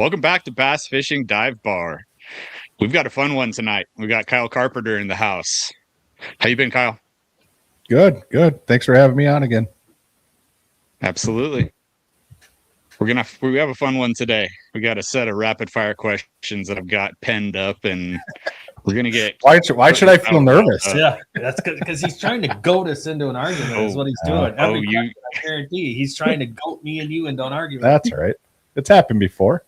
Welcome back to Bass Fishing Dive Bar. We've got a fun one tonight. We got Kyle Carpenter in the house. How you been, Kyle? Good. Thanks for having me on again. Absolutely. We have a fun one today. We got a set of rapid fire questions that I've got penned up, and we're gonna get. Why should I feel nervous? Yeah, that's because he's trying to goat us into an argument. Is what he's doing. Every question, I guarantee he's trying to goat me and you into an argument. That's right. It's happened before.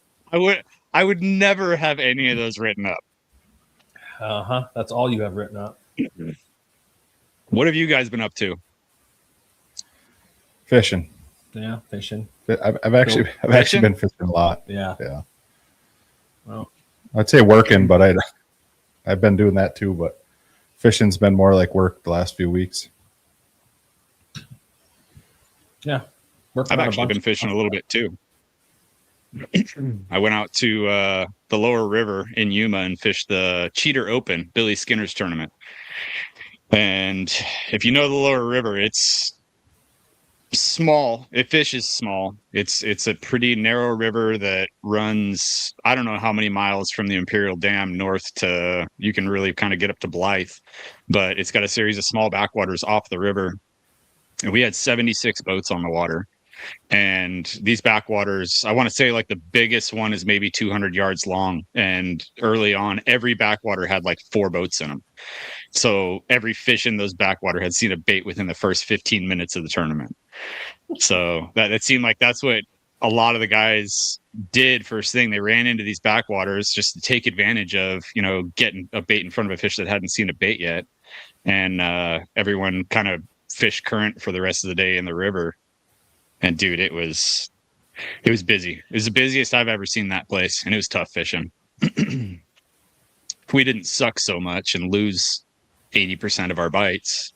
I would never have any of those written up. That's all you have written up. What have you guys been up to? Fishing. Yeah, fishing. I've actually been fishing a lot. Yeah. Well, I'd say working, but I've been doing that too. But fishing's been more like work the last few weeks. Yeah, I've actually been fishing a little bit too. I went out to the lower river in Yuma and fished the Cheater Open, Billy Skinner's tournament. And if you know the lower river, it's small. It fishes small. It's a pretty narrow river that runs, I don't know how many miles from the Imperial Dam north to, you can really kind of get up to Blythe, but it's got a series of small backwaters off the river. And we had 76 boats on the water. And these backwaters, I want to say like the biggest one is maybe 200 yards long. And early on, every backwater had like 4 boats in them. So every fish in those backwater had seen a bait within the first 15 minutes of the tournament. So that seemed like that's what a lot of the guys did first thing. They ran into these backwaters just to take advantage of, getting a bait in front of a fish that hadn't seen a bait yet. And everyone kind of fished current for the rest of the day in the river. And dude, it was busy. It was the busiest I've ever seen that place, and it was tough fishing. If we didn't suck so much and lose 80% of our bites,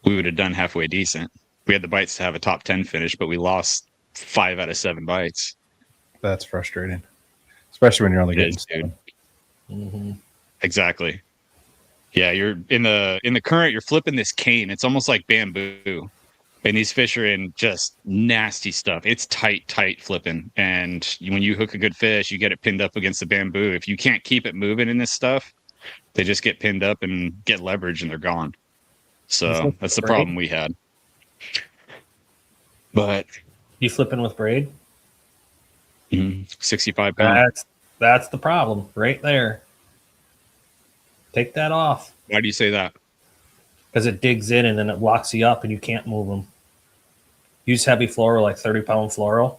we would have done halfway decent. We had the bites to have a top 10 finish, but we lost 5 out of 7 bites. That's frustrating, especially when you're only getting 7. Mm-hmm. Exactly. Yeah, you're in the current. You're flipping this cane. It's almost like bamboo. And these fish are in just nasty stuff. It's tight flipping. And when you hook a good fish, you get it pinned up against the bamboo. If you can't keep it moving in this stuff, they just get pinned up and get leverage and they're gone. So that's the problem we had. But you flipping with braid? 65 pounds. That's the problem right there. Take that off. Why do you say that? Because it digs in and then it locks you up and you can't move them. Use heavy fluoro, like 30-pound fluoro.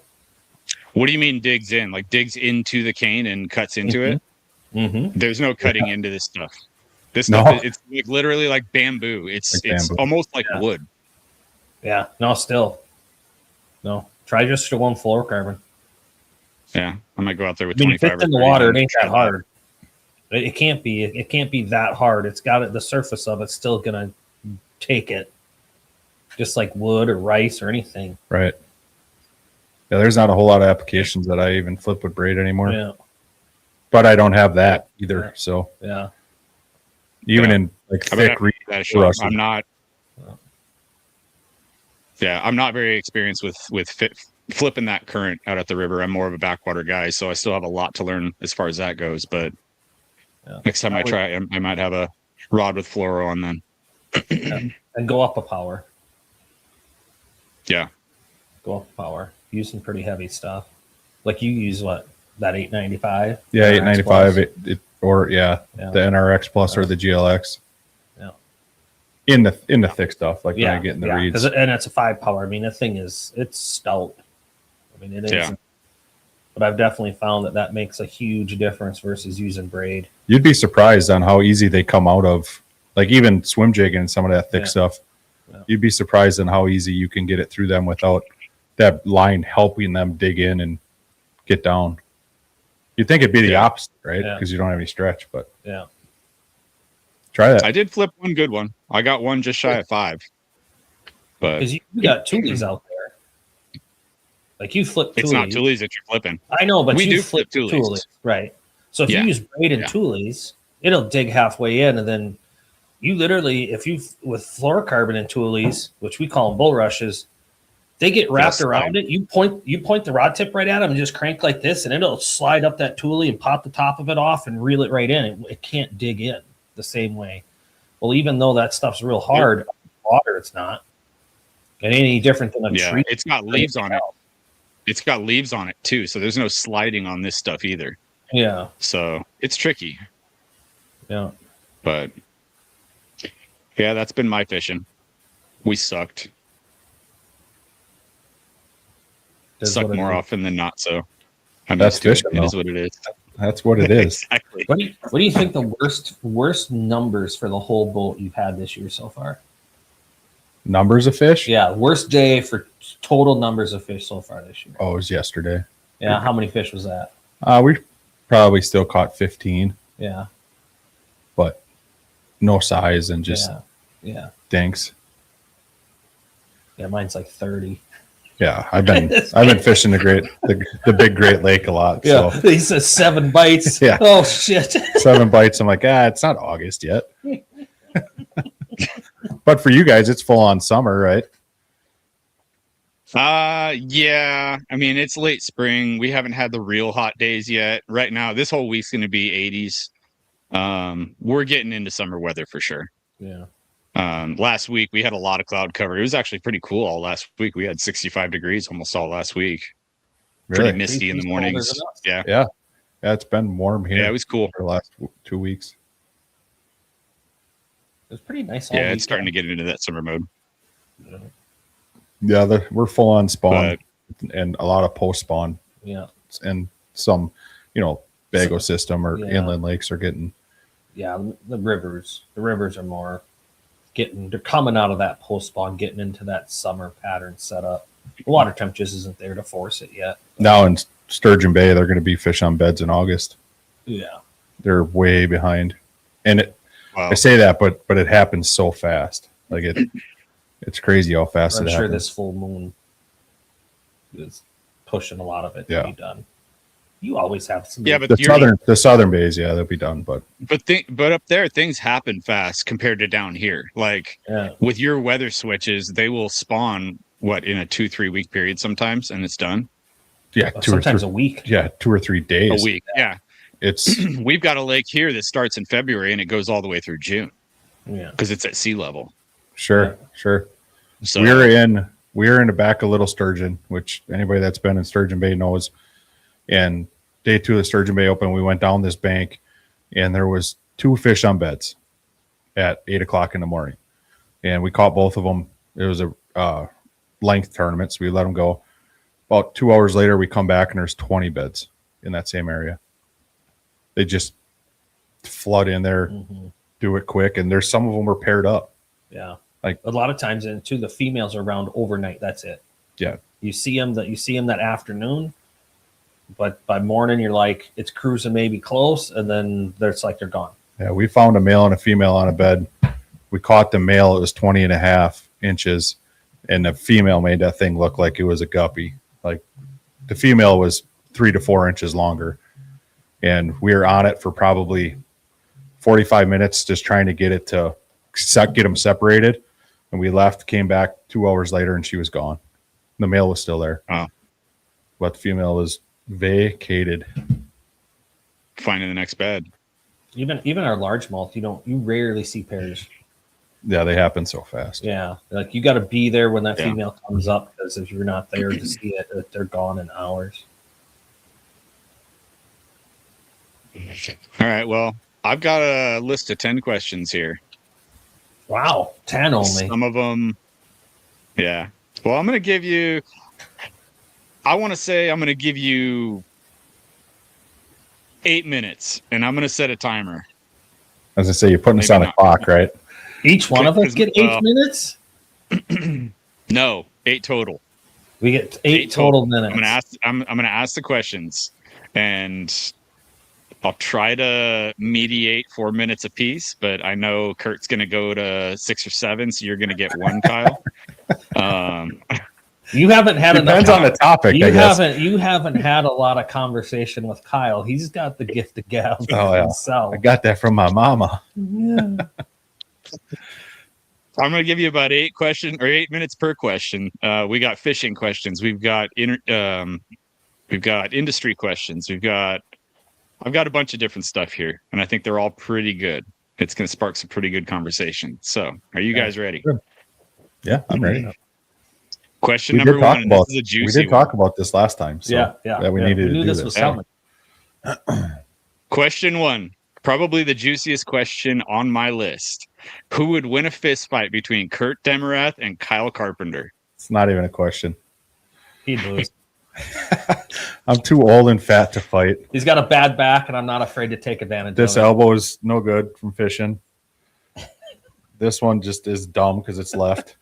What do you mean digs in? Like digs into the cane and cuts into it? Mm-hmm. There's no cutting into this stuff. This stuff, it's like literally like bamboo. It's bamboo. Almost like wood. Yeah. No, still. No. Try just the one fluorocarbon. Yeah. I might go out there with 25 if it's in the water, it ain't that hard. It can't be. It can't be that hard. It's got it. The surface of it's still gonna take it, just like wood or rice or anything. Right. Yeah, there's not a whole lot of applications that I even flip with braid anymore. Yeah. But I don't have that either. Yeah. So yeah. Even in like thick reed, I'm not. Yeah, I'm not very experienced with flipping that current out at the river. I'm more of a backwater guy, so I still have a lot to learn as far as that goes. But next time I try, I might have a rod with fluoro on then. And go up a power. Yeah. Go up a power. Use some pretty heavy stuff. Like you use what? That 895? Yeah, 895 the NRX Plus or the GLX. Yeah. In the thick stuff, like when I get in the reeds. And it's a 5 power. I mean, the thing it's stout. I mean, it is. Yeah. But I've definitely found that makes a huge difference versus using braid. You'd be surprised on how easy they come out of, like even swim jigging and some of that thick stuff. Yeah. You'd be surprised on how easy you can get it through them without that line helping them dig in and get down. You'd think it'd be the opposite, right? Because you don't have any stretch, but try that. I did flip one good one. I got one just shy of 5. But because you got toolies out there. Like you flip It's not toolies that you're flipping. I know, but we you do flip toolies. Right. So if you use braid and toolies, it'll dig halfway in, and then you literally, if you with fluorocarbon and toolies, which we call them bull rushes, They get wrapped They'll around it. You point the rod tip right at them and just crank like this, and it'll slide up that toolie and pop the top of it off and reel it right in. It can't dig in the same way. Well, even though that stuff's real hard, water it's not. It ain't any different than a tree. It's got leaves on it. It's got leaves on it too, so there's no sliding on this stuff either. Yeah. So it's tricky. Yeah. But yeah, that's been my fishing. We sucked. Suck more often than not. So that's fishing. It is what it is. That's what it is. Exactly. What do you think the worst numbers for the whole boat you've had this year so far? Numbers of fish? Yeah, worst day for total numbers of fish so far this year. Oh, it was yesterday. Yeah, how many fish was that? We probably still caught 15. Yeah. But no size and just dinks. Yeah, mine's like 30. Yeah, I've been fishing the big Great Lake a lot. Yeah, so. he says 7 bites. Yeah. Oh shit. 7 bites. I'm like, it's not August yet. But for you guys, it's full on summer, right? Yeah. I mean, it's late spring. We haven't had the real hot days yet. Right now, this whole week's going to be 80s. We're getting into summer weather for sure. Yeah. Last week we had a lot of cloud cover. It was actually pretty cool all last week. We had 65 degrees almost all last week. Really? Pretty misty in the mornings. Yeah. Yeah. Yeah. It's been warm here. Yeah, it was cool for the last 2 weeks. It was pretty nice. Yeah, it's starting to get into that summer mode. Yeah, we're full on spawn and a lot of post spawn. Yeah. And some, Bago system or inland lakes are getting. Yeah, the rivers are more they're coming out of that post spawn, getting into that summer pattern setup. The water temp just isn't there to force it yet. Now in Sturgeon Bay, they're going to be fish on beds in August. Yeah. They're way behind. And I say that, but it happens so fast. Like it's crazy how fast I'm it sure happens. this full moon is pushing a lot of it to be done. You always have some. Yeah, but the southern bays, they'll be done. But up there, things happen fast compared to down here. Like with your weather switches, they will spawn in a 2-3 week period sometimes, and it's done. Yeah, sometimes a week. Yeah, 2 or 3 days. A week. Yeah. It's we've got a lake here that starts in February and it goes all the way through June. Yeah, because it's at sea level. Sure. So we're in the back of Little Sturgeon, which anybody that's been in Sturgeon Bay knows. And day 2 of the Sturgeon Bay Open, we went down this bank, and there was 2 fish on beds at 8:00 in the morning, and we caught both of them. It was a length tournament, so we let them go. About 2 hours later, we come back and there's 20 beds in that same area. They just flood in there, do it quick, and there's some of them are paired up. Yeah, Like a lot of times, and too, the females are around overnight. That's it. Yeah. You see them that afternoon, but by morning you're like it's cruising maybe close, and then it's like they're gone. Yeah, we found a male and a female on a bed. We caught the male. It was 20.5 inches, and the female made that thing look like it was a guppy. Like the female was 3 to 4 inches longer, and we were on it for probably 45 minutes just trying to get it to get them separated. And we left, came back 2 hours later, and she was gone. The male was still there. Oh. But the female was vacated. Finding the next bed. Even our largemouth, you rarely see pairs. Yeah, they happen so fast. Yeah, like you got to be there when that female comes up, because if you're not there to see it, they're gone in hours. All right. Well, I've got a list of 10 questions here. Wow, 10 only. Some of them. Yeah. Well, I'm going to give you. I want to say I'm going to give you 8 minutes, and I'm going to set a timer. As I say, you're putting us on a clock, right? Each one of us get 8 minutes? No, 8 total. We get 8 total minutes. I'm gonna ask the questions, and I'll try to mediate 4 minutes apiece, but I know Kurt's gonna go to 6 or 7, so you're gonna get 1, Kyle. You haven't had depends on the topic. You haven't had a lot of conversation with Kyle. He's got the gift of gab himself. I got that from my mama. Yeah. I'm going to give you about 8 minutes per question. We got fishing questions. We've got industry questions. I've got a bunch of different stuff here, and I think they're all pretty good. It's going to spark some pretty good conversation. So, are you guys ready? Good. Yeah, I'm ready. Question number 1. This is a juicy we did talk about this last time. So we needed to do this. Was coming. Question 1. Probably the juiciest question on my list. Who would win a fist fight between Curt Demerath and Kyle Carpenter? It's not even a question. He'd lose. I'm too old and fat to fight. He's got a bad back, and I'm not afraid to take advantage This of it. elbow is no good from fishing. This one just is dumb because it's left.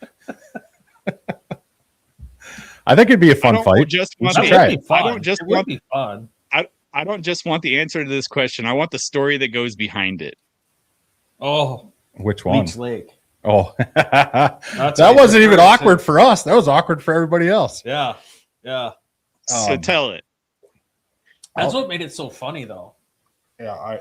I think it'd be a fun fight. I don't just want the answer to this question. I want the story that goes behind it. Oh, which one? Leech Lake. Oh, that wasn't even awkward for us. That was awkward for everybody else. Yeah. So tell it. That's what made it so funny, though. Yeah,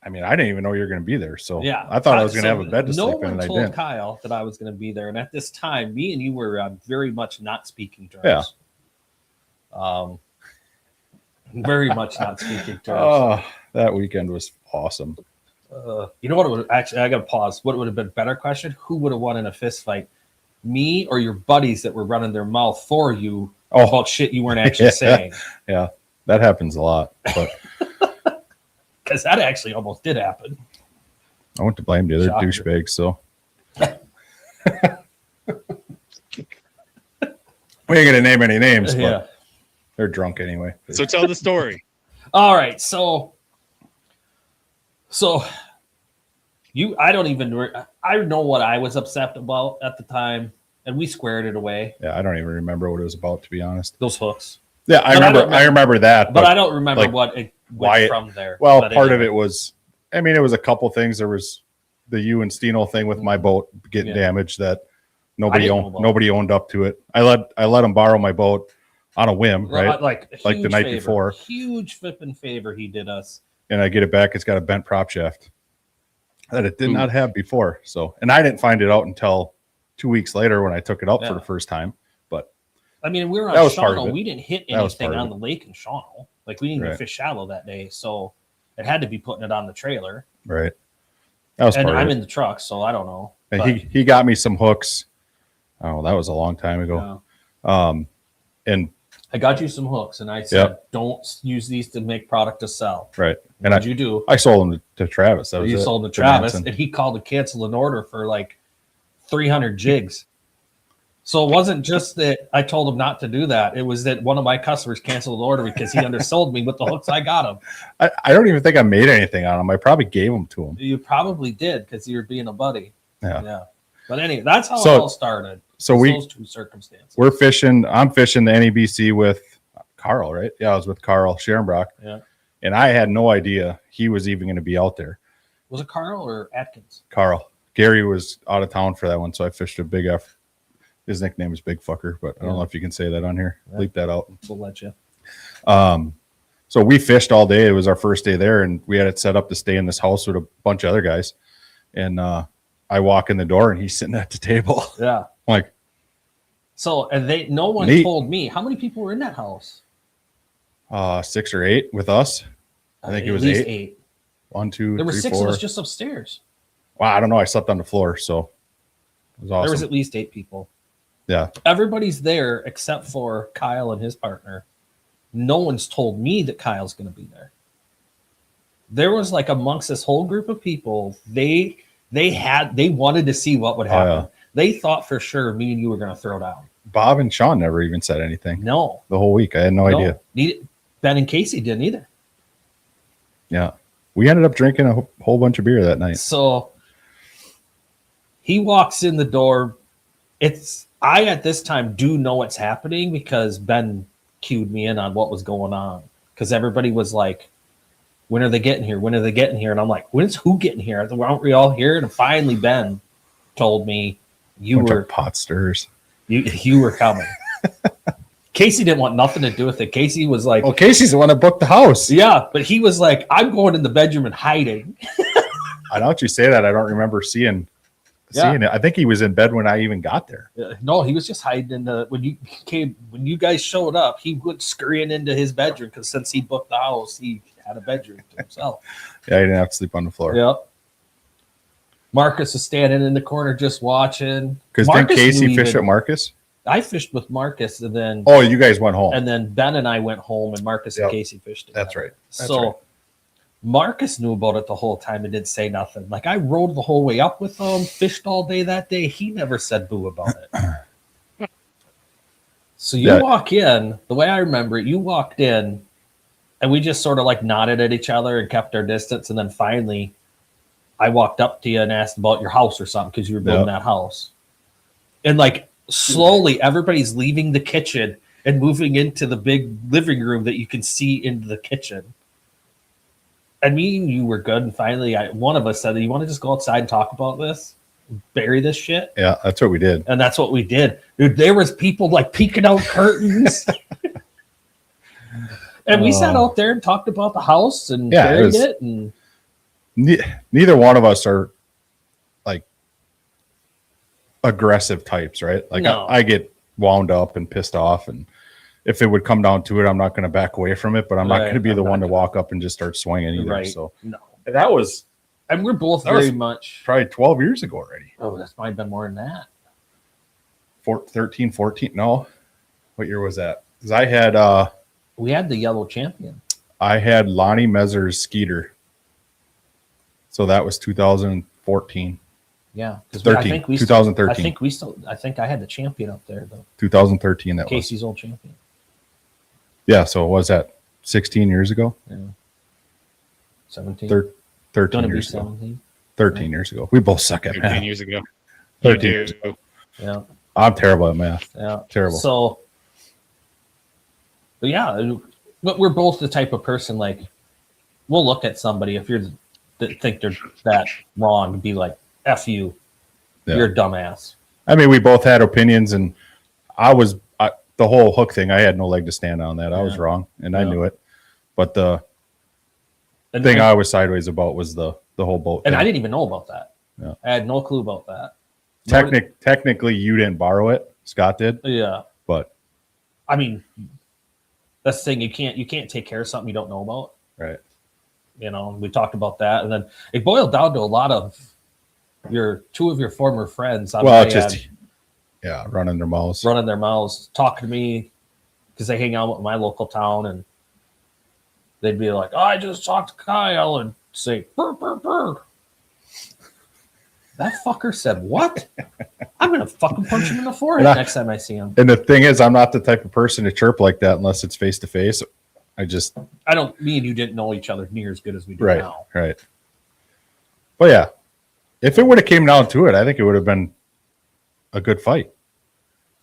I mean, I didn't even know you were going to be there. So yeah, I thought I was going to have a bed to no sleep in. one And told I didn't. Kyle that I was going to be there, and at this time, me and you were very much not speaking terms. Yeah. Very much not speaking terms. Oh, that weekend was awesome. You know what? It would actually. I got to pause. What would have been a better question? Who would have won in a fist fight? Me or your buddies that were running their mouth for you about shit you weren't actually saying? Yeah, that happens a lot. But because that actually almost did happen. I want to blame the other douchebags. So we ain't gonna name any names, but they're drunk anyway. So tell the story. All right, so I don't even. I know what I was upset about at the time, and we squared it away. Yeah, I don't even remember what it was about, to be honest. Those hooks. Yeah, I remember that, but I don't remember what it went from there. Well, part of it was, I mean, it was a couple things. There was the you and Steno thing with my boat getting damaged that nobody owned up to it. I let them borrow my boat on a whim, right? Like the night before. Huge flipping favor he did us. And I get it back. It's got a bent prop shaft that it did not have before. So, and I didn't find it out until 2 weeks later when I took it out for the first time. But I mean, we were on Shawano. We didn't hit anything on the lake in Shawano. Like we didn't even fish shallow that day. So it had to be putting it on the trailer. Right. That was I'm in the truck, so I don't know. And he got me some hooks. Oh, that was a long time ago. Yeah. And I got you some hooks, and I said, don't use these to make product to sell. Right. And what did you do? I sold them to Travis. You sold them to Travis, and he called to cancel an order for like 300 jigs. So it wasn't just that I told him not to do that. It was that one of my customers canceled the order because he undersold me with the hooks I got him. I don't even think I made anything on them. I probably gave them to him. You probably did because you were being a buddy. Yeah. But anyway, that's how it all started. So those two circumstances. We're fishing. I'm fishing the NEBC with Carl, right? Yeah, I was with Carl Scherenbrock. Yeah. And I had no idea he was even going to be out there. Was it Carl or Atkins? Carl. Gary was out of town for that one, so I fished a big F. His nickname is Big Fucker, but I don't know if you can say that on here. Yeah. Bleep that out. We'll let you. So we fished all day. It was our first day there, and we had it set up to stay in this house with a bunch of other guys. And I walk in the door, and he's sitting at the table. Yeah. I'm like, so, and no one told me how many people were in that house. 6 or 8 with us. I think it was 8. 1, 2, there were 3, 6 4. of us just upstairs. Wow, I don't know. I slept on the floor, so it was awesome. There was at least 8 people. Yeah. Everybody's there except for Kyle and his partner. No one's told me that Kyle's going to be there. There was like amongst this whole group of people, they wanted to see what would happen. Oh, yeah. They thought for sure me and you were going to throw down. Bob and Sean never even said anything. No. The whole week. I had no idea. Ben and Casey didn't either. Yeah. We ended up drinking a whole bunch of beer that night. So he walks in the door. I at this time do know what's happening because Ben cued me in on what was going on. Because everybody was like, when are they getting here? When are they getting here? And I'm like, when's who getting here? Aren't we all here? And finally Ben told me you were pot stirrers. You were coming. Casey didn't want nothing to do with it. Casey was like, well, Casey's the one that booked the house. Yeah, but he was like, I'm going in the bedroom and hiding. I know what you say that. I don't remember seeing seeing it. I think he was in bed when I even got there. No, he was just hiding in the when you guys showed up. He went scurrying into his bedroom because since he booked the house, he had a bedroom to himself. Yeah, he didn't have to sleep on the floor. Yep. Marcus is standing in the corner just watching. Because didn't Casey fish at Marcus? I fished with Marcus, and then you guys went home, and then Ben and I went home, and Marcus and Casey fished together. That's right. So Marcus knew about it the whole time and didn't say nothing. Like I rode the whole way up with him, fished all day that day. He never said boo about it. So you walk in, the way I remember it, you walked in, and we just sort of like nodded at each other and kept our distance, and then finally, I walked up to you and asked about your house or something because you were building that house, and like. Slowly, everybody's leaving the kitchen and moving into the big living room that you can see into the kitchen. I mean, you were good. And finally, one of us said, you want to just go outside and talk about this? Bury this shit? Yeah, that's what we did. And that's what we did. Dude, there was people like peeking out curtains. And we sat out there and talked about the house and buried it. And neither one of us are aggressive types, right? Like I get wound up and pissed off, and if it would come down to it, I'm not going to back away from it, but I'm not going to be the one to walk up and just start swinging either. Right. So no, that was, and we're both very much probably 12 years ago already. Oh, that's might have been more than that. 13, 14. No, what year was that? Because I had we had the Yellow Champion. I had Lonnie Mezzer's Skeeter, so that was 2014. Yeah, because 2013. I think I had the champion up there though. 2013. That Casey's old champion. Yeah, so was that 16 years ago? Yeah. 17. 13 years ago. 17. 13 years ago. We both suck at math. 13 years ago. 13 years ago. Yeah. I'm terrible at math. Yeah. Terrible. So, but yeah, but we're both the type of person like we'll look at somebody if you think they're that wrong, be like, F you, you're a dumbass. I mean, we both had opinions, and the whole hook thing, I had no leg to stand on that. I was wrong, and I knew it. But the thing I was sideways about was the whole boat and thing. I didn't even know about that. Yeah. I had no clue about that. Technically, you didn't borrow it. Scott did. Yeah. But I mean, that's the thing. You can't take care of something you don't know about. Right. You know, we talked about that, and then it boiled down to a lot of two of your former friends. Well, running their mouths, talking to me because they hang out with my local town, and they'd be like, "Oh, I just talked to Kyle," and say, "Burr, burr, burr." That fucker said, "What?" I'm gonna fucking punch him in the forehead next time I see him. And the thing is, I'm not the type of person to chirp like that unless it's face to face. I don't. Me and you didn't know each other near as good as we do now. Right. But yeah. If it would have came down to it, I think it would have been a good fight.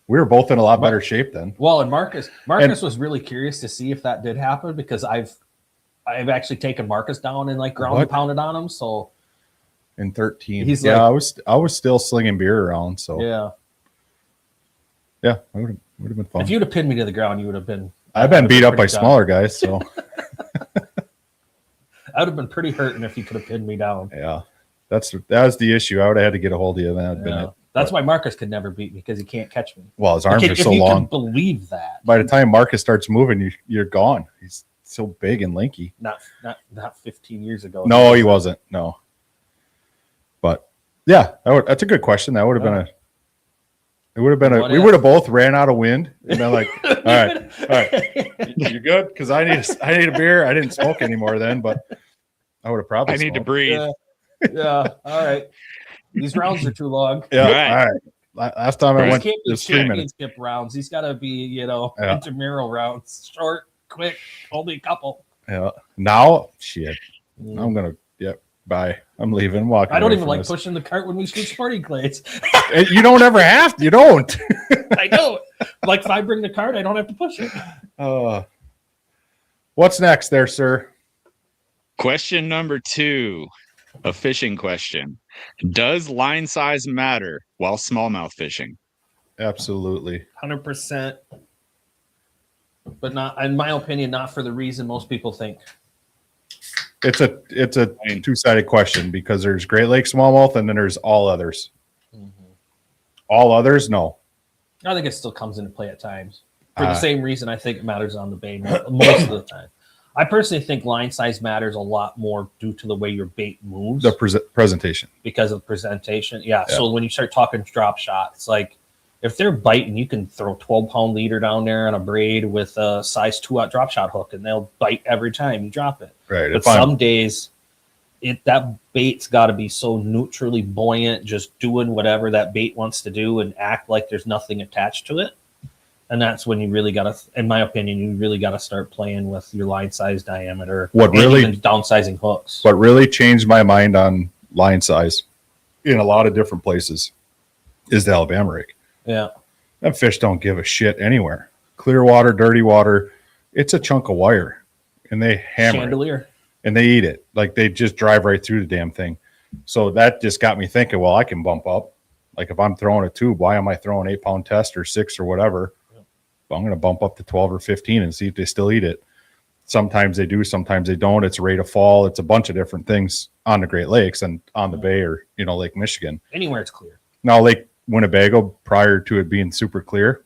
We were both in a lot better shape then. Well, and Marcus was really curious to see if that did happen because I've actually taken Marcus down and like ground and pounded on him. So in 13, I was still slinging beer around. So yeah, it would have been fun. If you'd have pinned me to the ground, you would have been. I've been beat up by smaller guys, so I would have been pretty hurting if you could have pinned me down. Yeah. That was the issue. I would have had to get a hold of you, and that would have been it. That's why Marcus could never beat me because he can't catch me. Well, his arms are so long. Can believe that. By the time Marcus starts moving, you're gone. He's so big and lanky. Not 15 years ago. No, he wasn't. No. But yeah, that's a good question. That would have been we would have both ran out of wind and been like, all right, you good? Because I need a beer. I didn't smoke anymore then, but I would have probably. I need to breathe. Yeah. All right. These rounds are too long. Yeah. All right. Last time I went, can't be championship rounds. These got to be, intramural rounds. Short, quick, only a couple. Yeah. Now, shit. I'm gonna. Yep. Bye. I'm leaving. Walking. I don't even like pushing the cart when we shoot sporting clays. You don't ever have to. You don't. I know. Like if I bring the cart, I don't have to push it. What's next, there, sir? Question number 2. A fishing question. Does line size matter while smallmouth fishing? Absolutely. 100%. But not, in my opinion, not for the reason most people think. It's a two-sided question because there's Great Lakes smallmouth and then there's all others. All others, no. I think it still comes into play at times for the same reason I think it matters on the bait most of the time. I personally think line size matters a lot more due to the way your bait moves. The presentation. Because of presentation. Yeah. So when you start talking drop shot, it's like if they're biting, you can throw 12-pound leader down there on a braid with a size 2-aught drop shot hook, and they'll bite every time you drop it. Right. But some days, that bait's got to be so neutrally buoyant, just doing whatever that bait wants to do and act like there's nothing attached to it. And that's when you really got to, in my opinion, you really got to start playing with your line size diameter. Even downsizing hooks. What really changed my mind on line size in a lot of different places is the Alabama rig. Yeah. Them fish don't give a shit anywhere. Clear water, dirty water, it's a chunk of wire. And they hammer chandelier. It. And they eat it. Like they just drive right through the damn thing. So that just got me thinking, well, I can bump up. Like if I'm throwing a tube, why am I throwing 8-pound test or 6 or whatever? I'm going to bump up to 12 or 15 and see if they still eat it. Sometimes they do, sometimes they don't. It's rate of fall. It's a bunch of different things on the Great Lakes and on the Bay or, Lake Michigan. Anywhere it's clear. Now, Lake Winnebago, prior to it being super clear,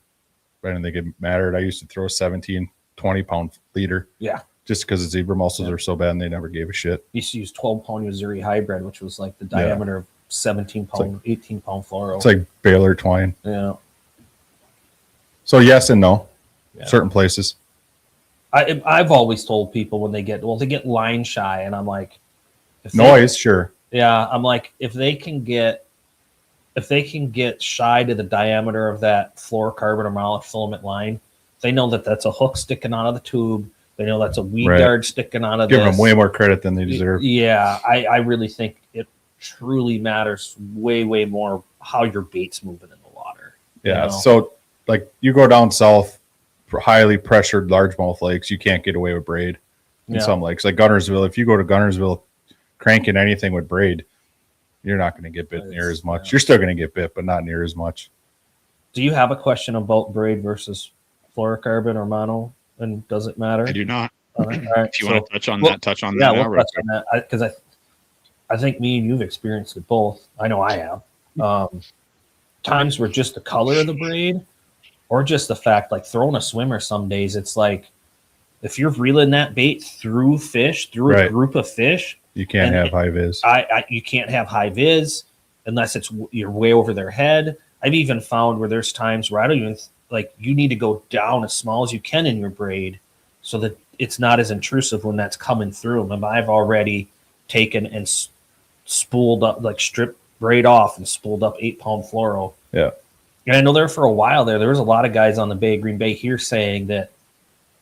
I didn't think it mattered. I used to throw 17, 20-pound leader. Yeah. Just because the zebra mussels are so bad and they never gave a shit. Used to use 12-pound Missouri hybrid, which was like the diameter of 17-pound, 18-pound fluoro. It's like Baylor twine. Yeah. So yes and no, certain places. I've always told people when they get line shy, and I'm like, sure. Yeah, I'm like, if they can get shy to the diameter of that fluorocarbon or monofilament line, they know that that's a hook sticking out of the tube. They know that's a weed guard sticking out of this. Give them way more credit than they deserve. Yeah, I really think it truly matters way, way more how your bait's moving in the water. Yeah, so like you go down south for highly pressured largemouth lakes, you can't get away with braid in some lakes. Like Gunnersville, if you go to Gunnersville cranking anything with braid, you're not going to get bit near as much. You're still going to get bit, but not near as much. Do you have a question about braid versus fluorocarbon or mono? And does it matter? I do not. All right. If you want to touch on that, touch on that. We'll touch on that because I think me and you've experienced it both. I know I have. Times where just the color of the braid or just the fact, like throwing a swimmer some days, it's like if you're reeling that bait through a group of fish, you can't have high vis. You can't have high vis unless you're way over their head. I've even found where there's times where I don't even you need to go down as small as you can in your braid so that it's not as intrusive when that's coming through. And I've already taken and spooled up, stripped braid off and spooled up 8-pound fluoro. Yeah. And I know there for a while there was a lot of guys on the Bay, Green Bay here saying that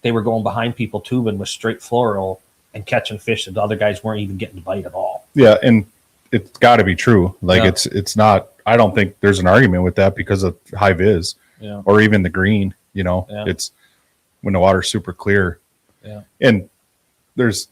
they were going behind people tubing with straight fluoro and catching fish that the other guys weren't even getting to bite at all. Yeah. And it's got to be true. It's not, I don't think there's an argument with that because of high vis or even the green, it's when the water's super clear. Yeah. And there's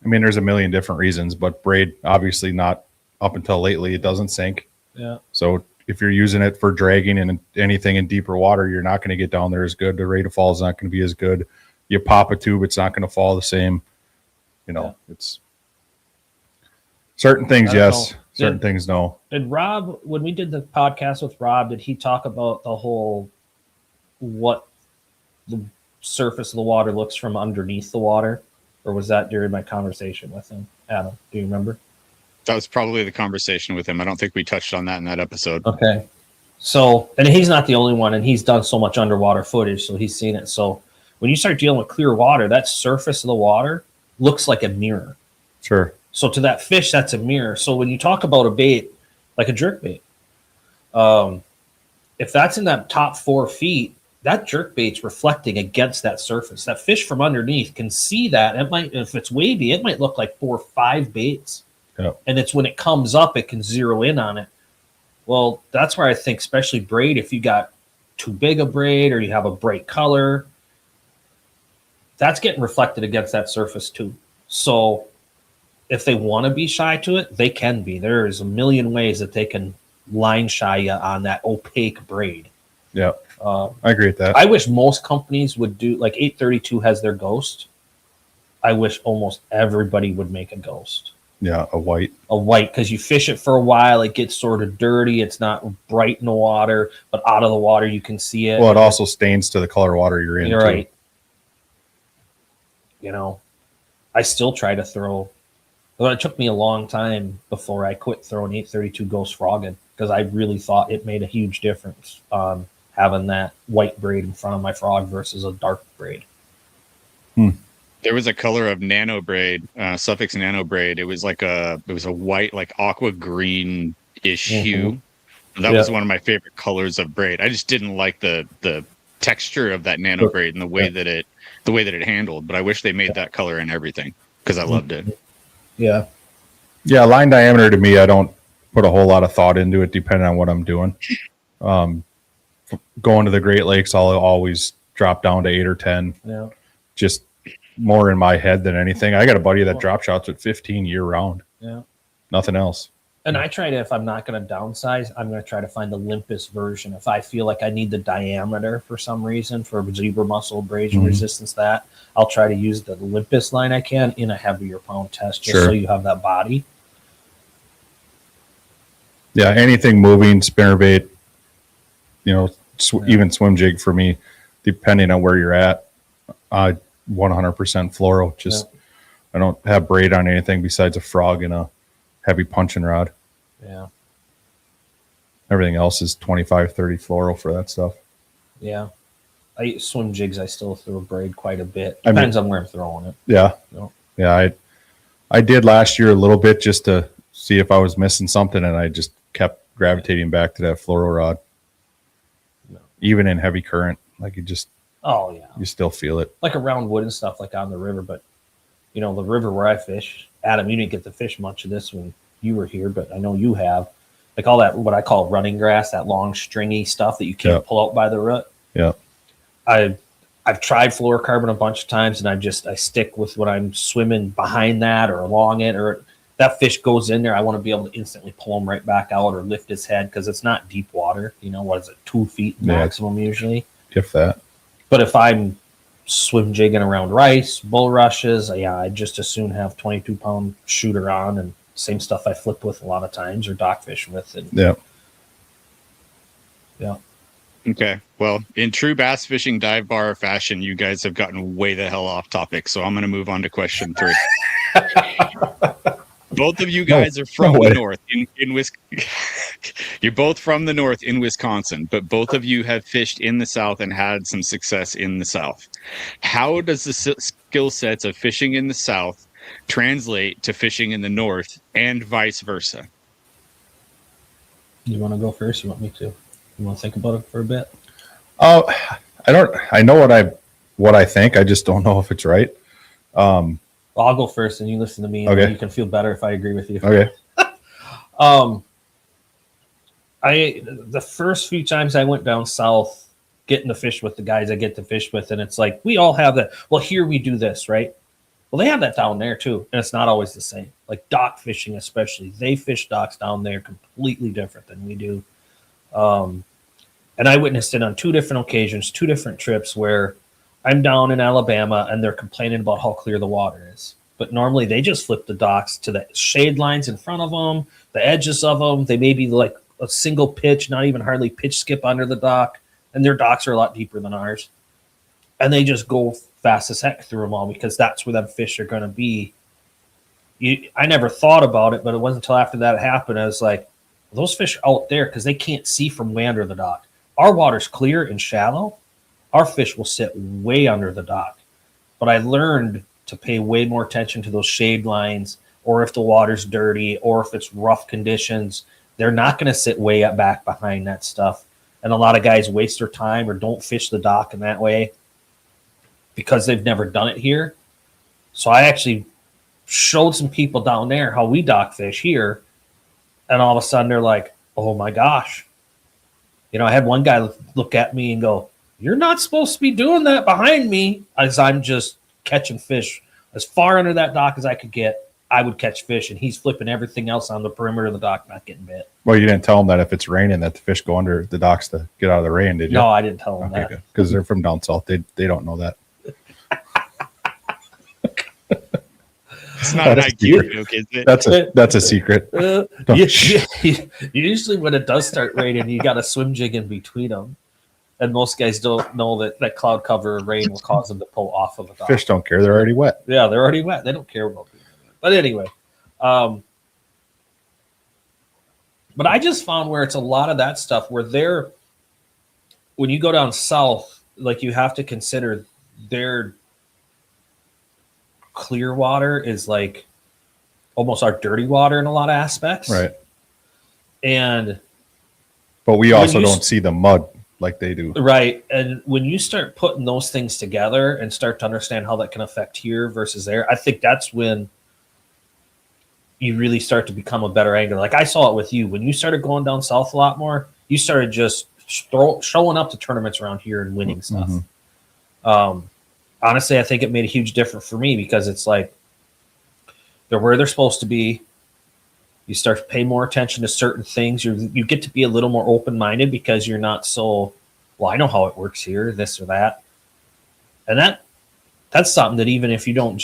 a million different reasons, but braid, obviously not up until lately, it doesn't sink. Yeah. So if you're using it for dragging and anything in deeper water, you're not going to get down there as good. The rate of fall is not going to be as good. You pop a tube, it's not going to fall the same. It's certain things, yes. Certain things, no. Did Rob, when we did the podcast with Rob, did he talk about the whole what the surface of the water looks from underneath the water? Or was that during my conversation with him? Adam, do you remember? That was probably the conversation with him. I don't think we touched on that in that episode. Okay. So, and he's not the only one, and he's done so much underwater footage, so he's seen it. So when you start dealing with clear water, that surface of the water looks like a mirror. Sure. So to that fish, that's a mirror. So when you talk about a bait, like a jerk bait, if that's in that top 4 feet, that jerk bait's reflecting against that surface. That fish from underneath can see that. It might, if it's wavy, it might look like 4 or 5 baits. Yep. And it's when it comes up, it can zero in on it. Well, that's where I think, especially braid, if you got too big a braid or you have a bright color, that's getting reflected against that surface too. So if they want to be shy to it, they can be. There's a million ways that they can line shy you on that opaque braid. Yeah, I agree with that. I wish most companies would do, like 832 has their ghost. I wish almost everybody would make a ghost. Yeah, a white. A white, because you fish it for a while, it gets sort of dirty. It's not bright in the water, but out of the water you can see it. Well, it also stains to the color water you're in. You're too. right. You know, I still try to throw. Well, it took me a long time before I quit throwing 832 Ghost Frogging because I really thought it made a huge difference having that white braid in front of my frog versus a dark braid. There was a color of nano braid, Suffix nano braid. It was a white, like aqua green ish hue. That was one of my favorite colors of braid. I just didn't like the texture of that nano braid and the way that it handled. But I wish they made that color in everything because I loved it. Yeah. Yeah, line diameter to me, I don't put a whole lot of thought into it depending on what I'm doing. Going to the Great Lakes, I'll always drop down to 8 or 10. Yeah. Just more in my head than anything. I got a buddy that drop shots at 15 year round. Yeah. Nothing else. And I try to, if I'm not going to downsize, I'm going to try to find the limpest version. If I feel like I need the diameter for some reason for zebra mussel abrasion resistance, that I'll try to use the limpest line I can in a heavier pound test, just so you have that body. Yeah, anything moving, spinnerbait, even swim jig for me, depending on where you're at. 100% fluoro. Just I don't have braid on anything besides a frog and a heavy punching rod. Yeah. Everything else is 25, 30 fluoro for that stuff. Yeah. Swim jigs, I still throw braid quite a bit. Depends on where I'm throwing it. Yeah. Yeah. I did last year a little bit just to see if I was missing something, and I just kept gravitating back to that fluoro rod. No. Even in heavy current, like you just, you still feel it. Like around wood and stuff, like on the river. But, the river where I fish, Adam, you didn't get to fish much of this when you were here, but I know you have. Like all that, what I call running grass, that long stringy stuff that you can't pull out by the root. Yeah. I've tried fluorocarbon a bunch of times, and I stick with when I'm swimming behind that or along it, or that fish goes in there. I want to be able to instantly pull him right back out or lift his head because it's not deep water. What is it, 2 feet maximum usually? If that. But if I'm swim jigging around rice, bulrushes, I just as soon have 22-pound shooter on, and same stuff I flip with a lot of times or dock fish with. And yeah. Okay. Well, in true bass fishing dive bar fashion, you guys have gotten way the hell off topic. So I'm going to move on to question 3. Both of you guys are from the north in Wisconsin. You're both from the north in Wisconsin, but both of you have fished in the south and had some success in the south. How does the skill sets of fishing in the south translate to fishing in the north and vice versa? You want to go first? You want me to? You want to think about it for a bit? I know what I think. I just don't know if it's right. I'll go first, and you listen to me. And you can feel better if I agree with you. Okay. The first few times I went down south, getting to fish with the guys I get to fish with, and it's like we all have that. Well, here we do this, right? Well, they have that down there too, and it's not always the same. Like dock fishing, especially, they fish docks down there completely different than we do. And I witnessed it on 2 different occasions, 2 different trips where I'm down in Alabama and they're complaining about how clear the water is. But normally they just flip the docks to the shade lines in front of them, the edges of them. They may be like a single pitch, not even hardly pitch skip under the dock. And their docks are a lot deeper than ours. And they just go fast as heck through them all because that's where them fish are going to be. I never thought about it, but it wasn't until after that happened. I was like, well, those fish are out there because they can't see from way under the dock. Our water's clear and shallow. Our fish will sit way under the dock. But I learned to pay way more attention to those shade lines, or if the water's dirty, or if it's rough conditions. They're not going to sit way up back behind that stuff. And a lot of guys waste their time or don't fish the dock in that way because they've never done it here. So I actually showed some people down there how we dock fish here. And all of a sudden they're like, oh my gosh. I had one guy look at me and go, you're not supposed to be doing that behind me, as I'm just catching fish as far under that dock as I could get. I would catch fish, and he's flipping everything else on the perimeter of the dock, not getting bit. Well, you didn't tell him that if it's raining that the fish go under the docks to get out of the rain, did you? No, I didn't tell him that. Because they're from down south. They don't know that. It's not an That's a IQ secret. joke, is it? That's a secret. Usually when it does start raining, you got a swim jig in between them. And most guys don't know that cloud cover or rain will cause them to pull off of a dock. Fish don't care. They're already wet. Yeah, they're already wet. They don't care about being wet. But anyway, but I just found where it's a lot of that stuff where when you go down south, like you have to consider their clear water is like almost our dirty water in a lot of aspects. Right. But we also don't see the mud like they do. Right. And when you start putting those things together and start to understand how that can affect here versus there, I think that's when you really start to become a better angler. Like I saw it with you. When you started going down south a lot more, you started just showing up to tournaments around here and winning stuff. Honestly, I think it made a huge difference for me because it's like they're where they're supposed to be. You start to pay more attention to certain things. You get to be a little more open-minded because you're not so, well, I know how it works here, this or that. And that's something that even if you don't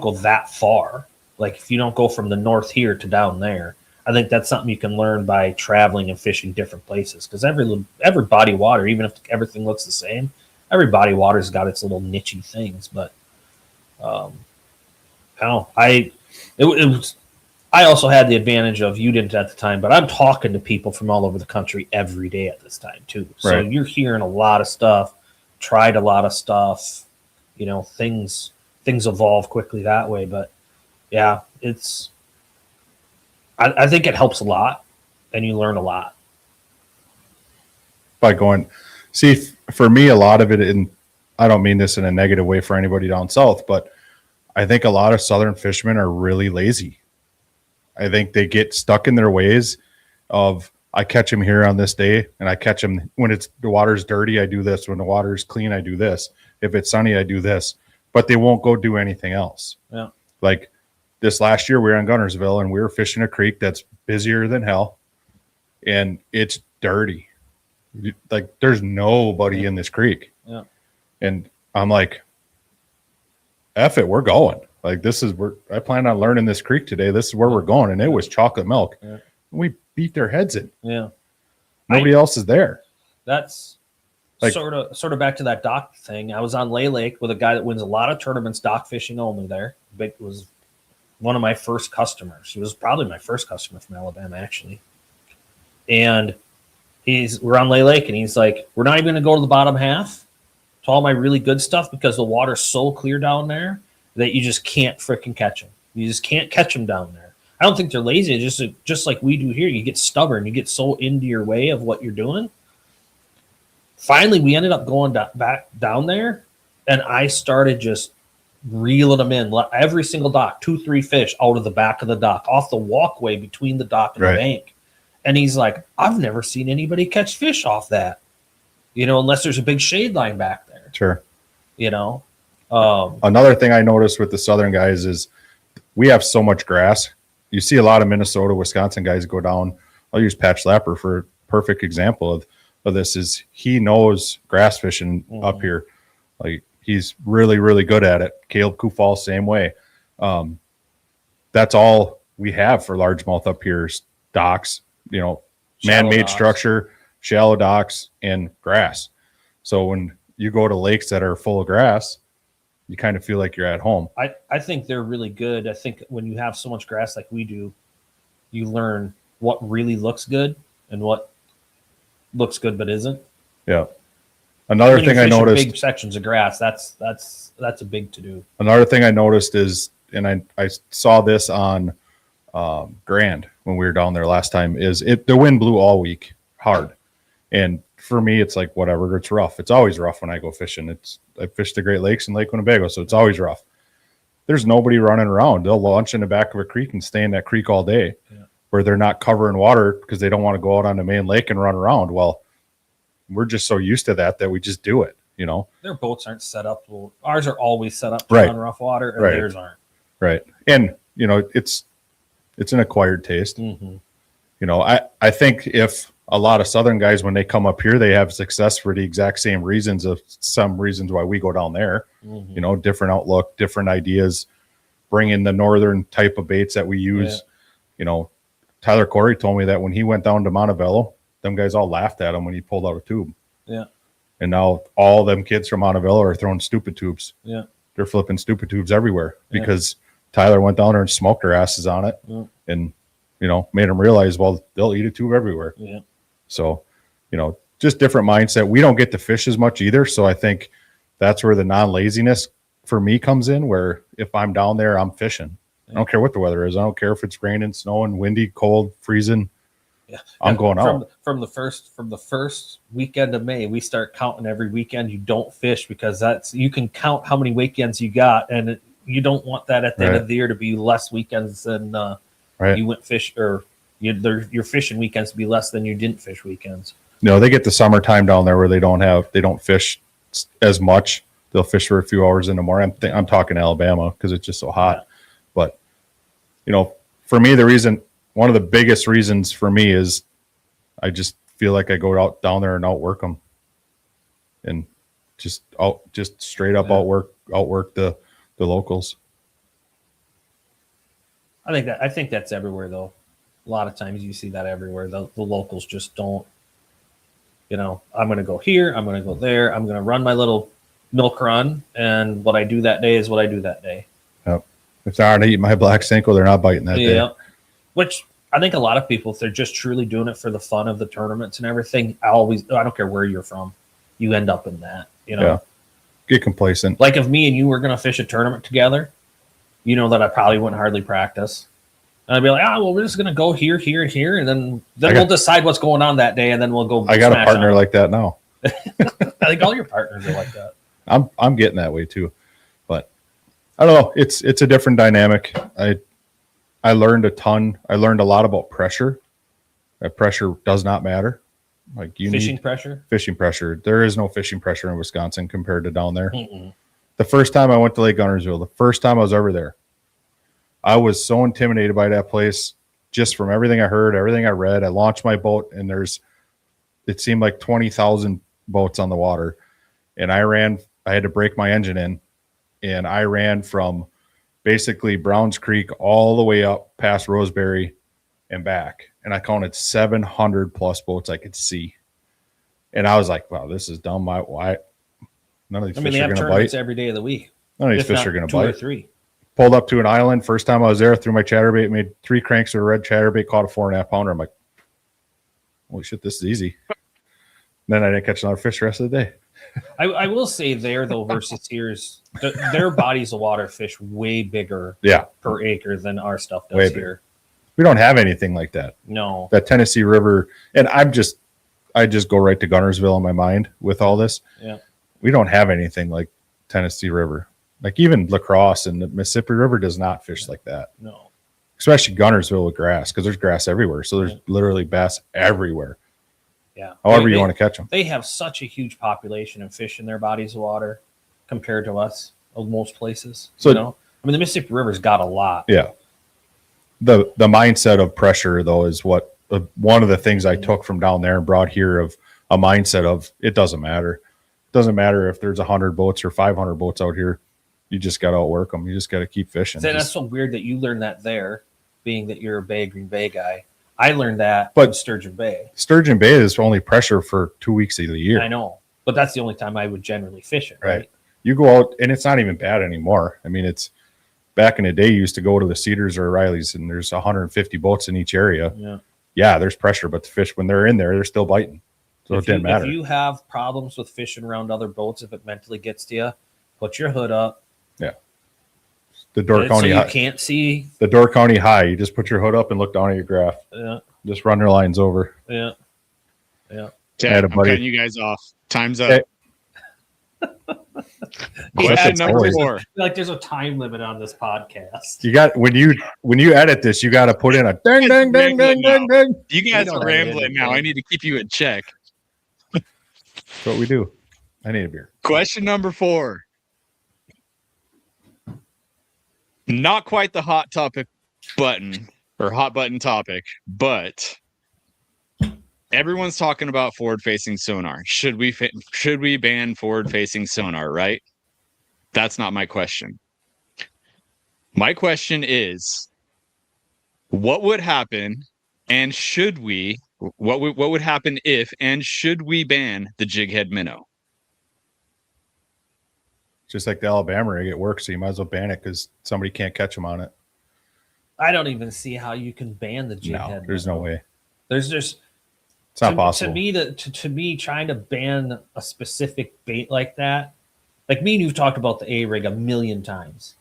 go that far, like if you don't go from the north here to down there, I think that's something you can learn by traveling and fishing different places. Because every body of water, even if everything looks the same, every body of water's got its little nichey things. But I also had the advantage of, you didn't at the time, but I'm talking to people from all over the country every day at this time too. So Right. You're hearing a lot of stuff, tried a lot of stuff, things evolve quickly that way. But yeah, I think it helps a lot and you learn a lot. By going, for me, a lot of it, and I don't mean this in a negative way for anybody down south, but I think a lot of southern fishermen are really lazy. I think they get stuck in their ways of, I catch them here on this day and I catch them when the water's dirty, I do this. When the water's clean, I do this. If it's sunny, I do this. But they won't go do anything else. Yeah. Like this last year, we were in Gunnersville and we were fishing a creek that's busier than hell. And it's dirty. Like there's nobody in this creek. Yeah. And I'm like, F it, we're going. Like I plan on learning this creek today. This is where we're going. And it was chocolate milk. Yeah. We beat their heads in. Yeah. Nobody else is there. That's Like- sort of back to that dock thing. I was on Lay Lake with a guy that wins a lot of tournaments, dock fishing only there. It was one of my first customers. He was probably my first customer from Alabama, actually. And we're on Lay Lake and he's like, we're not even going to go to the bottom half to all my really good stuff because the water's so clear down there that you just can't freaking catch them. You just can't catch them down there. I don't think they're lazy. It's just like we do here. You get stubborn. You get so into your way of what you're doing. Finally, we ended up going back down there, and I started just reeling them in. Every single dock, 2-3 fish out of the back of the dock, off the walkway between the dock and Right. the bank. And he's like, I've never seen anybody catch fish off that, unless there's a big shade line back there, Sure. Another thing I noticed with the southern guys is we have so much grass. You see a lot of Minnesota, Wisconsin guys go down. I'll use Patch Lapper for a perfect example of this. Is he knows grass fishing up here. Like he's really, really good at it. Caleb Kufal, same way. That's all we have for largemouth up here is docks, man-made docks. structure, shallow docks, and grass. So when you go to lakes that are full of grass, you kind of feel like you're at home. I think they're really good. I think when you have so much grass like we do, you learn what really looks good and what looks good but isn't. Yeah. Another When thing you're I fishing noticed. big sections of grass. That's a big to do. Another thing I noticed is, and I saw this on Grand when we were down there last time, is the wind blew all week hard. And for me, it's like, whatever, it's rough. It's always rough when I go fishing. I fish the Great Lakes and Lake Winnebago, so it's always rough. There's nobody running around. They'll launch in the back of a creek and stay in that creek all day where they're not covering water because they don't want to go out on the main lake and run around. Well, we're just so used to that we just do it, Their boats aren't set up. Well, ours are always set up to Right. run rough water, and Right. theirs aren't. Right. And, it's an acquired taste. Mm-hmm. I think if a lot of Southern guys, when they come up here, they have success for the exact same reasons of some reasons why we go down there, Mm-hmm. Different outlook, different ideas. bring in the northern type of baits that we use. You know, Tyler Corey told me that when he went down to Montevello, them guys all laughed at him when he pulled out a tube. Yeah. And now all them kids from Montevello are throwing stupid tubes. Yeah. They're flipping stupid tubes everywhere because Tyler went down there and smoked their asses on it and, you know, made them realize, well, they'll eat a tube everywhere. Yeah. So, you know, just different mindset. We don't get to fish as much either. So I think that's where the non-laziness for me comes in, where if I'm down there, I'm fishing. I don't care what the weather is. I don't care if it's raining, snowing, windy, cold, freezing. Yeah. I'm going out. From the first weekend of May, we start counting every weekend you don't fish, because you can count how many weekends you got, and you don't want that at the end of the year to be less weekends than you went fish, or your fishing weekends to be less than you didn't fish weekends. No, they get the summertime down there where they don't fish as much. They'll fish for a few hours in the morning. I'm talking Alabama because it's just so hot. Yeah. But, you know, for me, one of the biggest reasons for me is I just feel like I go down there and outwork them, and just straight up outwork the locals. I think that's everywhere though. A lot of times you see that everywhere. The locals just don't, you know, I'm going to go here, I'm going to go there, I'm going to run my little milk run, and what I do that day is what I do that day. Yep. If they aren't eating my black Senko, they're not biting that day. Which I think a lot of people, if they're just truly doing it for the fun of the tournaments and everything, I don't care where you're from, you end up in that, you know. Yeah. Get complacent. Like if me and you were going to fish a tournament together, you know that I probably wouldn't hardly practice. And I'd be like, well, we're just going to go here, here, and here, and then we'll decide what's going on that day, and then we'll go. I got a partner like that now. I think all your partners are like that. I'm getting that way too, but I don't know. It's a different dynamic. I learned a ton. I learned a lot about pressure. That pressure does not matter. Like fishing pressure. There is no fishing pressure in Wisconsin compared to down there. Mm-mm. The first time I went to Lake Guntersville, the first time I was ever there, I was so intimidated by that place just from everything I heard, everything I read. I launched my boat, and it seemed like 20,000 boats on the water. And I had to break my engine in, and I ran from basically Browns Creek all the way up past Roseberry and back. And I counted 700 plus boats I could see. And I was like, wow, this is dumb. Why? None of these fish are going to bite every day of the week. None of these fish are going to bite. 2 or 3. Pulled up to an island. First time I was there, threw my chatterbait, made 3 cranks with a red chatterbait, caught a 4.5 pounder. I'm like, holy shit, this is easy. Then I didn't catch another fish the rest of the day. I will say there though versus here's their bodies of water fish way bigger per acre than our stuff does way here. We don't have anything like that. No. That Tennessee River, and I just go right to Guntersville in my mind with all this. Yeah. We don't have anything like Tennessee River. Like even La Crosse and the Mississippi River does not fish like that. No. Especially Guntersville with grass, because there's grass everywhere. So there's literally bass everywhere. Yeah. However you want to catch them. They have such a huge population of fish in their bodies of water compared to us of most places. So, you know, I mean, the Mississippi River's got a lot. Yeah. The mindset of pressure, though, is what one of the things I took from down there and brought here, of a mindset of it doesn't matter. It doesn't matter if there's 100 boats or 500 boats out here. You just got to outwork them. You just got to keep fishing. That's so weird that you learned that there, being that you're a Green Bay guy. I learned that in Sturgeon Bay. Sturgeon Bay is only pressure for 2 weeks of the year. I know, but that's the only time I would generally fish it. Right. You go out, and it's not even bad anymore. I mean, it's back in the day, you used to go to the Cedars or Riley's, and there's 150 boats in each area. Yeah, there's pressure, but the fish, when they're in there, they're still biting. So it didn't matter. If you have problems with fishing around other boats, if it mentally gets to you, put your hood up. Yeah. The Door County High. You can't see the Door County High. You just put your hood up and look down at your graph. Yeah. Just run your lines over. Yeah. Yeah. I'm cutting you guys off. Time's up. Question number 4. Like there's a time limit on this podcast. You got when you edit this, you got to put in a ding ding ding ding ding ding. You guys are rambling now. I need to keep you in check. That's what we do. I need a beer. Question number 4. Not quite the hot topic button or hot button topic, but everyone's talking about forward-facing sonar. Should we ban forward-facing sonar, right? That's not my question. My question is, what would happen, and should we? What would happen if and should we ban the jig head minnow? Just like the Alabama rig, it works, so you might as well ban it because somebody can't catch them on it. I don't even see how you can ban the jig head. There's no way. There's just it's not possible. To me, trying to ban a specific bait like that, like me and you've talked about the A rig a million times,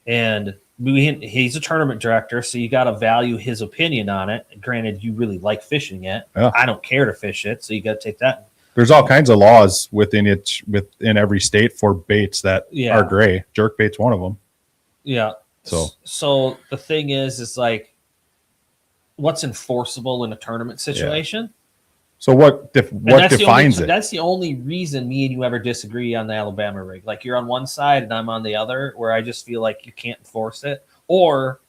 and he's a tournament director, so you got to value his opinion on it. Granted, you really like fishing it. Yeah. I don't care to fish it, so you got to take that. There's all kinds of laws within every state for baits that are gray. Jerk bait's one of them. Yeah. So the thing is like, what's enforceable in a tournament situation? Yeah. So what defines it? That's the only reason me and you ever disagree on the Alabama rig. Like you're on one side and I'm on the other, where I just feel like you can't enforce it. Or,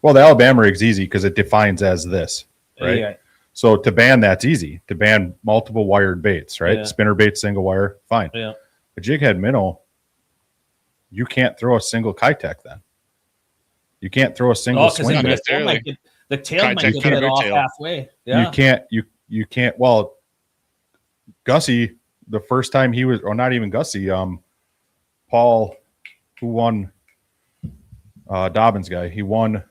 well, the Alabama rig's easy because it defines as this, right? Yeah. So to ban that's easy. To ban multiple wired baits, right? Yeah. Spinner bait, single wire, fine. Yeah. A jig head minnow, you can't throw a single Kitech then. You can't throw a single swing bait. The tail might get it off halfway. Yeah. You can't. Well, Gussie, the first time he was, or not even Gussie, Paul, who won, Dobbins guy, he won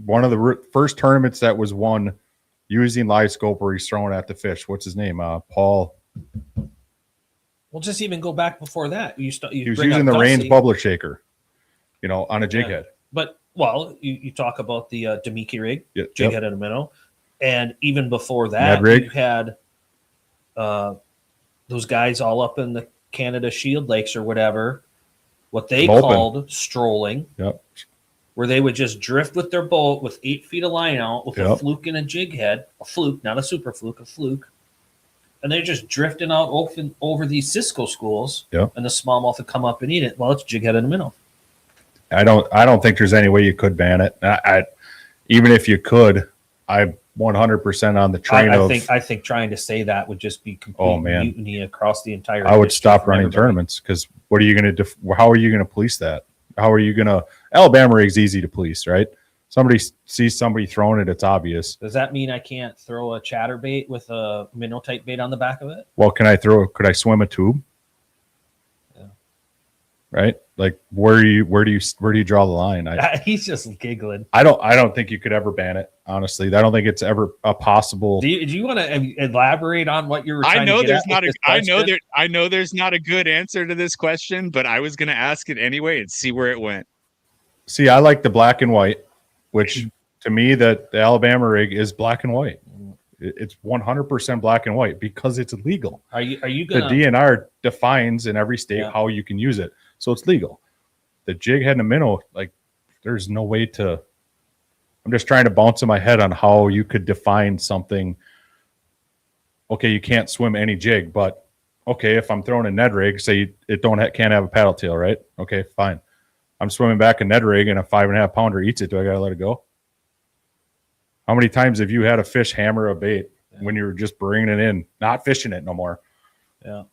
one of the first tournaments that was won using live scope where he's throwing at the fish. What's his name? Paul. Well, just even go back before that. He was using the Rains bubbler shaker, on a jig head. But you talk about the Demiki rig, jig head and a minnow, and even before that, you had those guys all up in the Canada Shield Lakes or whatever, what they called strolling. Yep. Where they would just drift with their boat with 8 feet of line out with a fluke and a jig head, a fluke, not a super fluke, a fluke. And they're just drifting out over these Cisco schools, and the smallmouth would come up and eat it. Well, it's jig head and a minnow. I don't think there's any way you could ban it. Even if you could, I'm 100% on the train I think trying to say that would just be complete mutiny across the entire. I would stop running tournaments because what are you going to do? How are you going to police that? How are you going to? Alabama rig's easy to police, right? Somebody sees somebody throwing it, it's obvious. Does that mean I can't throw a chatterbait with a minnow type bait on the back of it? Well, could I swim a tube? Yeah. Right? Like where do you draw the line? He's just giggling. I don't think you could ever ban it, honestly. I don't think it's ever a possible. Do you want to elaborate on what you were trying to get at? I know there's not a good answer to this question, but I was going to ask it anyway and see where it went. See, I like the black and white, which to me the Alabama rig is black and white. It's 100% black and white because it's legal. Are you gonna? The DNR defines in every state how you can use it, so it's legal. The jig head and a minnow, like, there's no way to. I'm just trying to bounce in my head on how you could define something. Okay, you can't swim any jig, but okay, if I'm throwing a Ned rig, say it can't have a paddle tail, right? Okay, fine. I'm swimming back a Ned rig and a 5.5 pounder eats it. Do I gotta let it go? How many times have you had a fish hammer a bait when you were just bringing it in, not fishing it no more? Yeah.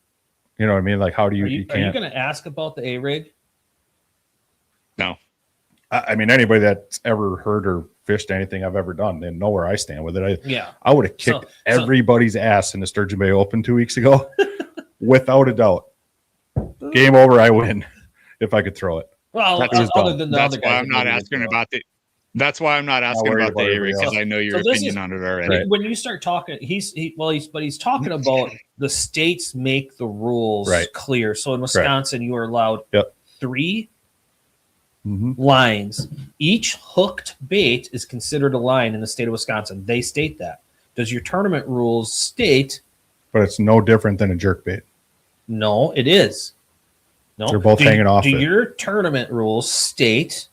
You know what I mean? Like, how do you? Are you going to ask about the A rig? No. I mean, anybody that's ever heard or fished anything I've ever done, they know where I stand with it. I would have kicked everybody's ass in the Sturgeon Bay Open 2 weeks ago, without a doubt. Game over. I win if I could throw it. Well, that's why I'm not asking about the. That's why I'm not asking about the A rig because I know your opinion on it already. Right. When you start talking, he's talking about the states make the rules clear. So in Wisconsin, you are allowed 3 lines. Each hooked bait is considered a line in the state of Wisconsin. They state that. Does your tournament rules state? But it's no different than a jerk bait. No, it is. No, they're both hanging off. Do your tournament rules state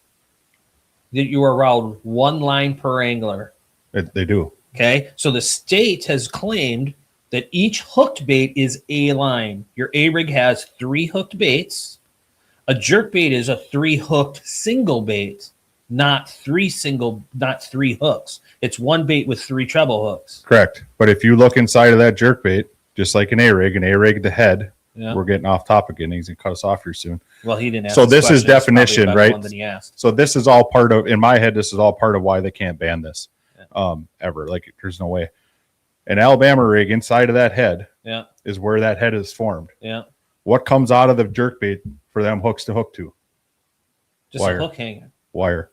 that you are allowed 1 line per angler? They do. Okay, so the state has claimed that each hooked bait is a line. Your A rig has 3 hooked baits. A jerk bait is a 3 hooked single bait, not 3 hooks. It's 1 bait with 3 treble hooks. Correct. But if you look inside of that jerk bait, just like an A rig, the head Yeah. We're getting off topic again. He's gonna cut us off here soon. Well, he didn't ask So this is question. It's probably a definition, better right? one than he asked. So this is all part of, in my head, this is all part of why they can't ban this ever. Like, there's no way. An Alabama rig inside of that head is where that head is formed. Yeah. What comes out of the jerk bait for them hooks to hook to? Just Wire. a hook hanger. Wire.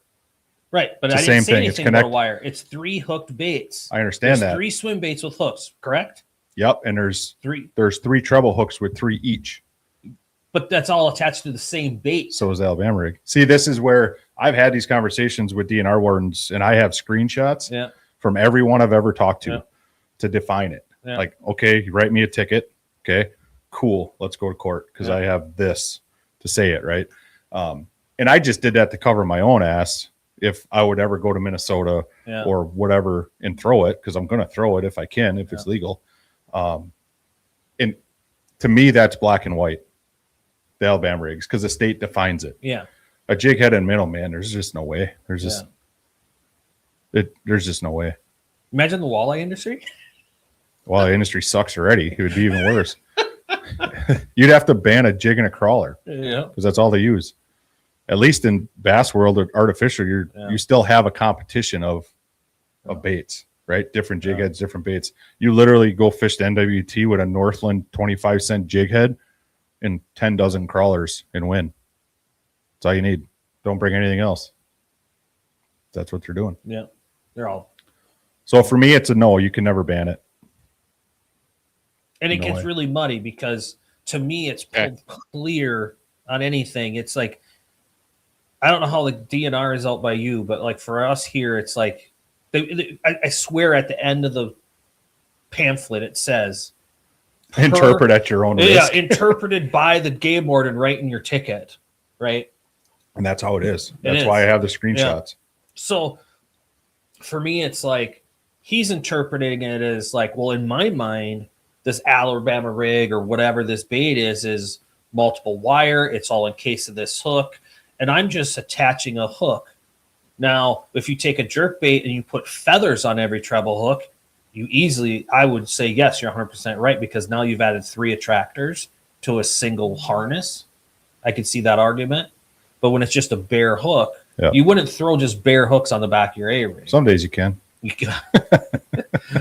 Right, but It's I the didn't same say thing. It's anything about a connect- wire. It's 3 hooked baits. I understand There's that. 3 swim baits with hooks, correct? Yep. And there's 3. 3 treble hooks with 3 each. But that's all attached to the same bait. So is the Alabama rig. See, this is where I've had these conversations with DNR wardens, and I have screenshots from everyone I've ever talked to define it. Yeah. Like, okay, you write me a ticket. Okay, cool. Let's go to court because I have this to say it, right? And I just did that to cover my own ass if I would ever go to Minnesota or whatever and throw it, because I'm going to throw it if I can, if it's legal. And to me, that's black and white, the Alabama rigs, because the state defines it. Yeah. A jig head and minnow, man, there's just no way. There's just there's just no way. Imagine the walleye industry. Well, the industry sucks already. It would be even worse. You'd have to ban a jig and a crawler. Yeah. Because that's all they use. At least in bass world or artificial, you still have a competition of baits, right? Different jig heads, different baits. You literally go fish the NWT with a Northland 25-cent jig head and 10 dozen crawlers and win. That's all you need. Don't bring anything else. That's what they're doing. Yeah. They're all. So for me, it's a no. You can never ban it. And it gets really muddy because to me, it's pulled clear on anything. It's like, I don't know how the DNR is out by you, but like for us here, it's like, I swear at the end of the pamphlet, it says, interpret at your own risk. Yeah, interpreted by the game warden right in your ticket, right? And that's how it is. That's why I have the screenshots. Yeah. So for me, it's like he's interpreting it as like, well, in my mind, this Alabama rig or whatever this bait is multiple wire. It's all in case of this hook. And I'm just attaching a hook. Now, if you take a jerk bait and you put feathers on every treble hook, you easily, I would say, yes, you're 100% right, because now you've added 3 attractors to a single harness. I could see that argument. But when it's just a bare hook, you wouldn't throw just bare hooks on the back of your A-rig. Some days you can.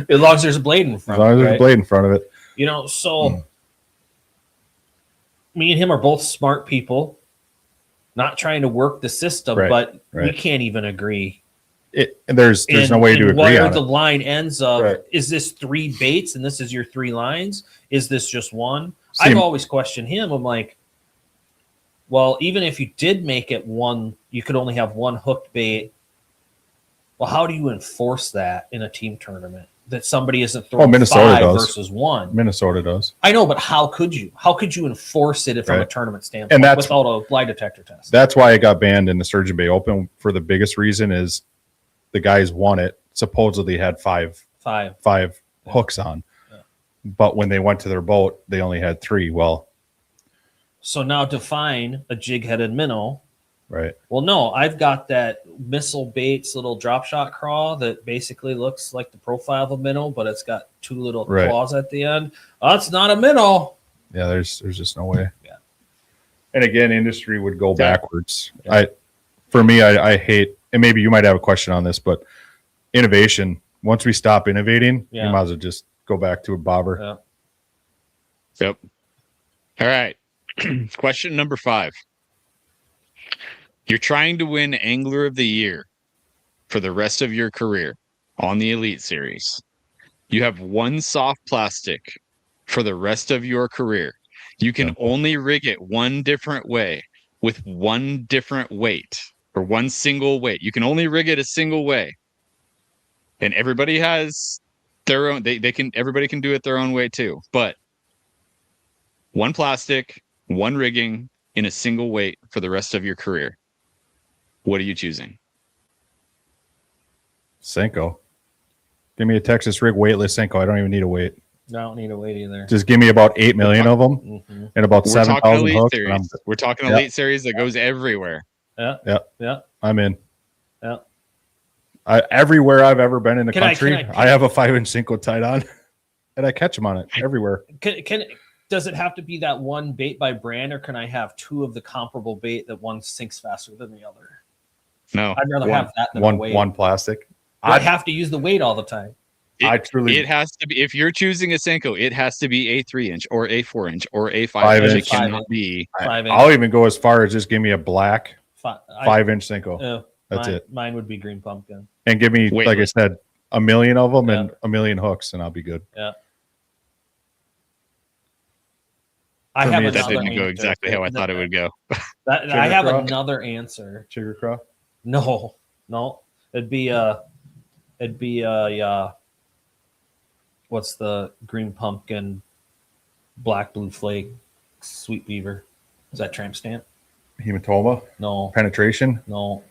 As long as there's a blade in front. As long as there's a blade in front of it. You know, so me and him are both smart people, not trying to work the system, but we can't even agree. There's no way to agree on it. Where the line ends of, is this 3 baits and this is your 3 lines? Is this just one? I've always questioned him. I'm like, well, even if you did make it one, you could only have 1 hooked bait. Well, how do you enforce that in a team tournament? That somebody isn't throwing Minnesota 5 does. versus 1. Minnesota does. I know, but how could you? How could you enforce it from a tournament standpoint and that's, without a lie detector test? That's why it got banned in the Sturgeon Bay Open. For the biggest reason is the guys won it, supposedly had five hooks on. Yeah. But when they went to their boat, they only had 3. Well, so now define a jig-headed minnow. Right. Well, no, I've got that Missile Baits little drop shot craw that basically looks like the profile of a minnow, but it's got 2 little claws at the end. That's not a minnow. Yeah, there's just no way. Yeah. And again, industry would go backwards. Yeah. I hate, and maybe you might have a question on this, but innovation. Once we stop innovating, you might as well just go back to a bobber. Yeah. Yep. All right. Question number 5. You're trying to win Angler of the Year for the rest of your career on the Elite Series. You have 1 soft plastic for the rest of your career. You can only rig it 1 different way with 1 different weight or 1 single weight. You can only rig it a single way. And everybody has their own, everybody can do it their own way too. But 1 plastic, 1 rigging in a single weight for the rest of your career. What are you choosing? Senko. Give me a Texas rig weightless Senko. I don't even need a weight. I don't need a weight either. Just give me about 8 million of them and about 7,000 hooks. We're talking Elite Series that goes everywhere. Yeah. I'm in. Yeah. Everywhere I've ever been in the country, I have a 5-inch Senko tied on, and I catch them on it everywhere. Does it have to be that one bait by brand, or can I have two of the comparable bait that one sinks faster than the other? No, I'd rather have that than one the weight. one plastic. I have to use the weight all the time. It has to be, if you're choosing a Senko, it has to be a 3-inch or a 4-inch or a 5-inch. It cannot be. I'll even go as far as just give me a black 5-inch Senko. That's it. Mine would be green pumpkin. And give me, Weightless. like I said, a million of them and a million hooks, and I'll be good. Yeah. That didn't go exactly how I thought it would go. I have another answer. Sugar Craw? No. It'd be what's the green pumpkin, black blue flake, sweet beaver? Is that tramp stamp? Hematoma? No. Penetration? No,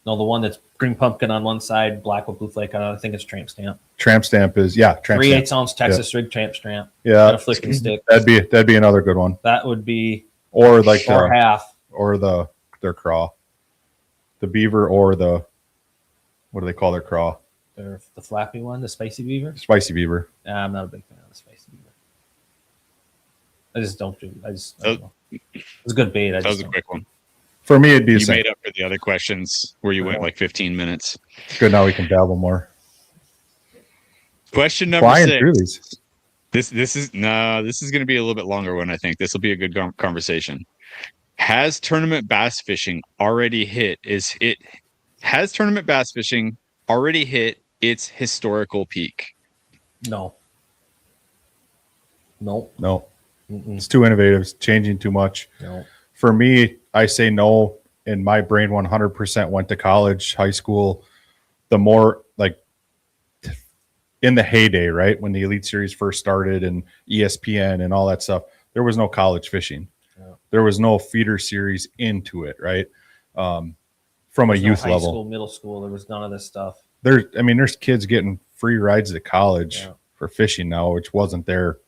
the one that's green pumpkin on one side, black with blue flake on it. I think it's tramp stamp. Tramp stamp is tramp 3/8 ounce Texas rig tramp stamp. Yeah, and a flicking stick. That'd be another good one. That would be or like half or their craw, the beaver or the what do they call their craw? The flappy one, the spicy beaver. Spicy beaver. Nah, I'm not a big fan of the spicy beaver. I just don't do. I don't know. It's a good bait. That was a quick one. For me, it'd be you made up for the other questions where you went like 15 minutes. Good. Now we can dabble more. Question number 6. This is going to be a little bit longer one. I think this will be a good conversation. Has tournament bass fishing already hit? Has tournament bass fishing already hit its historical peak? No. It's too innovative. It's changing too much. No. For me, I say no. And my brain 100% went to college, high school. The more like in the heyday, right? When the Elite Series first started and ESPN and all that stuff, there was no college fishing. Yeah. There was no feeder series into it, right? From a youth level. High school, middle school, there was none of this stuff. There's kids getting free rides to college for fishing now, which wasn't there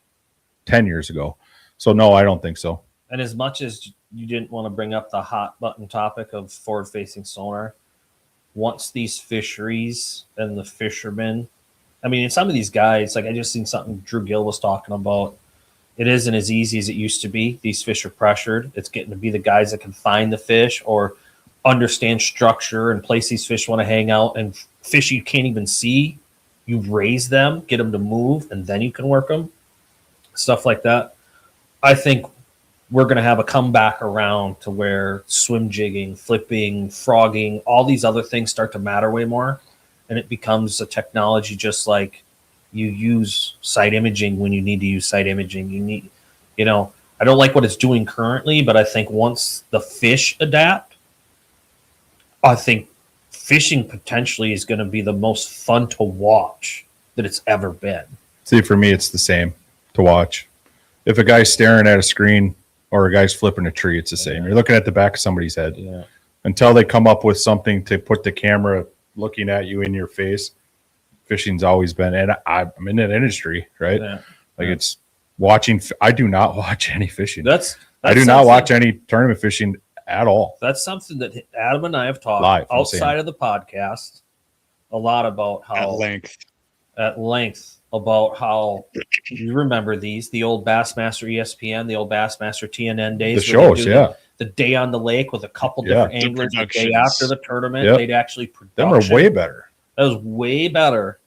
10 years ago. So no, I don't think so. And as much as you didn't want to bring up the hot button topic of forward facing sonar, once these fisheries and the fishermen, and some of these guys, like I just seen something Drew Gill was talking about. It isn't as easy as it used to be. These fish are pressured. It's getting to be the guys that can find the fish or understand structure and place these fish want to hang out, and fish you can't even see. You raise them, get them to move, and then you can work them. Stuff like that. I think we're going to have a comeback around to where swim jigging, flipping, frogging, all these other things start to matter way more. And it becomes a technology just like you use sight imaging when you need to use sight imaging. I don't like what it's doing currently, but I think once the fish adapt, I think fishing potentially is going to be the most fun to watch that it's ever been. See, for me, it's the same to watch. If a guy's staring at a screen or a guy's flipping a tree, it's the same. You're looking at the back of somebody's head. Yeah. Until they come up with something to put the camera looking at you in your face, fishing's always been, and I'm in that industry, right? Yeah. It's watching. I do not watch any fishing. I do not watch any tournament fishing at all. That's something that Adam and I have talked live outside of the podcast a lot about how at length about how you remember the old Bassmaster ESPN, the old Bassmaster TNN days. The shows, the day on the lake with a couple different anglers the day after the tournament. They'd actually production. Them are way better. That was way better.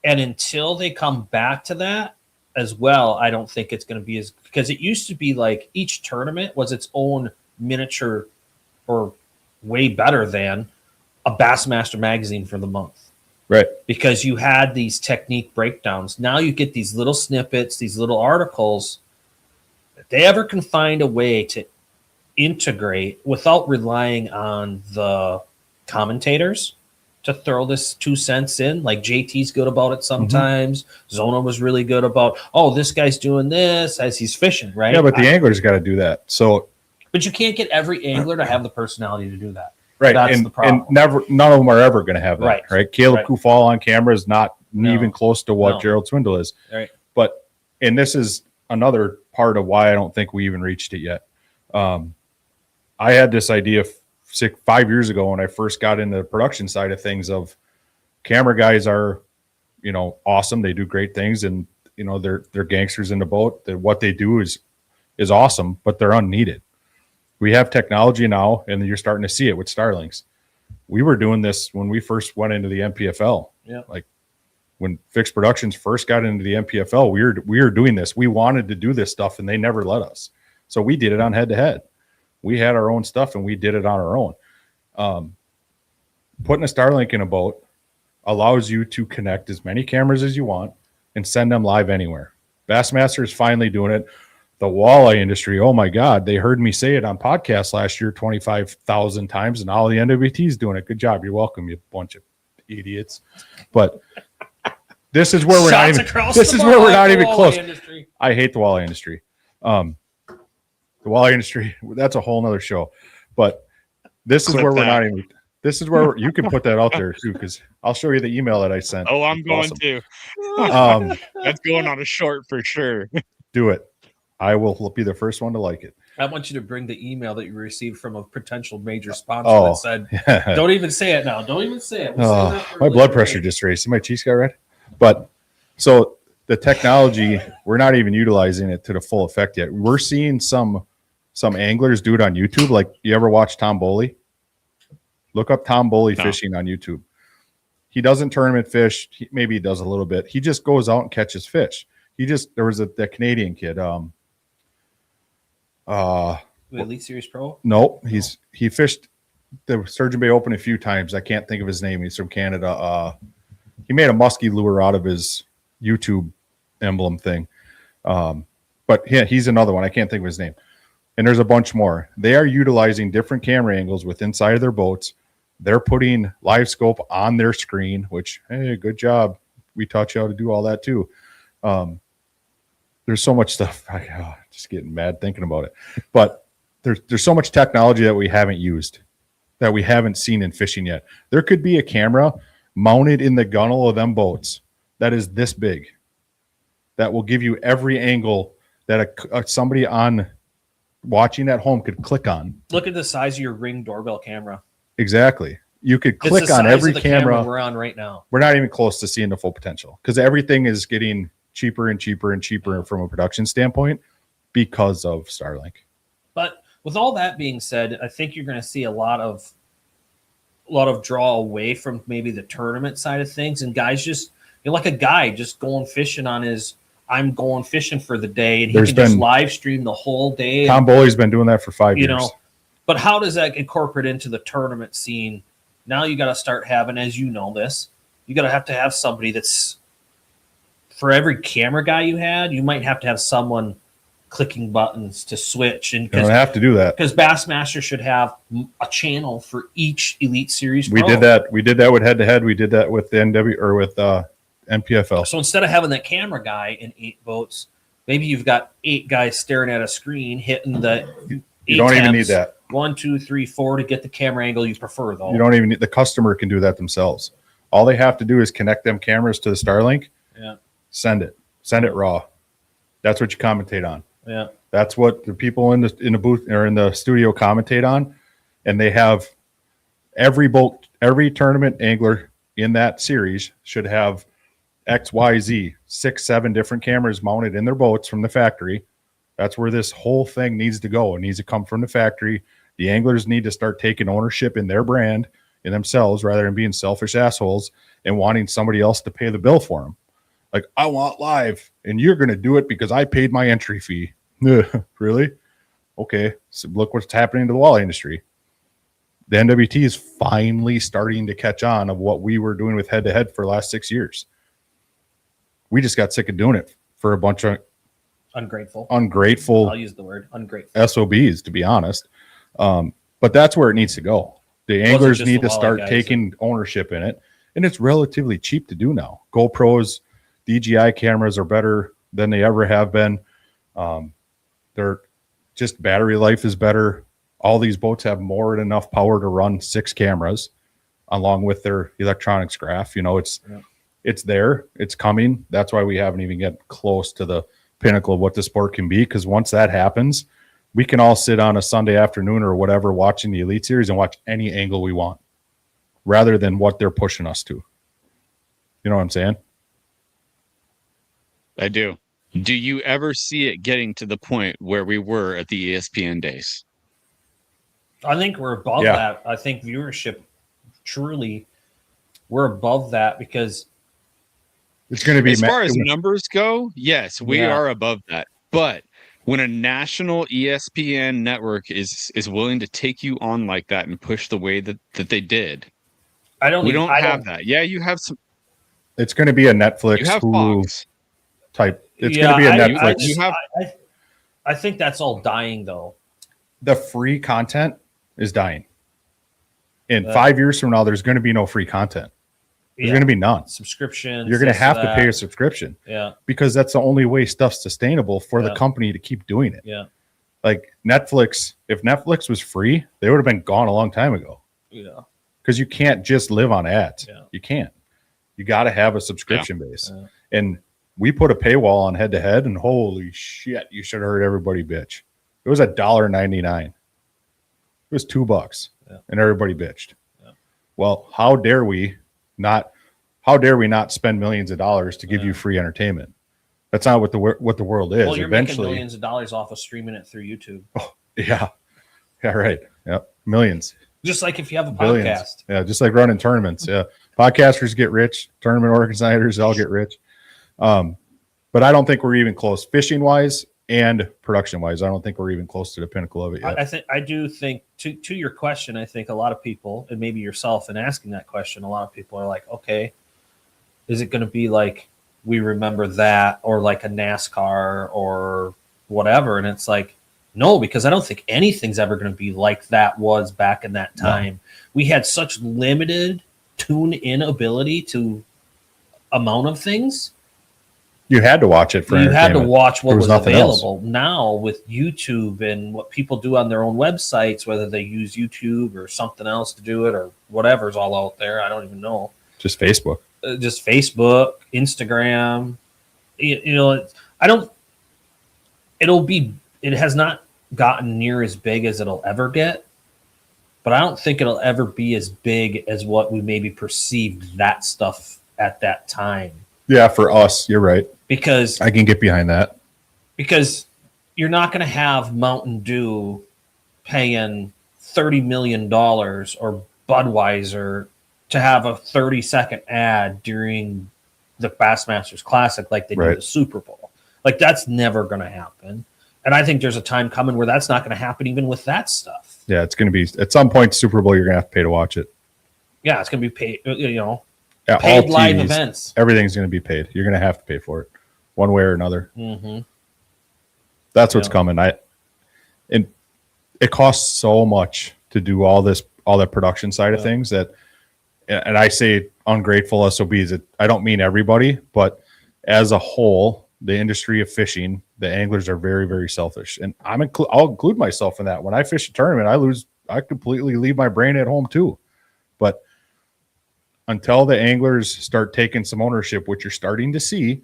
And until they come back to that as well, I don't think it's going to be because it used to be like each tournament was its own miniature or way better than a Bassmaster magazine for the month. Right. Because you had these technique breakdowns. Now you get these little snippets, these little articles. If they ever can find a way to integrate without relying on the commentators to throw this 2 cents in, like JT's good about it sometimes. Mm-hmm. Zona was really good about, this guy's doing this as he's fishing, right? Yeah, but the angler's got to do that. But you can't get every angler to have the personality to do that. Right. That's the problem. And none of them are ever going to have that. Right. Caleb Kufal on camera is not even close to what Gerald Swindle is. Right. But, and this is another part of why I don't think we even reached it yet. I had this idea 5 years ago when I first got into the production side of things of camera guys are, awesome. They do great things. And they're gangsters in the boat. What they do is awesome, but they're unneeded. We have technology now, and you're starting to see it with Starlinks. We were doing this when we first went into the MPFL. Yeah. Like when Fixed Productions first got into the MPFL, we were doing this. We wanted to do this stuff, and they never let us. So we did it on head-to-head. We had our own stuff, and we did it on our own. Putting a Starlink in a boat allows you to connect as many cameras as you want and send them live anywhere. Bassmaster is finally doing it. The walleye industry, oh my God, they heard me say it on podcasts last year 25,000 times, and all the NWT is doing it. Good job. You're welcome, you bunch of idiots. But this is where we're not even. This is where we're not even close. Industry. I hate the walleye industry. The walleye industry, that's a whole nother show. But this is where we're not even. This is where you can put that out there too, because I'll show you the email that I sent. Oh, I'm going to. That's going on a short for sure. Do it. I will be the first one to like it. I want you to bring the email that you received from a potential major sponsor that said, "Don't even say it now. Don't even say it." We'll say my blood pressure just raised. See my cheeks got red. But so the technology, we're not even utilizing it to the full effect yet. We're seeing some anglers do it on YouTube. Like, you ever watch Tom Boley? Look up Tom Boley fishing on YouTube. He doesn't tournament fish. Maybe he does a little bit. He just goes out and catches fish. There was the Canadian kid. The Elite Series Pro? No, he fished the Sturgeon Bay Open a few times. I can't think of his name. He's from Canada. He made a musky lure out of his YouTube emblem thing. But yeah, he's another one. I can't think of his name. And there's a bunch more. They are utilizing different camera angles with inside of their boats. They're putting live scope on their screen, which, hey, good job. We taught you how to do all that too. There's so much stuff. Just getting mad thinking about it. But there's so much technology that we haven't used, that we haven't seen in fishing yet. There could be a camera mounted in the gunnel of them boats that is this big, that will give you every angle that somebody on watching at home could click on. Look at the size of your Ring doorbell camera. Exactly. You could click on every camera we're on right now. We're not even close to seeing the full potential, because everything is getting cheaper and cheaper and cheaper from a production standpoint because of Starlink. But with all that being said, I think you're going to see a lot of draw away from maybe the tournament side of things, and guys just, like a guy just going fishing on his, I'm going fishing for the day, and he can just live stream the whole day. Tom Boley's been doing that for 5 years. But how does that incorporate into the tournament scene? Now you got to start having, as you know this, you got to have somebody that's, for every camera guy you had, you might have to have someone clicking buttons to switch. And you don't have to do that, because Bassmaster should have a channel for each Elite Series Pro. We did that with head-to-head. We did that with the NW or with MPFL. So instead of having that camera guy in 8 boats, maybe you've got 8 guys staring at a screen hitting the. You don't even need that. 1, 2, 3, 4 to get the camera angle you prefer, though. You don't even need, the customer can do that themselves. All they have to do is connect them cameras to the Starlink. Yeah. Send it raw. That's what you commentate on. Yeah. That's what the people in the booth or in the studio commentate on. And they have every tournament angler in that series should have XYZ 6, 7 different cameras mounted in their boats from the factory. That's where this whole thing needs to go. It needs to come from the factory. The anglers need to start taking ownership in their brand, in themselves, rather than being selfish assholes and wanting somebody else to pay the bill for them. Like, I want live, and you're going to do it because I paid my entry fee. Really? Okay. So look what's happening to the walleye industry. The NWT is finally starting to catch on of what we were doing with head-to-head for the last 6 years. We just got sick of doing it for a bunch of ungrateful. I'll use the word ungrateful. SOBs, to be honest. But that's where it needs to go. The anglers need to start taking ownership in it, and it's relatively cheap to do now. GoPros, DJI cameras are better than they ever have been. They're just, battery life is better. All these boats have more than enough power to run 6 cameras along with their electronics graph. It's there, it's coming. That's why we haven't even get close to the pinnacle of what the sport can be, because once that happens, we can all sit on a Sunday afternoon or whatever watching the Elite Series and watch any angle we want rather than what they're pushing us to. You know what I'm saying? I do. Do you ever see it getting to the point where we were at the ESPN days? I think we're above that. I think viewership, truly, we're above that because it's going to be as far as numbers go. Yes, we are above that. But when a national ESPN network is willing to take you on like that and push the way that they did, we don't have that. Yeah, you have some. It's going to be a Netflix, you have Hulu Fox type. It's going to be a Netflix. I think that's all dying though. The free content is dying. In 5 years from now, there's going to be no free content. There's going to be none. Subscription. You're going to have to pay a subscription. Yeah. Because that's the only way stuff's sustainable for the company to keep doing it. Yeah. Like Netflix, if Netflix was free, they would have been gone a long time ago. Yeah. Because you can't just live on ads. Yeah. You can't. You got to have a subscription base. Yeah. And we put a paywall on head to head, and holy shit, you should have heard everybody bitch. It was $1.99. It was $2, and everybody bitched. Yeah. Well, how dare we not spend millions of dollars to give you free entertainment? That's not what the world is. Well, you're making millions of dollars off of streaming it through YouTube. Oh, yeah, right. Yeah, millions. Just like if you have a Billions. podcast. Yeah, just like running tournaments. Yeah, podcasters get rich. Tournament organizers all get rich. But I don't think we're even close, fishing wise and production wise. I don't think we're even close to the pinnacle of it yet. I do think to your question, I think a lot of people, and maybe yourself in asking that question, a lot of people are like, okay, is it going to be like we remember that, or like a NASCAR or whatever? And it's like, no, because I don't think anything's ever going to be like that was back in that time. No. We had such limited tune-in ability to amount of things. You had to watch it for you had to watch what was available. Else. Now with YouTube and what people do on their own websites, whether they use YouTube or something else to do it or whatever's all out there, I don't even know. Just Facebook. Instagram. It has not gotten near as big as it'll ever get, but I don't think it'll ever be as big as what we maybe perceived that stuff at that time. Yeah, for us, you're right. Because I can get behind that. Because you're not going to have Mountain Dew paying $30 million or Budweiser to have a 30-second ad during the Bassmasters Classic like they do the Super Bowl. Like, that's never going to happen. And I think there's a time coming where that's not going to happen even with that stuff. Yeah, it's going to be, at some point, Super Bowl, you're going to have to pay to watch it. Yeah, it's going to be paid, Yeah, paid live events. Everything's going to be paid. You're going to have to pay for it one way or another. Mm-hmm. That's what's coming. And it costs so much to do all that production side of things that, and I say ungrateful SOBs. I don't mean everybody, but as a whole, the industry of fishing, the anglers are very, very selfish. And I'll include myself in that. When I fish a tournament, I completely leave my brain at home too. But until the anglers start taking some ownership, which you're starting to see,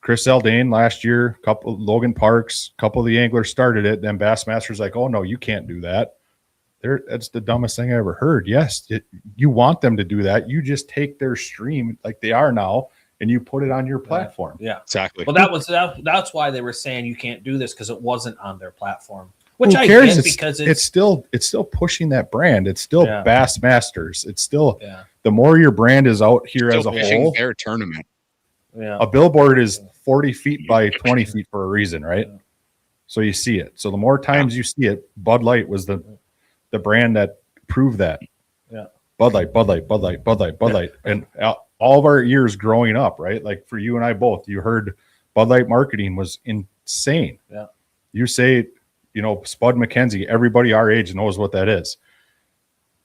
Chris Zaldane last year, Logan Parks, a couple of the anglers started it. Then Bassmaster's like, oh no, you can't do that. That's the dumbest thing I ever heard. Yes, you want them to do that. You just take their stream like they are now, and you put it on your platform. Yeah, exactly. Well, that's why they were saying you can't do this, because it wasn't on their platform. Which Who cares? Because it's still pushing that brand. It's still Bassmasters. It's still the more your brand is out here as a whole. Their tournament. Yeah. A billboard is 40 feet by 20 feet for a reason, right? Yeah. So you see it. So the more times you see it, Bud Light was the brand that proved that. Yeah. Bud Light. And all of our years growing up, right? Like for you and I both, you heard Bud Light marketing was insane. Yeah. You say, Spud McKenzie, everybody our age knows what that is.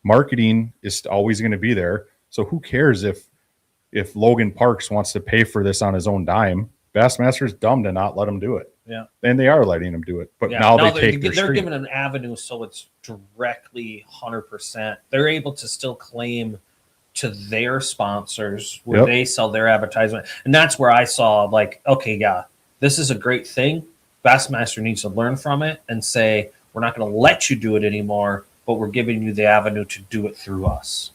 Marketing is always going to be there. So who cares if Logan Parks wants to pay for this on his own dime? Bassmaster's dumb to not let him do it. Yeah. And they are letting him do it. But now they're given an avenue, so it's directly 100%. They're able to still claim to their sponsors where they sell their advertisement. And that's where I saw this is a great thing. Bassmaster needs to learn from it and say, we're not going to let you do it anymore, but we're giving you the avenue to do it through us.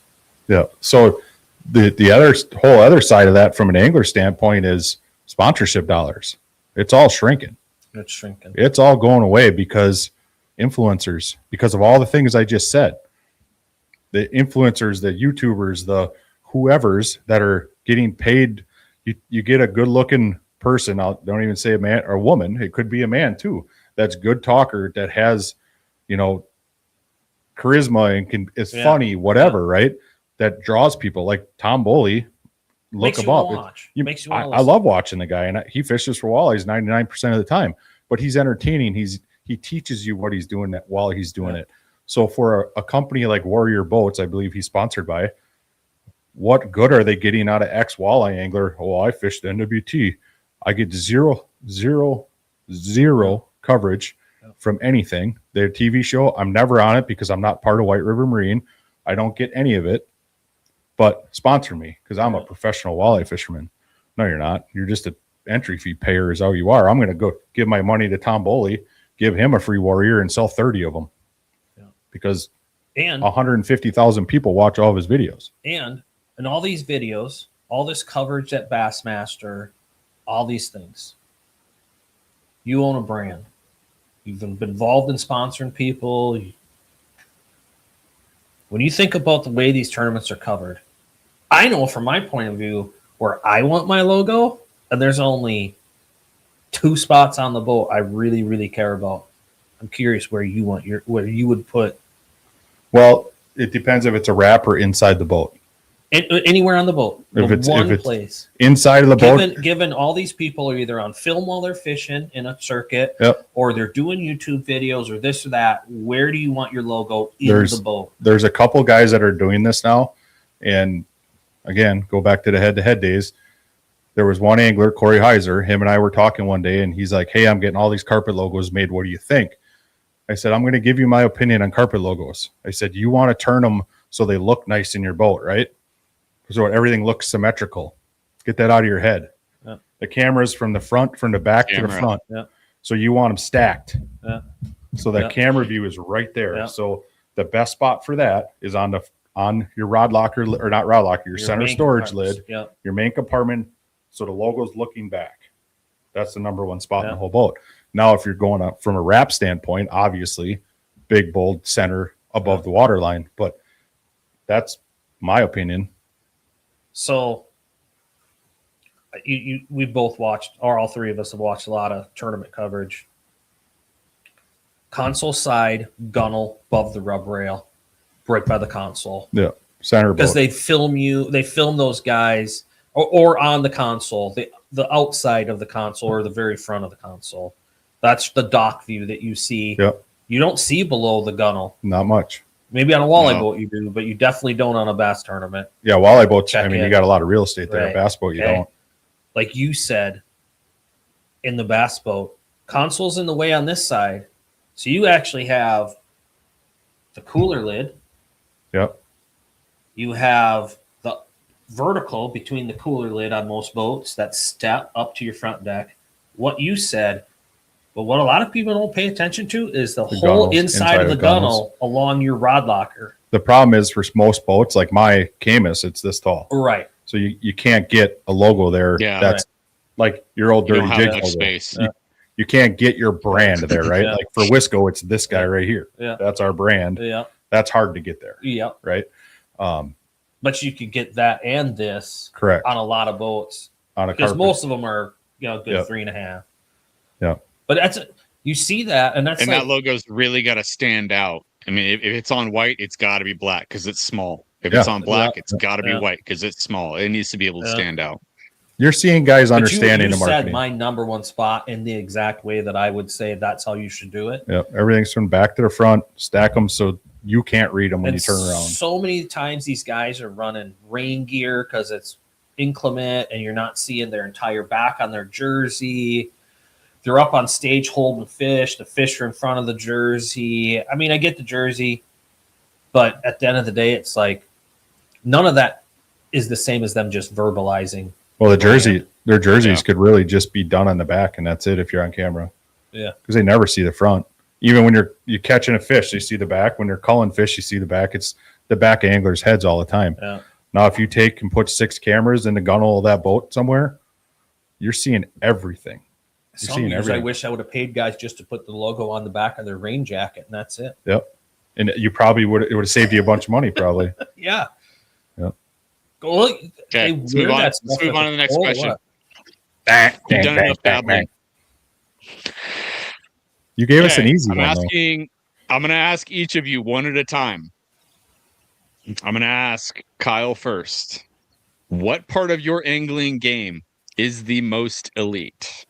Yeah. So the whole other side of that from an angler standpoint is sponsorship dollars. It's all shrinking. It's shrinking. It's all going away because influencers, because of all the things I just said. The influencers, the YouTubers, the whoever's that are getting paid. You get a good looking person. Don't even say a man or a woman. It could be a man too. That's good talker that has, charisma and is funny, whatever, right? That draws people like Tom Boley. Look him up. I love watching the guy, and he fishes for walleyes 99% of the time. But he's entertaining. He teaches you what he's doing while he's doing it. So for a company like Warrior Boats, I believe he's sponsored by, what good are they getting out of X walleye angler? Oh, I fished NWT. I get zero coverage from anything. Their TV show, I'm never on it because I'm not part of White River Marine. I don't get any of it. But sponsor me because I'm a professional walleye fisherman. No, you're not. You're just an entry fee payer is all you are. I'm going to go give my money to Tom Boley, give him a free Warrior, and sell 30 of them. Yeah. Because 150,000 people watch all of his videos. And all these videos, all this coverage at Bassmaster, all these things, you own a brand. You've been involved in sponsoring people. When you think about the way these tournaments are covered, I know from my point of view where I want my logo, and there's only 2 spots on the boat I really, really care about. I'm curious where you would put. Well, it depends if it's a wrap or inside the boat. Anywhere on the boat. If it's place. Inside of the boat. Given all these people are either on film while they're fishing in a circuit, or they're doing YouTube videos or this or that, where do you want your logo in the boat? There's a couple guys that are doing this now. And again, go back to the head-to-head days. There was one angler, Corey Heiser. Him and I were talking one day, and he's like, hey, I'm getting all these carpet logos made. What do you think? I said, I'm going to give you my opinion on carpet logos. I said, you want to turn them so they look nice in your boat, right? So everything looks symmetrical. Get that out of your head. Yeah. The camera's from the front, from the back to the front. Yeah. So you want them stacked. Yeah. So that camera view is right there. Yeah. So the best spot for that is on your rod locker, or not rod locker, your center storage lid, your main compartment. So the logo's looking back. That's the number one spot in the whole boat. Now, if you're going up from a wrap standpoint, obviously, big, bold center above the water line. But that's my opinion. So we both watched, or all 3 of us have watched a lot of tournament coverage. Console side, gunnel above the rub rail, right by the console. Yeah, center boat. Because they film those guys, or on the console, the outside of the console or the very front of the console. That's the dock view that you see. Yep. You don't see below the gunnel. Not much. Maybe on a walleye boat you do, but you definitely don't on a bass tournament. Yeah, walleye boats, you got a lot of real estate there. Right. A bass boat, you don't. Like you said, in the bass boat, console's in the way on this side. So you actually have the cooler lid. Yep. You have the vertical between the cooler lid on most boats, that step up to your front deck. What you said, but what a lot of people don't pay attention to is the whole inside of the gunnel along your rod locker. The problem is for most boats, like my Camus, it's this tall. Right. So you can't get a logo there. Yeah, that's like your old Dirty Jig logo. Space. You can't get your brand there, right? Like for Wisco, it's this guy right here. Yeah. That's our brand. Yeah. That's hard to get there. Yeah. Right. But you could get that and this correct on a lot of boats. Because most of them are, good 3.5. Yeah. But you see that, and that logo's really got to stand out. I mean, if it's on white, it's got to be black because it's small. If it's on black, it's got to be white because it's small. It needs to be able to stand out. You're seeing guys understanding the marketing. You said my number one spot in the exact way that I would say that's how you should do it. Yeah, everything's from back to the front. Stack them so you can't read them when you turn around. So many times these guys are running rain gear because it's inclement and you're not seeing their entire back on their jersey. They're up on stage holding fish. The fish are in front of the jersey. I mean, I get the jersey, but at the end of the day, it's like none of that is the same as them just verbalizing. Well, their jerseys could really just be done on the back, and that's it if you're on camera. Yeah. Because they never see the front. Even when you're catching a fish, you see the back. When you're culling fish, you see the back. It's the back of anglers' heads all the time. Yeah. Now, if you take and put 6 cameras in the gunnel of that boat somewhere, you're seeing everything. Some years I wish I would have paid guys just to put the logo on the back of their rain jacket, and that's it. Yep. And you probably would have saved you a bunch of money, probably. Yeah. Yep. Well, okay, let's move on to the next question. You've done enough babbling. You gave us an easy one. I'm going to ask each of you one at a time. I'm going to ask Kyle first. What part of your angling game is the most elite?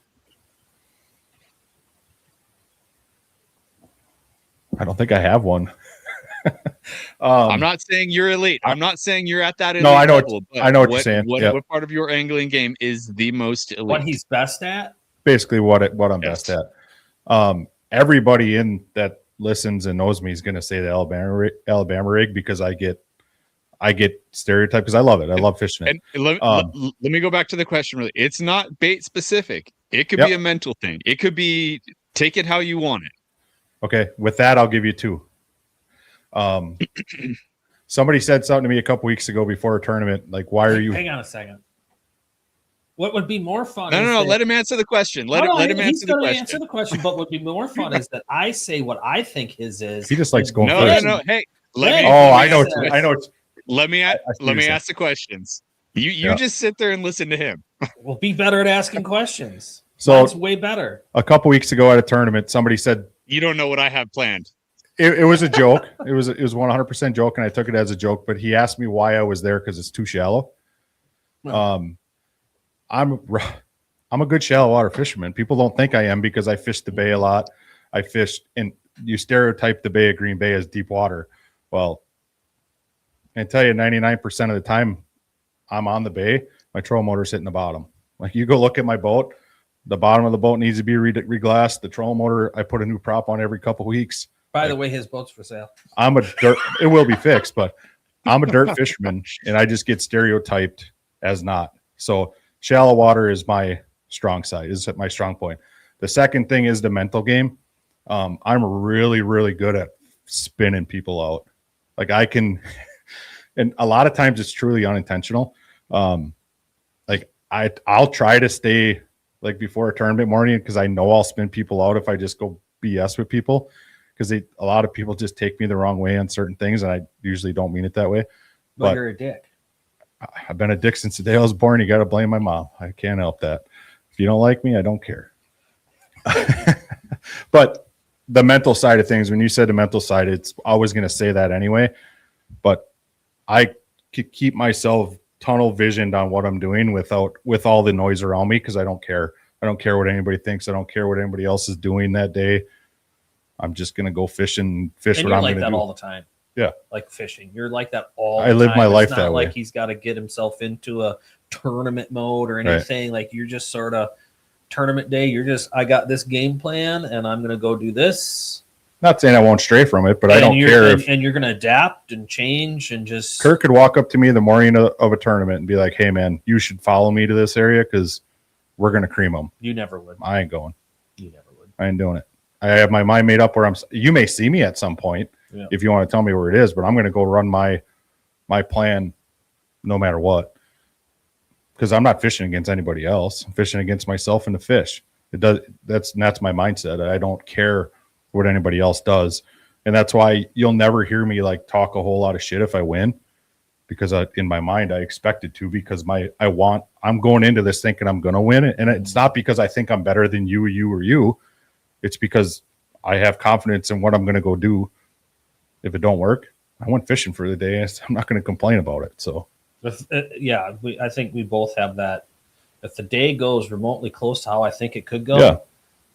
I don't think I have one. I'm not saying you're elite. I'm not saying you're at that elite level. I know what you're saying. What part of your angling game is the most elite? What he's best at? Basically what I'm best at. Everybody in that listens and knows me is going to say the Alabama rig because I get stereotyped because I love it. I love fishing it. And let me go back to the question. Really, it's not bait specific. It could be a mental thing. It could be take it how you want it. Okay, with that, I'll give you two. Somebody said something to me a couple weeks ago before a tournament, like, "Why are you?" Hang on a second. What would be more fun? No. Let him answer the question. Let him answer the question. Answer the question. But what would be more fun is that I say what I think his is. He just likes going first. No. Hey, I know. Let me ask the questions. You just sit there and listen to him. We'll be better at asking questions. So that's way better. A couple weeks ago at a tournament, somebody said, "You don't know what I have planned." It was a joke. It was 100% joke, and I took it as a joke. But he asked me why I was there because it's too shallow. I'm a good shallow water fisherman. People don't think I am because I fish the bay a lot. I fish, and you stereotype the Bay of Green Bay as deep water. Well, I tell you, 99% of the time I'm on the bay, my trolling motor's hitting the bottom. Like, you go look at my boat, the bottom of the boat needs to be reglassed. The trolling motor, I put a new prop on every couple weeks. By the way, his boat's for sale. It will be fixed, but I'm a dirt fisherman, and I just get stereotyped as not. So shallow water is my strong side, is my strong point. The second thing is the mental game. I'm really, really good at spinning people out. Like, I can, and a lot of times it's truly unintentional. Like, I'll try to stay like before a tournament morning because I know I'll spin people out if I just go BS with people. Because a lot of people just take me the wrong way on certain things, and I usually don't mean it that way. But you're a dick. I've been a dick since the day I was born. You got to blame my mom. I can't help that. If you don't like me, I don't care. But the mental side of things, when you said the mental side, it's always going to say that anyway. But I could keep myself tunnel visioned on what I'm doing with all the noise around me because I don't care. I don't care what anybody thinks. I don't care what anybody else is doing that day. I'm just going to go fish what I'm going to do. You're like that all the time. Yeah. Like fishing. You're like that all the time. I live my life that way. Like he's got to get himself into a tournament mode or anything. Right. Like, you're just sort of tournament day. I got this game plan and I'm going to go do this. Not saying I won't stray from it, but I don't care. And you're going to adapt and change and just. Curt could walk up to me in the morning of a tournament and be like, "Hey man, you should follow me to this area because we're going to cream them." You never would. I ain't going. You never would. I ain't doing it. I have my mind made up where you may see me at some point if you want to tell me where it is, but I'm going to go run my plan no matter what. Because I'm not fishing against anybody else. I'm fishing against myself and the fish. That's my mindset. I don't care what anybody else does. And that's why you'll never hear me like talk a whole lot of shit if I win. Because in my mind I expected to, because I'm going into this thinking I'm going to win it. And it's not because I think I'm better than you or you. It's because I have confidence in what I'm going to go do. If it don't work, I went fishing for the day. I'm not going to complain about it. So, I think we both have that. If the day goes remotely close to how I think it could go,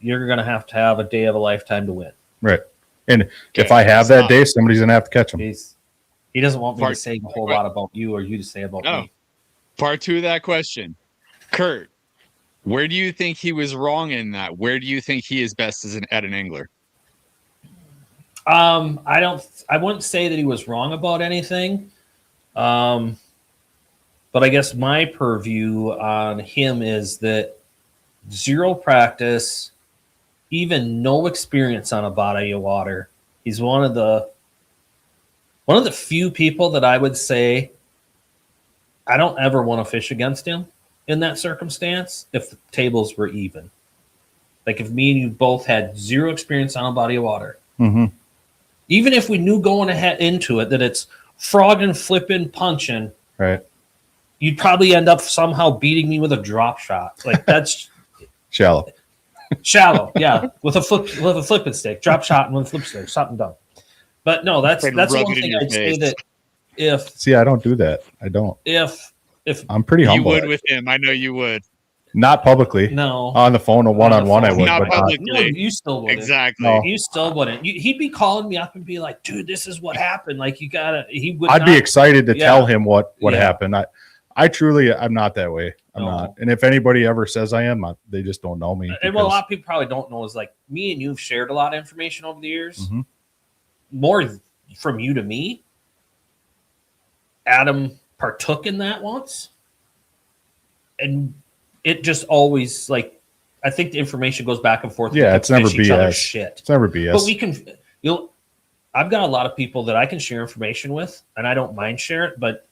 you're going to have a day of a lifetime to win. Right. And if I have that day, somebody's going to have to catch him. He doesn't want me to say a whole lot about you or you to say about me. Part two of that question, Curt. Where do you think he was wrong in that? Where do you think he is best at an angler? I wouldn't say that he was wrong about anything. But I guess my purview on him is that zero practice, even no experience on a body of water. He's one of the few people that I would say I don't ever want to fish against him. in that circumstance if the tables were even. Like if me and you both had zero experience on a body of water. Mm-hmm. Even if we knew going ahead into it that it's frogging, flipping, punching, Right. you'd probably end up somehow beating me with a drop shot. Like that's Shallow. shallow, yeah. With a flipping stick, drop shot and with a flip stick, something dumb. But no, that's And the rub one it in thing your I'd say face. that See, I don't do that. I don't. if I'm pretty You humble. would with him. I know you would. Not publicly. no On the phone or one-on-one, I would. Not but not, publicly. no, you still wouldn't. Exactly. No. You still wouldn't. He'd be calling me up and be like, "Dude, this is what happened." Like you gotta. He would. I'd be excited to Yeah. tell him what Yeah. happened. I truly, I'm not that way. I'm No. not. And if anybody ever says I am, they just don't know me. And what a because- lot of people probably don't know is like me and you've shared a lot of information over the years. Mhm. More from you to me. Adam partook in that once, and it just always like I think the information goes back and forth. Yeah, We can it's never fish each other's BS. shit. It's never BS. But we can, I've got a lot of people that I can share information with, and I don't mind sharing it, but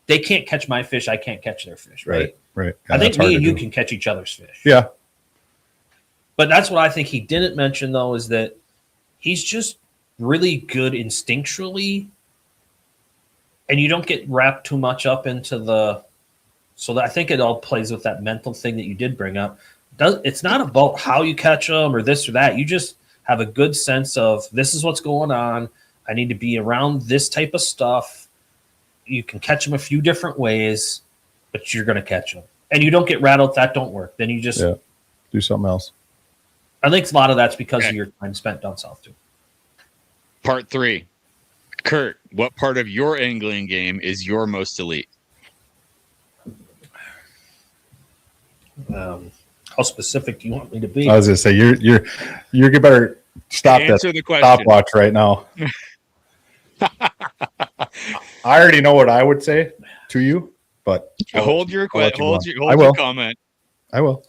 they can't catch my fish. I can't catch their fish, right? Right. I Yeah, think that's hard me and to you do. can catch each other's fish. Yeah. But that's what I think he didn't mention, though, is that he's just really good instinctually, and you don't get wrapped too much up into the. So that I think it all plays with that mental thing that you did bring up. It's not about how you catch them or this or that. You just have a good sense of this is what's going on. I need to be around this type of stuff. You can catch them a few different ways, but you're going to catch them. And you don't get rattled. That don't work. Then you just. Yeah. Do something else. I think a lot of that's because of your time spent down south too. Part 3. Curt, what part of your angling game is your most elite? How specific do you want me to be? I was gonna say you better stop that Answer the question. stopwatch right now. I already know what I would say to you, but Hold your I'll let you hold go your on. I hold your will. comment. I will.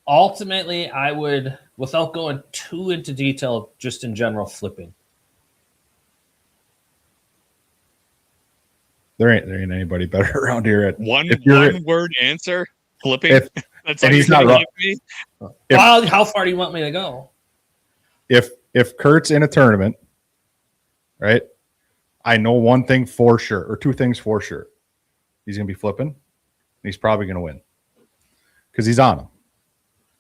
Ultimately, I would, without going too into detail, just in general, flipping. There ain't anybody better around here at One you're- word answer. Flipping. If- That's and all he's you're not gonna wrong. give me? If- Well, how far do you want me to go? if Kurt's in a tournament, right? I know one thing for sure, or two things for sure. He's gonna be flipping, and he's probably gonna win because he's on him.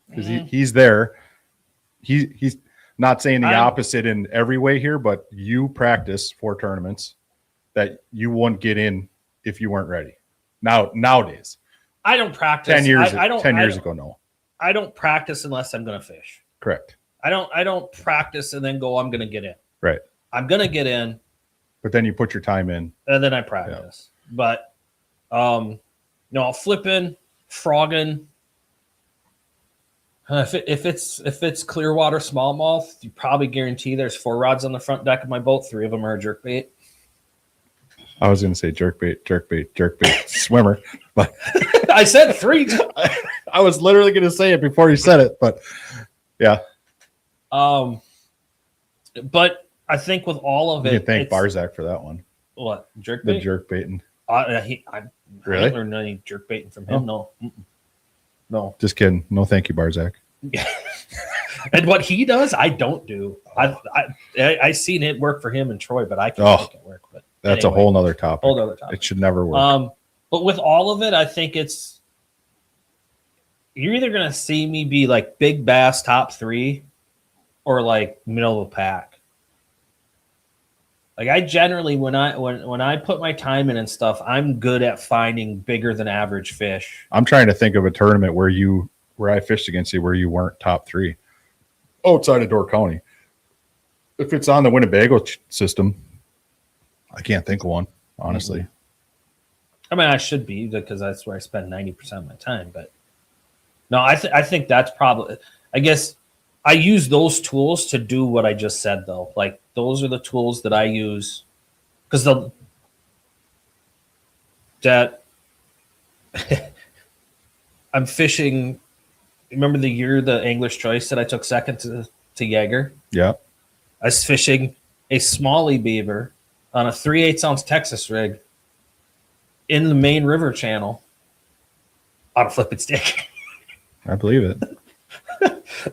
Because he's there. He's not saying the opposite in every way here, but you practice for tournaments that you wouldn't get in if you weren't ready. Nowadays, I don't practice. 10 years, I don't, 10 I years don't- ago, no. I don't practice unless I'm going to fish. Correct. I don't practice and then go, I'm going to get in. Right. I'm going to get in But then you put your time in. and then I practice. But, no, flipping, frogging. If it's clear water smallmouth, you probably guarantee there's 4 rods on the front deck of my boat. 3 of them are jerkbait. I was going to say jerkbait, swimmer. But I said 3. I was literally going to say it before you said it. But yeah, But I think with all of you it, can thank it's- Barzak for that one. What The jerkbait? jerkbaiting. I Really? haven't learned any jerkbaiting from him. No, no. Just kidding. No, thank you, Barzak. And what he does, I don't do. I seen it work for him and Troy, but I can't make it work. But That's anyway, a whole nother topic. whole other topic. It should never work. But with all of it, I think you're either gonna see me be like big bass top 3, or like middle of the pack. Like I generally, when I put my time in and stuff, I'm good at finding bigger than average fish. I'm trying to think of a tournament where I fished against you where you weren't top 3 outside of Door County. If it's on the Winnebago system, I can't think of one, honestly. I mean, I should be because that's where I spend 90% of my time. But no, I think that's probably. I guess I use those tools to do what I just said, though. Like those are the tools that I use because I'm fishing. Remember the year the English Choice that I took second to Jaeger? Yeah. I was fishing a smallie beaver on a 3/8 ounce Texas rig in the main river channel on a flipping stick. I believe it.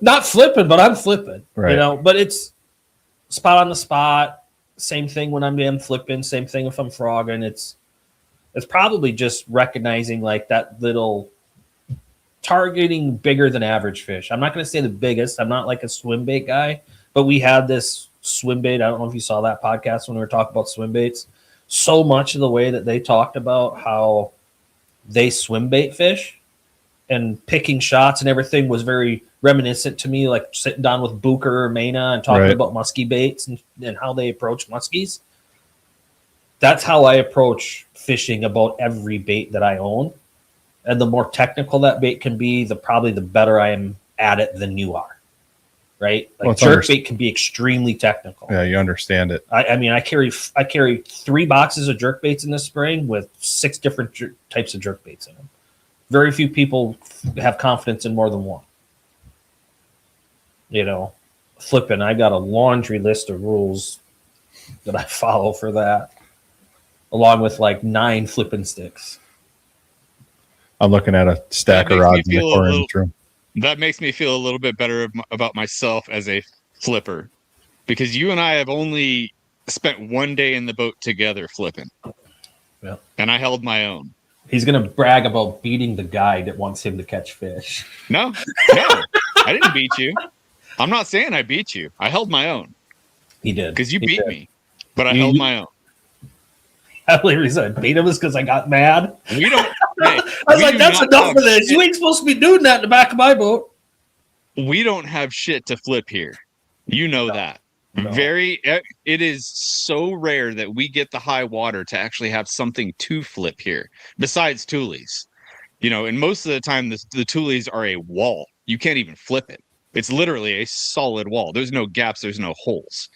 Not flipping, but I'm flipping. Right. You know, but it's spot on the spot. Same thing when I'm flipping. Same thing if I'm frogging. It's probably just recognizing like that little targeting bigger than average fish. I'm not going to say the biggest. I'm not like a swim bait guy, but we had this swim bait. I don't know if you saw that podcast when we were talking about swim baits. So much of the way that they talked about how they swim bait fish and picking shots and everything was very reminiscent to me, like sitting down with Booker or Mena and talking about muskie baits and how they approach muskies. That's how I approach fishing about every bait that I own. And the more technical that bait can be, probably the better I am at it than you are. Right? Like jerkbait can be extremely technical. Yeah, you understand it. I mean, I carry 3 boxes of jerkbaits in this spring with 6 different types of jerkbaits in them. Very few people have confidence in more than one. You know, flipping, I got a laundry list of rules that I follow for that, along with like 9 flipping sticks. I'm looking at a stack of rods in the corner of the room. That makes me feel a little bit better about myself as a flipper, because you and I have only spent one day in the boat together flipping. Yeah. And I held my own. He's going to brag about beating the guy that wants him to catch fish. No, I didn't beat you. I'm not saying I beat you. I held my own. He did. Because you beat me, but I held my own. The only reason I beat him is because I got mad. We don't. Hey, I was like, that's enough of this. You ain't supposed to be doing that in the back of my boat. We don't have shit to flip here. You know that. No. It is so rare that we get the high water to actually have something to flip here besides tules. You know, and most of the time the tules are a wall. You can't even flip it. It's literally a solid wall. There's no gaps. There's no holes.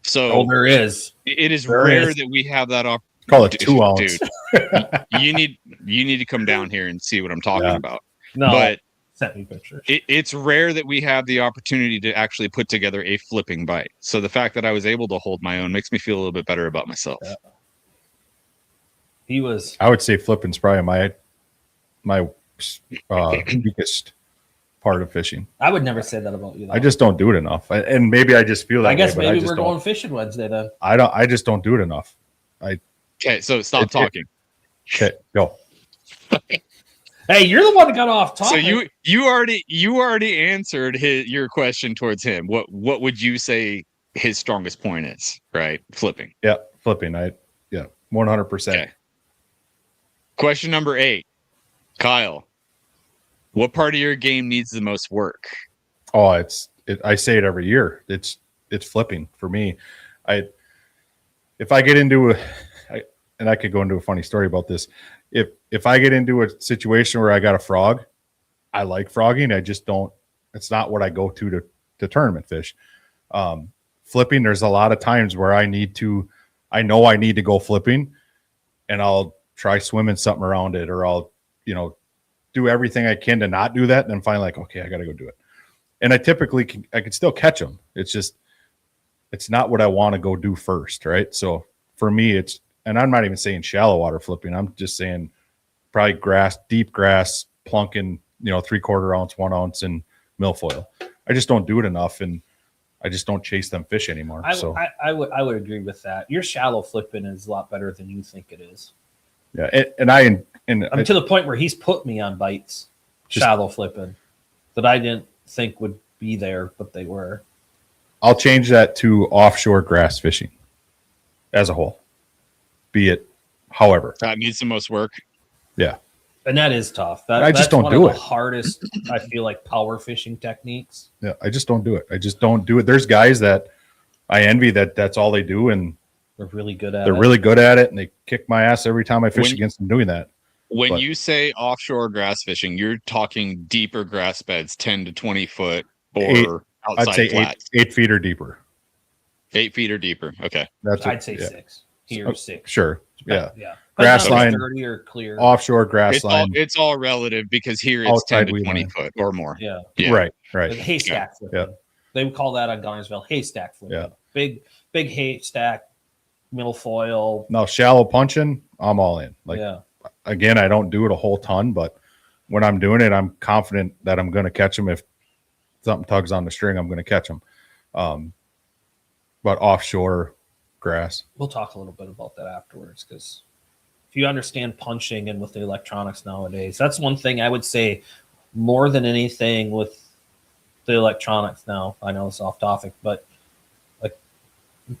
So there is. It is rare that we have that opportunity. Call it 2 ounce. Dude, you need to come down here and see what I'm talking about. No, but send me pictures. It's rare that we have the opportunity to actually put together a flipping bite. So the fact that I was able to hold my own makes me feel a little bit better about myself. Yeah. I would say flipping's probably my weakest part of fishing. I would never say that about you, though. I just don't do it enough. And maybe I just feel that. I guess way, maybe we're going fishing Wednesday then. I just don't do it enough. Okay, so stop talking. Okay, go. Hey, you're the one that got off topic. So you already answered your question towards him. What would you say his strongest point is? Right, flipping. Yeah, flipping. 100%. Okay. Question number 8, Kyle. What part of your game needs the most work? Oh, I say it every year. It's flipping for me. If I get into and I could go into a funny story about this. If I get into a situation where I got a frog, I like frogging. I just don't. It's not what I go to tournament fish. Flipping, there's a lot of times where I know I need to go flipping, and I'll try swimming something around it, or I'll do everything I can to not do that, and then finally like, okay, I got to go do it. And I typically I can still catch them. It's just it's not what I want to go do first, right? So for me, and I'm not even saying shallow water flipping. I'm just saying probably deep grass, plunking, 3/4 ounce, 1 ounce, and milfoil. I just don't do it enough, and I just don't chase them fish anymore. I would agree with that. Your shallow flipping is a lot better than you think it is. Yeah, I'm to the point where he's put me on bites, shallow flipping, that I didn't think would be there, but they were. I'll change that to offshore grass fishing as a whole. Be it however. That needs the most work. Yeah. And that is tough. I just don't do it. The hardest, I feel like, power fishing techniques. Yeah, I just don't do it. There's guys that I envy that's all they do, and they're really good at it. They're really good at it, and they kick my ass every time I fish against them doing that. When you say offshore grass fishing, you're talking deeper grass beds, 10 to 20 foot, or outside I'd say flats. 8 feet or deeper. 8 feet or deeper. Okay. I'd say 6. Here, 6. Sure. Yeah. Grass line, dirty or clear. Offshore grass line. It's all relative, because here it's 10 to 20 foot or more. Yeah. Right. Like haystack flipping. Yeah. They would call that on Garnersville haystack flipping. Yeah. Big haystack, milfoil. No, shallow punching, I'm all in. again, I don't do it a whole ton, but when I'm doing it, I'm confident that I'm going to catch them. If something tugs on the string, I'm going to catch them. But offshore grass. We'll talk a little bit about that afterwards, because if you understand punching and with the electronics nowadays, that's one thing I would say more than anything with the electronics now. I know it's off topic, but like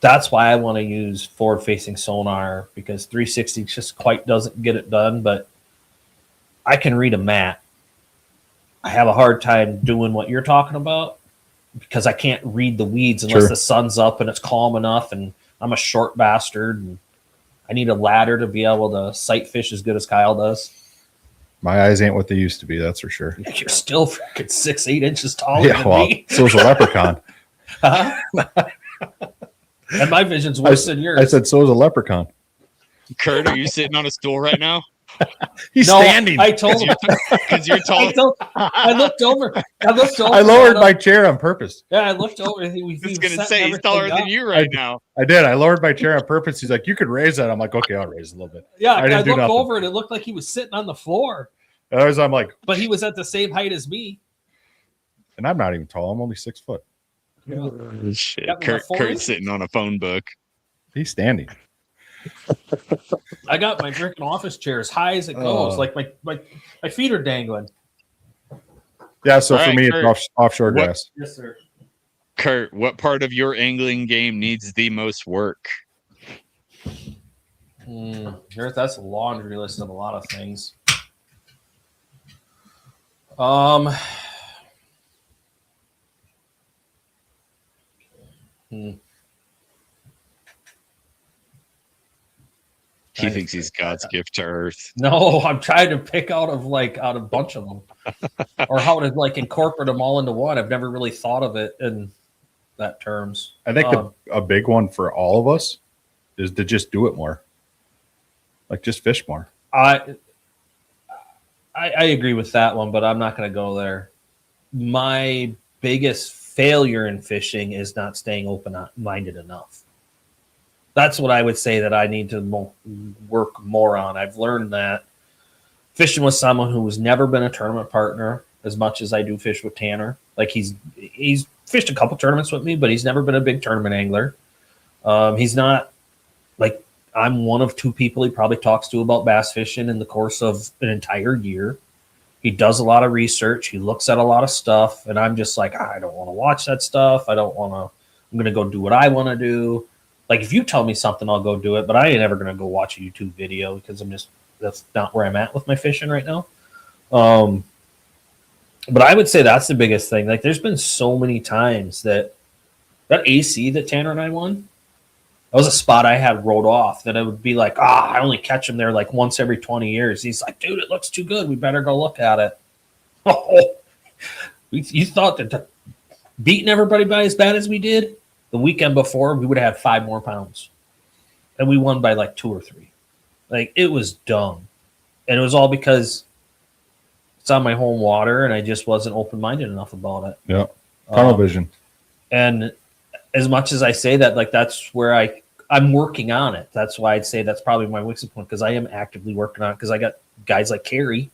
that's why I want to use forward facing sonar, because 360 just quite doesn't get it done, but I can read a mat. I have a hard time doing what you're talking about because I can't read the weeds unless the sun's up and it's calm enough, and I'm a short bastard and I need a ladder to be able to sight fish as good as Kyle does. My eyes ain't what they used to be, that's for sure. You're still freaking 6'8" inches taller than me. So's a leprechaun. And my vision's worse than yours. I said, so's a leprechaun. Curt, are you sitting on a stool right now? He's standing. I told him because you're tall. I looked over. I lowered my chair on purpose. Yeah, I looked over. I was going to say he's taller than you right now. I did. I lowered my chair on purpose. He's like, you could raise that. I'm like, okay, I'll raise a little bit. Yeah, I looked over and it looked like he was sitting on the floor. I'm like, but he was at the same height as me. And I'm not even tall. I'm only 6 foot. Oh, shit. Kurt's sitting on a phone book. He's standing. I got my freaking office chair as high as it goes. Like my feet are dangling. Yeah, so for me, it's offshore grass. Yes, sir. Curt, what part of your angling game needs the most work? That's a laundry list of a lot of things. He thinks he's God's gift to Earth. No, I'm trying to pick out a bunch of them, or how to incorporate them all into one. I've never really thought of it in that terms. I think a big one for all of us is to just do it more, just fish more. I agree with that one, but I'm not going to go there. My biggest failure in fishing is not staying open-minded enough. That's what I would say that I need to work more on. I've learned that fishing with someone who has never been a tournament partner as much as I do fish with Tanner. He's fished a couple tournaments with me, but he's never been a big tournament angler. He's not I'm one of two people he probably talks to about bass fishing in the course of an entire year. He does a lot of research. He looks at a lot of stuff, and I'm just like, I don't want to watch that stuff. I'm going to go do what I want to do. If you tell me something, I'll go do it, but I ain't ever going to go watch a YouTube video because that's not where I'm at with my fishing right now. But I would say that's the biggest thing. There's been so many times that AC that Tanner and I won, that was a spot I had rolled off that I would be like, I only catch him there once every 20 years. He's like, dude, it looks too good. We better go look at it. Oh, you thought that beating everybody by as bad as we did? The weekend before, we would have had 5 more pounds. And we won by 2 or 3. It was dumb. And it was all because it's on my home water and I just wasn't open-minded enough about it. Yeah. Tunnel vision. And as much as I say that, that's where I'm working on it. That's why I'd say that's probably my weakest point, because I am actively working on it, because I got guys like Carrie,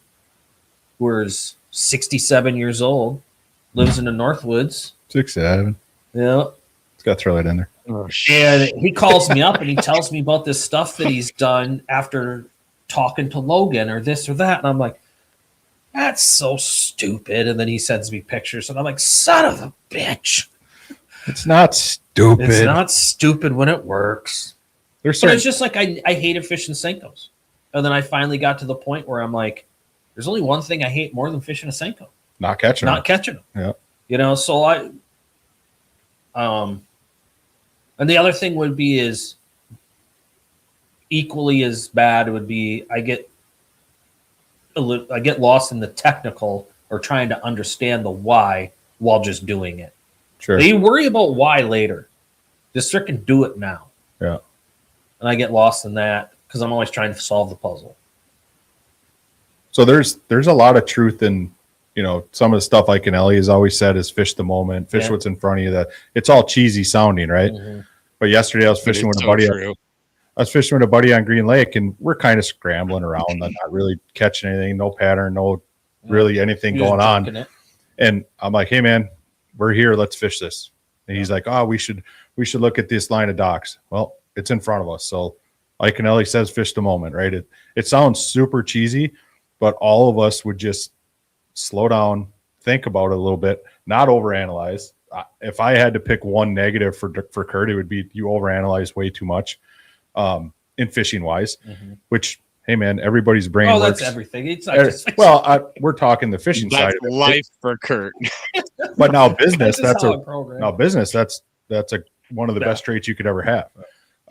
who is 67 years old, lives in the Northwoods. 67. Yeah. Got to throw it in there. And he calls me up and he tells me about this stuff that he's done after talking to Logan or this or that. And I'm like, that's so stupid. And then he sends me pictures and I'm like, son of a bitch. It's not stupid. It's not stupid when it works. But it's just I hated fishing Senkos. And then I finally got to the point where I'm like, there's only one thing I hate more than fishing a Senko. Not catching them. Yeah. So and the other thing would be is equally as bad would be I get lost in the technical or trying to understand the why while just doing it. Sure. They worry about why later. Just freaking do it now. Yeah. And I get lost in that because I'm always trying to solve the puzzle. So there's a lot of truth in some of the stuff like Ellie has always said is fish the moment, fish what's in front of you. That it's all cheesy sounding, right? Mm-hmm. But yesterday I was fishing with a buddy. I was fishing with a buddy on Green Lake, and we're kind of scrambling around, not really catching anything, no pattern, no really anything going on. And I'm like, hey man, we're here, let's fish this. And he's like, oh, we should look at this line of docks. Well, it's in front of us. So like Canelli says, fish the moment, right? It sounds super cheesy, but all of us would just slow down, think about it a little bit, not overanalyze. If I had to pick one negative for Curt, it would be you overanalyze way too much in fishing wise, which, hey man, everybody's brain works. That's everything. It's not just we're talking the fishing side of it. Life for Curt. But now business, that's one of the best traits you could ever have.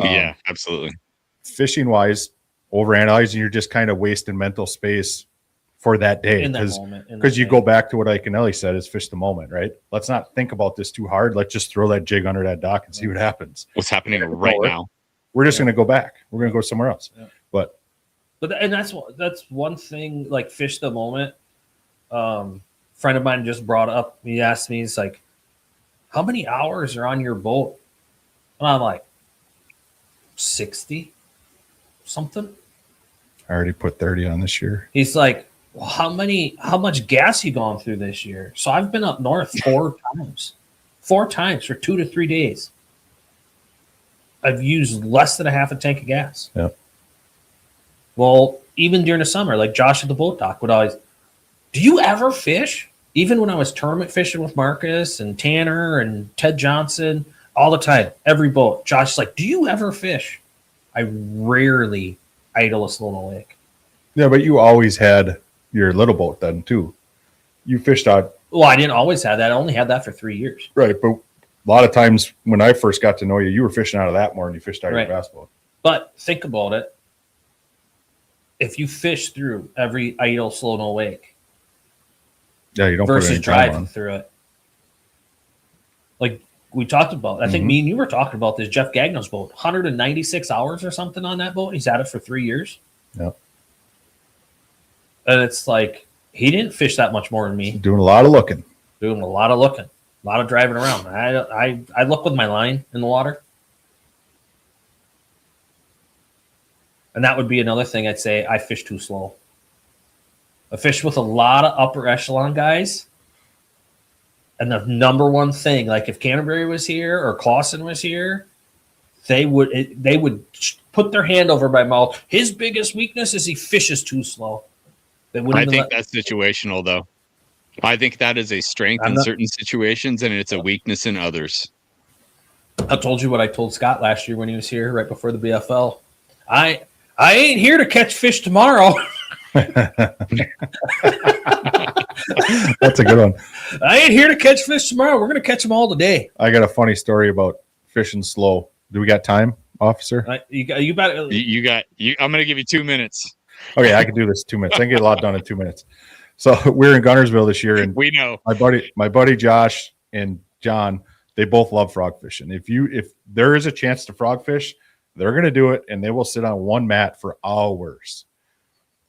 Yeah, absolutely. Fishing wise, overanalyzing, you're just kind of wasting mental space for that day, because you go back to what Ike and Ellie said, is fish the moment, right? Let's not think about this too hard. Let's just throw that jig under that dock and see what happens. What's happening right now? We're just going to go back. We're going to go somewhere else. Yeah. But that's one thing, like fish the moment. Friend of mine just brought up, he asked me, he's like, how many hours are on your boat? And I'm like, 60 something. I already put 30 on this year. He's like, well, how much gas you gone through this year? So I've been up north 4 times for 2 to 3 days. I've used less than a half a tank of gas. Yeah. Well, even during the summer, like Josh at the boat dock would always, do you ever fish? Even when I was tournament fishing with Marcus and Tanner and Ted Johnson, all the time, every boat, Josh's like, do you ever fish? I rarely idle a Sloan Lake. Yeah, but you always had your little boat then too. You fished out. Well, I didn't always have that. I only had that for 3 years. Right, but a lot of times when I first got to know you, you were fishing out of that more than you fished out of your bass boat. But think about it. If you fish through every idle Sloan Lake, yeah, you don't versus put any driving through it. Like we talked about, I think me and you were talking about this. Jeff Gagnon's boat, 196 hours or something on that boat. He's had it for 3 years. Yep. And it's like he didn't fish that much more than me. Doing a lot of looking. A lot of driving around. I look with my line in the water. And that would be another thing I'd say. I fish too slow. I fish with a lot of upper echelon guys. And the number one thing, like if Canterbury was here or Clausen was here, they would put their hand over my mouth. His biggest weakness is he fishes too slow. I think that's situational, though. I think that is a strength in certain situations, and it's a weakness in others. I told you what I told Scott last year when he was here, right before the BFL. I ain't here to catch fish tomorrow. That's a good one. I ain't here to catch fish tomorrow. We're going to catch them all today. I got a funny story about fishing slow. Do we got time, officer? You got. I'm going to give you 2 minutes. Okay, I can do this 2 minutes. I can get a lot done in 2 minutes. So we're in Gunnersville this year, and we know my buddy Josh and John, they both love frog fishing. If there is a chance to frog fish, they're going to do it, and they will sit on one mat for hours.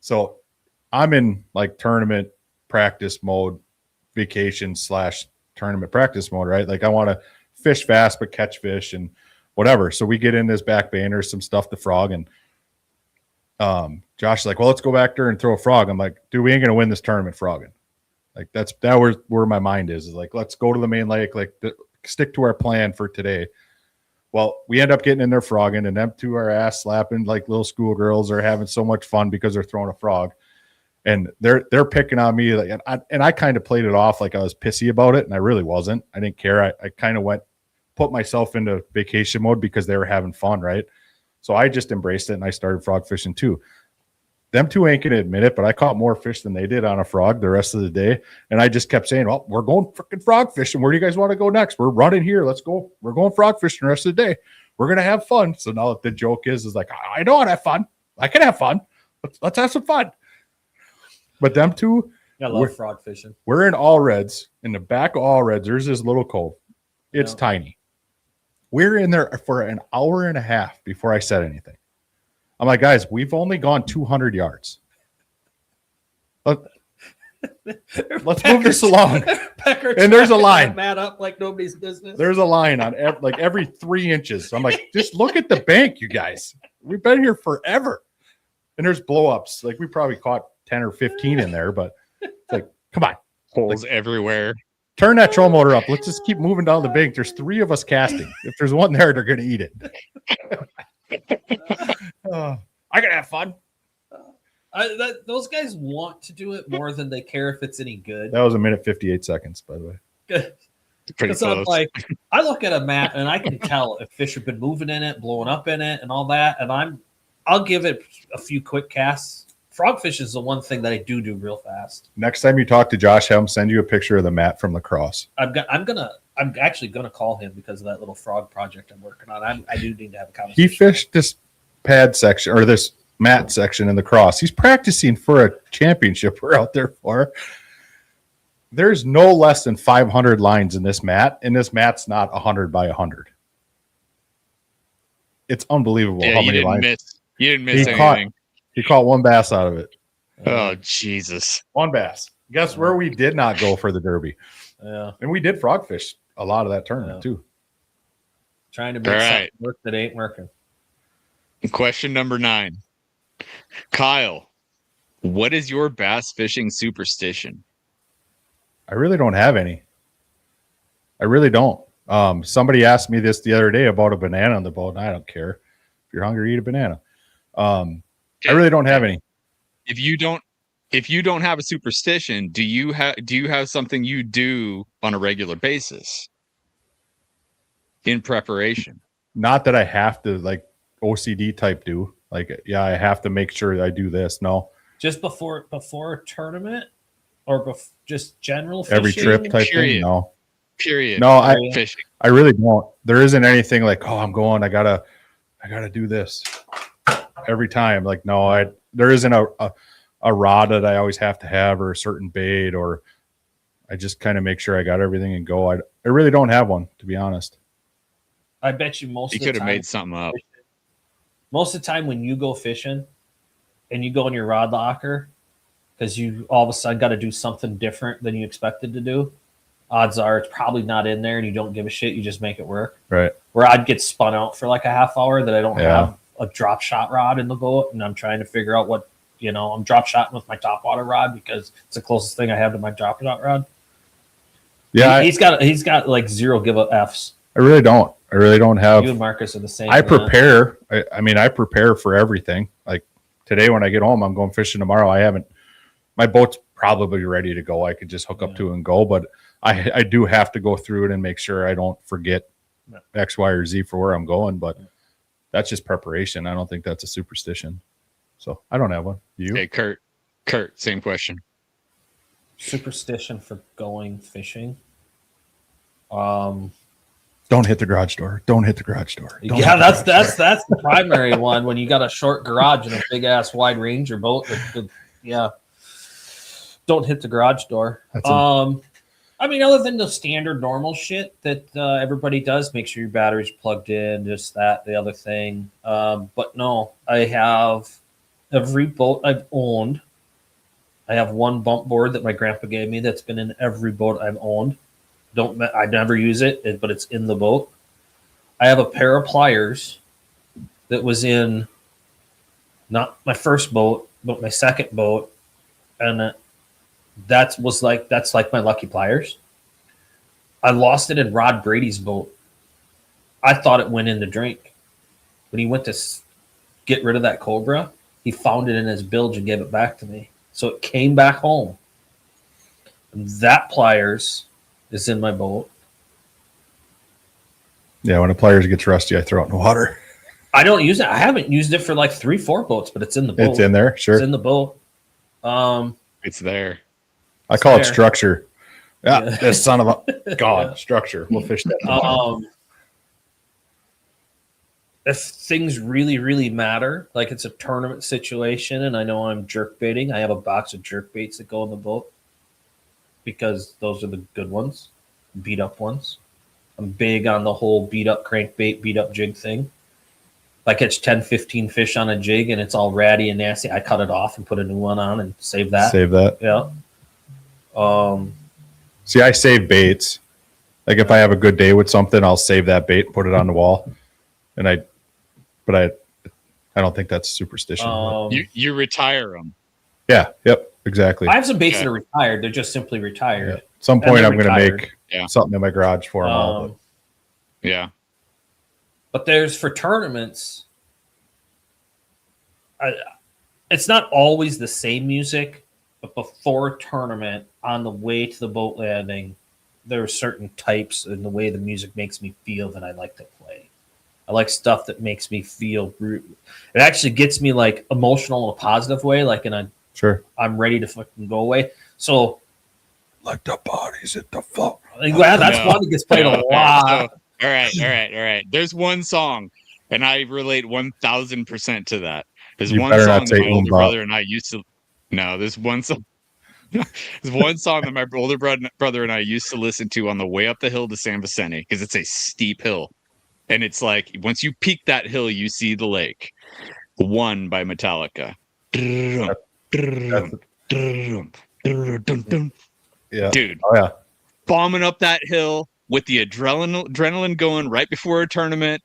So I'm in like tournament practice mode, vacation / tournament practice mode, right? Like I want to fish fast, but catch fish and whatever. So we get in this back bay and there's some stuff to frog, and Josh is like, well, let's go back there and throw a frog. I'm like, dude, we ain't going to win this tournament frogging. Like that where my mind is like, let's go to the main lake, like stick to our plan for today. Well, we end up getting in there frogging, and them two are ass slapping like little schoolgirls are having so much fun because they're throwing a frog, and they're picking on me. Like, and I kind of played it off like I was pissy about it, and I really wasn't. I didn't care. I kind of put myself into vacation mode because they were having fun, right? So I just embraced it, and I started frog fishing too. Them two ain't going to admit it, but I caught more fish than they did on a frog the rest of the day. And I just kept saying, well, we're going freaking frog fishing. Where do you guys want to go next? We're running here. Let's go. We're going frog fishing the rest of the day. We're going to have fun. So now the joke is like, I don't want to have fun. I can have fun. Let's have some fun. But them two. I love frog fishing. We're in All Reds. In the back of All Reds, there's this little cove. It's tiny. We're in there for an hour and a half before I said anything. I'm like, guys, we've only gone 200 yards. Let's move this along. And there's a line. Mat up like nobody's business. There's a line on every 3 inches. So I'm like, just look at the bank, you guys. we've been here forever. And there's blow-ups. Like we probably caught 10 or 15 in there, but it's like, come on. Holes everywhere. Turn that troll motor up. Let's just keep moving down the bank. There's 3 of us casting. If there's one there, they're gonna eat it. I gotta have fun. Those guys want to do it more than they care if it's any good. That was 1 minute 58 seconds, by the way. Pretty So close. like, I look at a mat and I can tell if fish have been moving in it, blowing up in it, and all that. And I'll give it a few quick casts. Frogfish is the one thing that I do real fast. Next time you talk to Josh, have him send you a picture of the mat from lacrosse. I'm actually gonna call him because of that little frog project I'm working on. I do need to have a conversation. He fished this pad section or this mat section in the cross. He's practicing for a championship we're out there for. There's no less than 500 lines in this mat, and this mat's not 100 by 100. It's unbelievable how many lines. You didn't miss anything. He caught 1 bass out of it. Oh, Jesus. 1 bass. Guess where we did not go for the Derby? Yeah. And we did frogfish a lot of that tournament too. Trying to make something work that ain't working. Question number 9. Kyle, what is your bass fishing superstition? I really don't have any. I really don't. Somebody asked me this the other day about a banana on the boat, and I don't care. If you're hungry, eat a banana. I really don't have any. If you don't have a superstition, do you have something you do on a regular basis in preparation? Not that I have to, like OCD type do. Like, yeah, I have to make sure that I do this. No. Just before a tournament or just general fishing? Every trip type thing? No. Period. No, fishing. I really don't. There isn't anything like, oh, I'm going, I gotta do this every time. Like, no, there isn't a rod that I always have to have or a certain bait, or I just kind of make sure I got everything and go. I really don't have one, to be honest. I bet you most of the time. You could have made something up. Most of the time when you go fishing and you go in your rod locker because you all of a sudden got to do something different than you expected to do, odds are it's probably not in there and you don't give a shit. You just make it work. Right. Where I'd get spun out for like a half hour that I don't have a drop shot rod in the boat, and I'm trying to figure out what, I'm drop shotting with my top water rod because it's the closest thing I have to my drop shot rod. Yeah. He's got like 0 give up Fs. I really don't have. You and Marcus are the same. I prepare. I prepare for everything. Like today when I get home, I'm going fishing tomorrow. My boat's probably ready to go. I could just hook up to it and go, but I do have to go through it and make sure I don't forget X, Y, or Z for where I'm going. But that's just preparation. I don't think that's a superstition. So I don't have one. You? Hey, Kurt, same question. Superstition for going fishing. Don't hit the garage door. Don't hit the garage door. That's the primary one when you got a short garage and a big ass wide Ranger boat. Don't hit the garage door. Other than the standard normal shit that everybody does, make sure your battery's plugged in, just that, the other thing. But no, I have every boat I've owned. I have one bump board that my grandpa gave me that's been in every boat I've owned. I never use it, but it's in the boat. I have a pair of pliers that was in not my first boat, but my second boat, and that's like my lucky pliers. I lost it in Rod Brady's boat. I thought it went in the drink. When he went to get rid of that cobra, he found it in his bilge and gave it back to me. So it came back home. And that pliers is in my boat. Yeah, when a pliers gets rusty, I throw it in the water. I don't use it. I haven't used it for like 3-4 boats, but it's in the boat. It's in there, sure. It's in the boat. It's there. I call it structure. Yeah, this son of a god structure. We'll fish that. If things really, really matter, like it's a tournament situation, and I know I'm jerk baiting, I have a box of jerk baits that go in the boat because those are the good ones, beat up ones. I'm big on the whole beat up crankbait, beat up jig thing. If I catch 10, 15 fish on a jig and it's all ratty and nasty, I cut it off and put a new one on and save that. Yeah. See, I save baits. Like if I have a good day with something, I'll save that bait and put it on the wall. And I don't think that's superstition. You retire them. Yeah. Yep. Exactly. I have some baits that are retired. They're just simply retired. Yeah. At some point, I'm going to make Yeah. something in my garage for them all. But. Yeah. But there's for tournaments. It's not always the same music, but before a tournament, on the way to the boat landing, there are certain types and the way the music makes me feel that I like to play. I like stuff that makes me feel. It actually gets me like emotional in a positive way, like in a sure. I'm ready to fucking go away. So, like the bodies at the fuck. Yeah, that's one that gets played a lot. All right. There's one song, and I relate 1,000% to that. There's one song that my older brother and I used to. No, there's one song. There's one song that my older brother and I used to listen to on the way up the hill to San Vicente because it's a steep hill, and it's like once you peak that hill, you see the lake. One by Metallica. Yeah. Dude. Oh yeah. Bombing up that hill with the adrenaline going right before a tournament.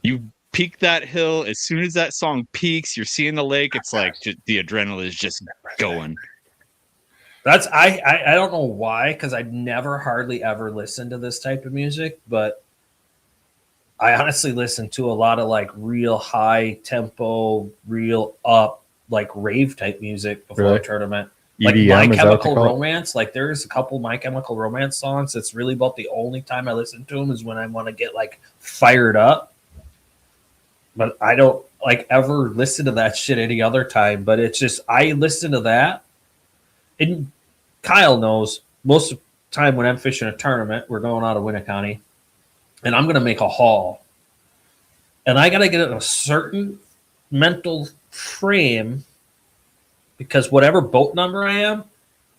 You peak that hill. As soon as that song peaks, you're seeing the lake. It's like the adrenaline is just going. That's I don't know why, because I never hardly ever listened to this type of music, but I honestly listen to a lot of like real high tempo, real up, like rave type music before a tournament. Like EDM, My Chemical Romance, like there's a couple My Chemical Romance songs. It's really about the only time I listen to them is when I want to get like fired up. But I don't like ever listen to that shit any other time. But it's just I listen to that. And Kyle knows most of the time when I'm fishing a tournament, we're going out of Winneconne, and I'm going to make a haul. And I got to get in a certain mental frame because whatever boat number I am,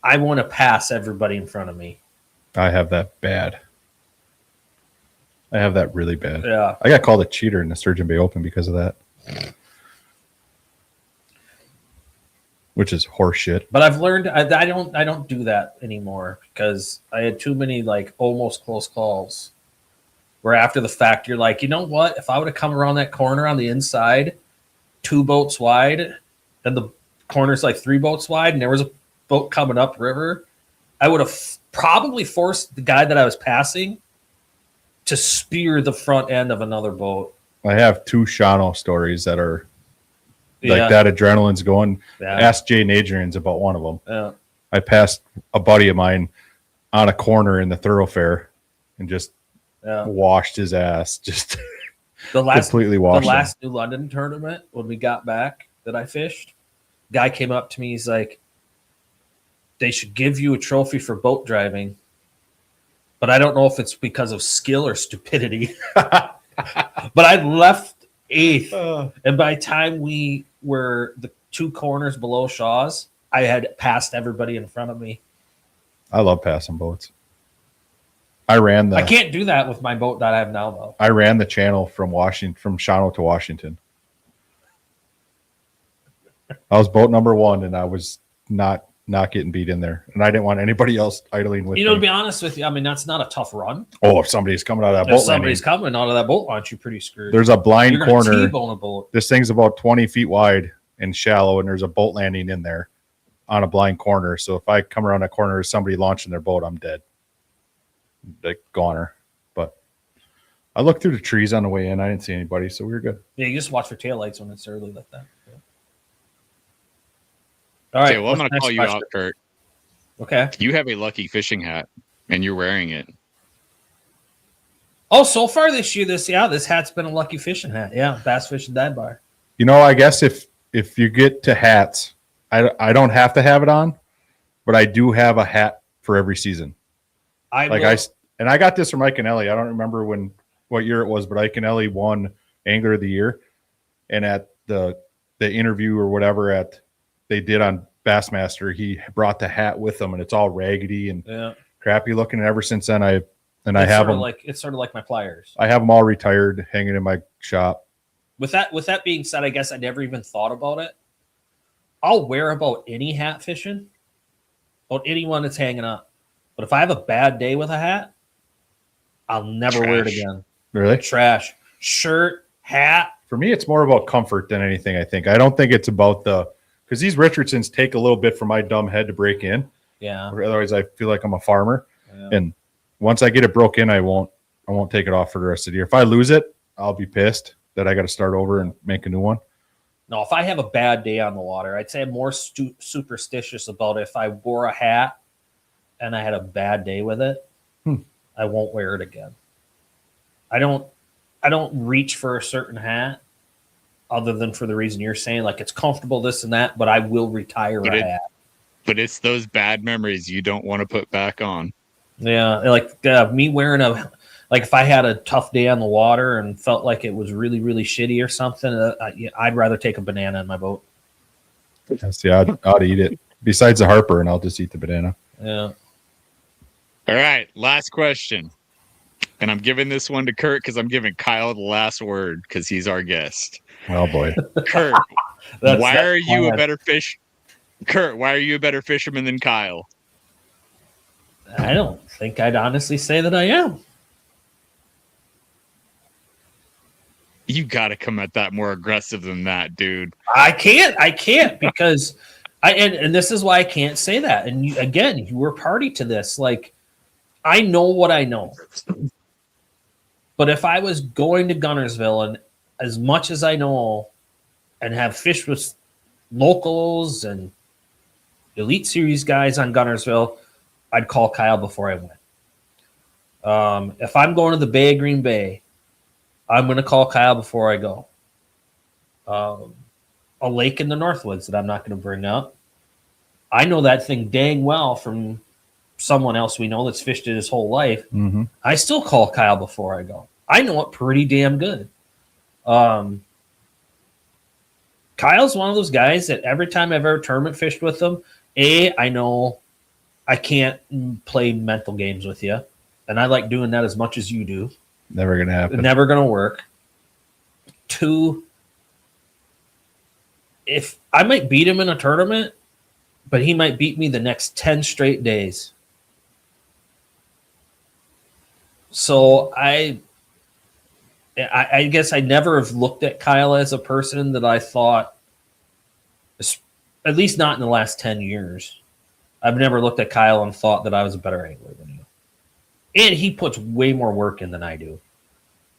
I want to pass everybody in front of me. I have that bad. I have that really bad. Yeah. I got called a cheater in the Sturgeon Bay Open because of that. Which is horseshit. But I've learned I don't do that anymore because I had too many like almost close calls where after the fact you're like, you know what? If I would have come around that corner on the inside, 2 boats wide, and the corner's like 3 boats wide, and there was a boat coming up river, I would have probably forced the guy that I was passing to spear the front end of another boat. I have 2 Shano stories that are like that adrenaline's going. Yeah. Ask Jay and Adrian's about one of them. Yeah. I passed a buddy of mine on a corner in the thoroughfare and just washed his ass. Just completely washed the last New London tournament when we got back that I fished, guy came up to me. He's like, they should give you a trophy for boat driving, but I don't know if it's because of skill or stupidity. But I left 8th, and by the time we were the 2 corners below Shaw's, I had passed everybody in front of me. I love passing boats. I can't do that with my boat that I have now, though. I ran the channel from Shawano to Washington. I was boat number 1, and I was not getting beat in there, and I didn't want anybody else idling with me. To be honest with you, I mean that's not a tough run. Oh, if somebody's coming out of that boat, coming out of that boat launch, you're pretty screwed. There's a blind corner. T-bone a boat. This thing's about 20 feet wide and shallow, and there's a boat landing in there on a blind corner. So if I come around that corner, there's somebody launching their boat, I'm dead. Like goner. But I looked through the trees on the way in. I didn't see anybody, so we were good. Yeah, you just watch for taillights when it's early like that. Yeah. All right. Okay, well, I'm going to call you out, Curt. Okay. You have a lucky fishing hat, and you're wearing it. Oh, so far this year, this hat's been a lucky fishing hat. Yeah, Bass Fishing Dive Bar. I guess if you get to hats, I don't have to have it on, but I do have a hat for every season. I got this from Ike and Ellie. I don't remember what year it was, but Ike and Ellie won Angler of the Year, and at the interview or whatever they did on Bassmaster, he brought the hat with him, and it's all raggedy and crappy looking. And ever since then, I have them. It's sort of like my pliers. I have them all retired, hanging in my shop. With that being said, I guess I never even thought about it. I'll wear about any hat fishing, about anyone that's hanging up. But if I have a bad day with a hat, I'll never wear it again. Really? Trash. Shirt, hat. For me, it's more about comfort than anything. I don't think it's about because these Richardsons take a little bit for my dumb head to break in. Yeah. Otherwise, I feel like I'm a farmer. Yeah. And once I get it broke in, I won't take it off for the rest of the year. If I lose it, I'll be pissed that I got to start over and make a new one. No, if I have a bad day on the water, I'd say I'm more superstitious about if I wore a hat and I had a bad day with it, I won't wear it again. I don't reach for a certain hat other than for the reason you're saying, like it's comfortable, this and that, but I will retire a hat. But it's those bad memories you don't want to put back on. Yeah, like me wearing like if I had a tough day on the water and felt like it was really, really shitty or something, I'd rather take a banana in my boat. See, I'd eat it. Besides the Harper, and I'll just eat the banana. Yeah. All right, last question. And I'm giving this one to Curt because I'm giving Kyle the last word because he's our guest. Oh, boy. Curt, why are you a better fisherman than Kyle? I don't think I'd honestly say that I am. You got to come at that more aggressive than that, dude. I can't because and this is why I can't say that. And you were party to this. Like, I know what I know. But if I was going to Guntersville and as much as I know and have fished with locals and Elite Series guys on Guntersville, I'd call Kyle before I went. If I'm going to the Bay of Green Bay, I'm going to call Kyle before I go. A lake in the Northwoods that I'm not going to bring up. I know that thing dang well from someone else we know that's fished it his whole life. Mm-hmm. I still call Kyle before I go. I know it pretty damn good. Kyle's one of those guys that every time I've ever tournament fished with him, I know I can't play mental games with you. And I like doing that as much as you do. Never going to happen. Never going to work. 2, if I might beat him in a tournament, but he might beat me the next 10 straight days. So I guess I never have looked at Kyle as a person that I thought, at least not in the last 10 years. I've never looked at Kyle and thought that I was a better angler than you. And he puts way more work in than I do.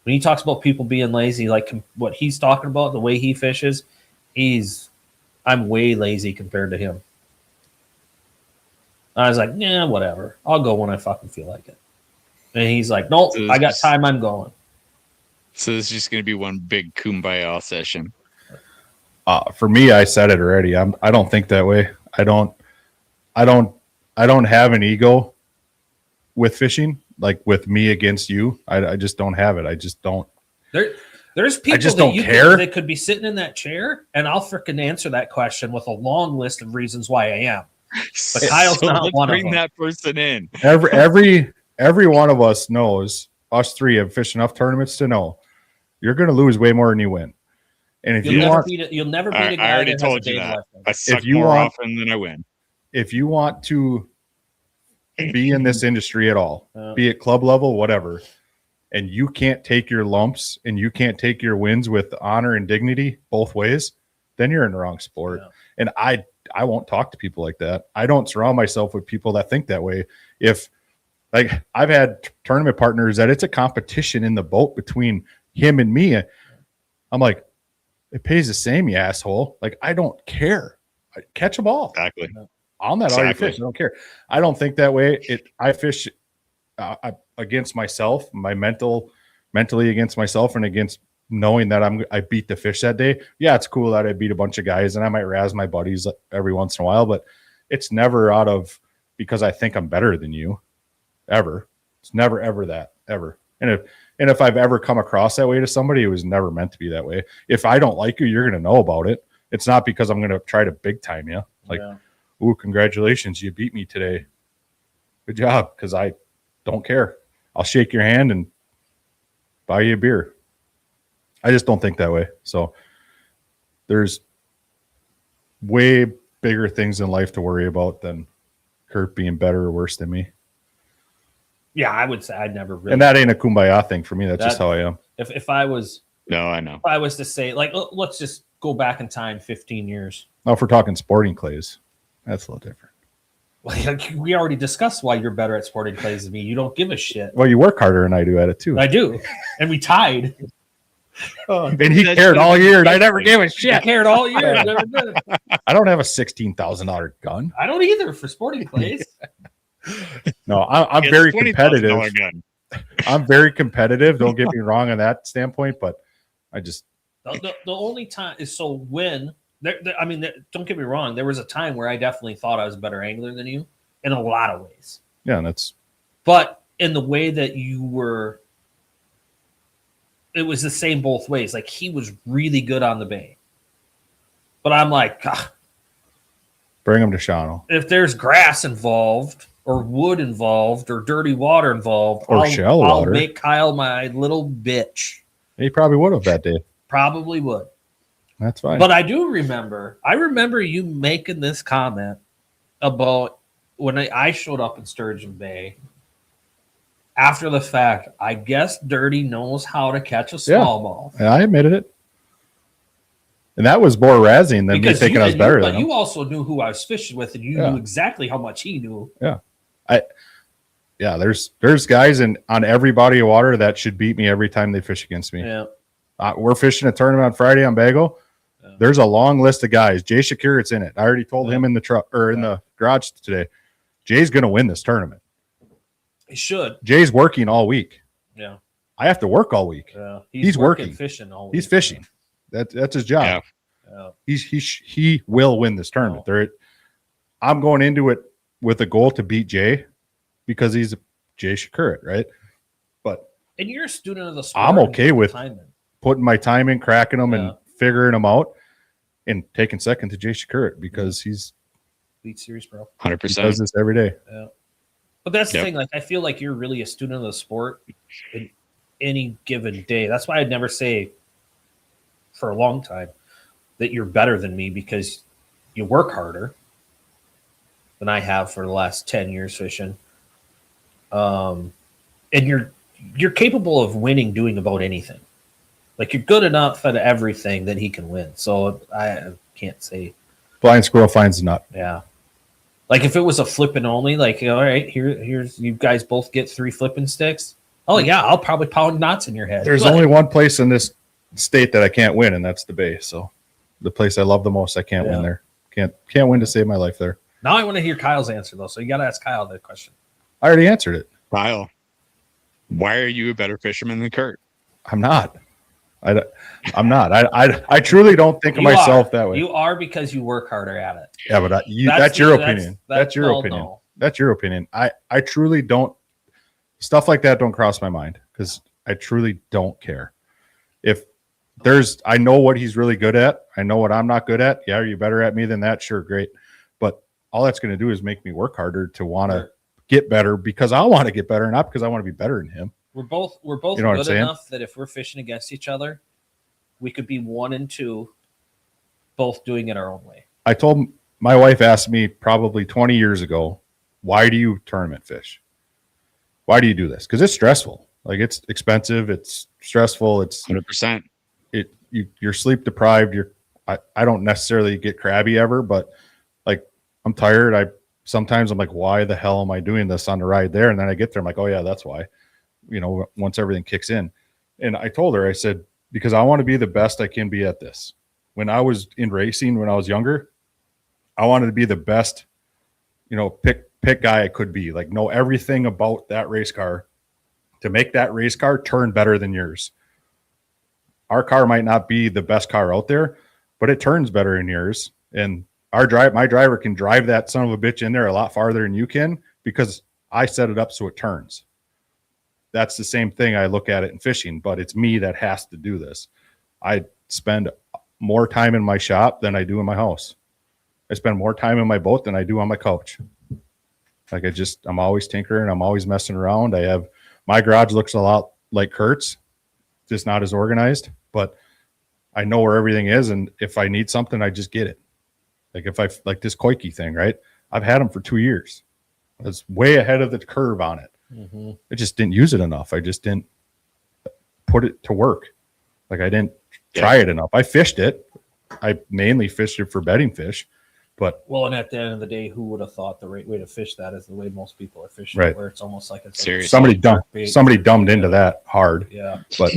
When he talks about people being lazy, like what he's talking about, the way he fishes, I'm way lazy compared to him. I was like, yeah, whatever. I'll go when I fucking feel like it. And he's like, nope, I got time, I'm going. So this is just going to be one big kumbaya session. For me, I said it already. I don't think that way. I don't have an ego with fishing, like with me against you. I just don't have it. I just don't. There's people that could be sitting in that chair, and I'll freaking answer that question with a long list of reasons why I am. But Kyle's not one of them. Bring that person in. Every one of us knows. Us three have fished enough tournaments to know you're going to lose way more than you win. And if you'll never beat a guy. I already told you that. I suck more often than I win. If you want to be in this industry at all, be it club level, whatever, and you can't take your lumps and you can't take your wins with honor and dignity both ways, then you're in the wrong sport. Yeah. And I won't talk to people like that. I don't surround myself with people that think that way. If like I've had tournament partners that it's a competition in the boat between him and me. I'm like, it pays the same, you asshole. Like, I don't care. Catch a ball. Exactly. I'll net all your fish. I don't care. I don't think that way. I fish against myself, mentally against myself, and against knowing that I beat the fish that day. Yeah, it's cool that I beat a bunch of guys, and I might razz my buddies every once in a while, but it's never out of because I think I'm better than you. Ever. It's never ever that ever. And if I've ever come across that way to somebody, it was never meant to be that way. If I don't like you, you're going to know about it. It's not because I'm going to try to big time you. Like, ooh, congratulations, you beat me today. Good job, because I don't care. I'll shake your hand and buy you a beer. I just don't think that way. So there's way bigger things in life to worry about than Curt being better or worse than me. Yeah, I would say I'd never really. And that ain't a kumbaya thing for me. That's just how I am. If I was No, I know. If I was to say, like, let's just go back in time 15 years. Now, if we're talking sporting clays, that's a little different. Like, we already discussed why you're better at sporting clays than me. You don't give a shit. Well, you work harder than I do at it too. I do. And we tied. And he cared all year, and I never gave a I shit. cared all year. I never did. I don't have a $16,000 gun. I don't either for sporting clays. No, I'm It's very $20,000 competitive. gun. I'm very competitive. Don't get me wrong on that standpoint, but I just The only time is so when don't get me wrong. There was a time where I definitely thought I was a better angler than you in a lot of ways. yeah, and that's But in the way that you were, it was the same both ways. Like, he was really good on the bay. But I'm like, bring him to Shawano if there's grass involved or wood involved or dirty water involved, or shallow I'll water. make Kyle my little bitch. He probably would have that day. Probably would. That's fine. But I remember you making this comment about when I showed up in Sturgeon Bay. After the fact, I guess Dirty knows how to catch a smallmouth. And I admitted it. And that was more razzing than me thinking I was better than him. But you also knew who I was fishing with, and you knew exactly how much he knew. Yeah, there's guys on every body of water that should beat me every time they fish against me. Yeah. We're fishing a tournament on Friday on Bago. Yeah. There's a long list of guys. Jay Shakir, it's in it. I already told him in the truck or in the garage today. Jay's going to win this tournament. He should. Jay's working all week. Yeah. I have to work all week. Yeah. He's working. Fishing all week. He's fishing. That's his job. Yeah. He will win this tournament. I'm going into it with a goal to beat Jay because he's Jay Shakir, right? But and you're a student of the sport. I'm okay with timing. putting my time in, cracking them, and figuring them out, and taking second to Jay Shakir because he's Elite Series, bro. 100%. does this every day. Yeah. But that's the thing. Like, I feel like you're really a student of the sport in any given day. That's why I'd never say for a long time that you're better than me because you work harder than I have for the last 10 years fishing. And you're capable of winning doing about anything. Like, you're good enough at everything that he can win. So I can't say. Blind squirrel finds a nut. Yeah. Like, if it was a flipping only, like, all right, here's you guys both get 3 flipping sticks. Oh yeah, I'll probably pound knots in your head. There's only one place in this state that I can't win, and that's the Bay. So the place I love the most, I can't win there. Can't win to save my life there. Now I want to hear Kyle's answer though. So you got to ask Kyle that question. I already answered it. Kyle, why are you a better fisherman than Curt? I'm not. I'm not. I truly don't think of myself that way. You are because you work harder at it. Yeah, but that's your opinion. That's your opinion. That's your opinion. I truly don't. Stuff like that don't cross my mind because I truly don't care. If I know what he's really good at. I know what I'm not good at. Yeah, are you better at me than that? Sure, great. But all that's going to do is make me work harder to want to get better because I want to get better, not because I want to be better than him. We're both You know good enough that if we're fishing against each other, we could be 1 and 2, both doing it our own way. I told my wife asked me probably 20 years ago, why do you tournament fish? Why do you do this? Because it's stressful. Like, it's expensive. It's stressful. It's 100%. You're sleep deprived. I don't necessarily get crabby ever, but like, I'm tired. Sometimes I'm like, why the hell am I doing this on the ride there? And then I get there, I'm like, oh yeah, that's why. Once everything kicks in. And I told her, I said, because I want to be the best I can be at this. When I was in racing, when I was younger, I wanted to be the best, pick guy I could be, like, know everything about that race car to make that race car turn better than yours. Our car might not be the best car out there, but it turns better than yours. And my driver can drive that son of a bitch in there a lot farther than you can because I set it up so it turns. That's the same thing I look at it in fishing, but it's me that has to do this. I spend more time in my shop than I do in my house. I spend more time in my boat than I do on my couch. Like, I'm always tinkering. I'm always messing around. My garage looks a lot like Curt's, just not as organized, but I know where everything is. And if I need something, I just get it. Like this Koike thing, right? I've had them for 2 years. I was way ahead of the curve on it. Mm-hmm. I just didn't use it enough. I just didn't put it to work. Like I didn't try it enough. I fished it. I mainly fished it for bedding fish, but and at the end of the day, who would have thought the right way to fish that is the way most people are fishing, right. where it's almost like it's Seriously. somebody dumbed into that hard. Yeah. But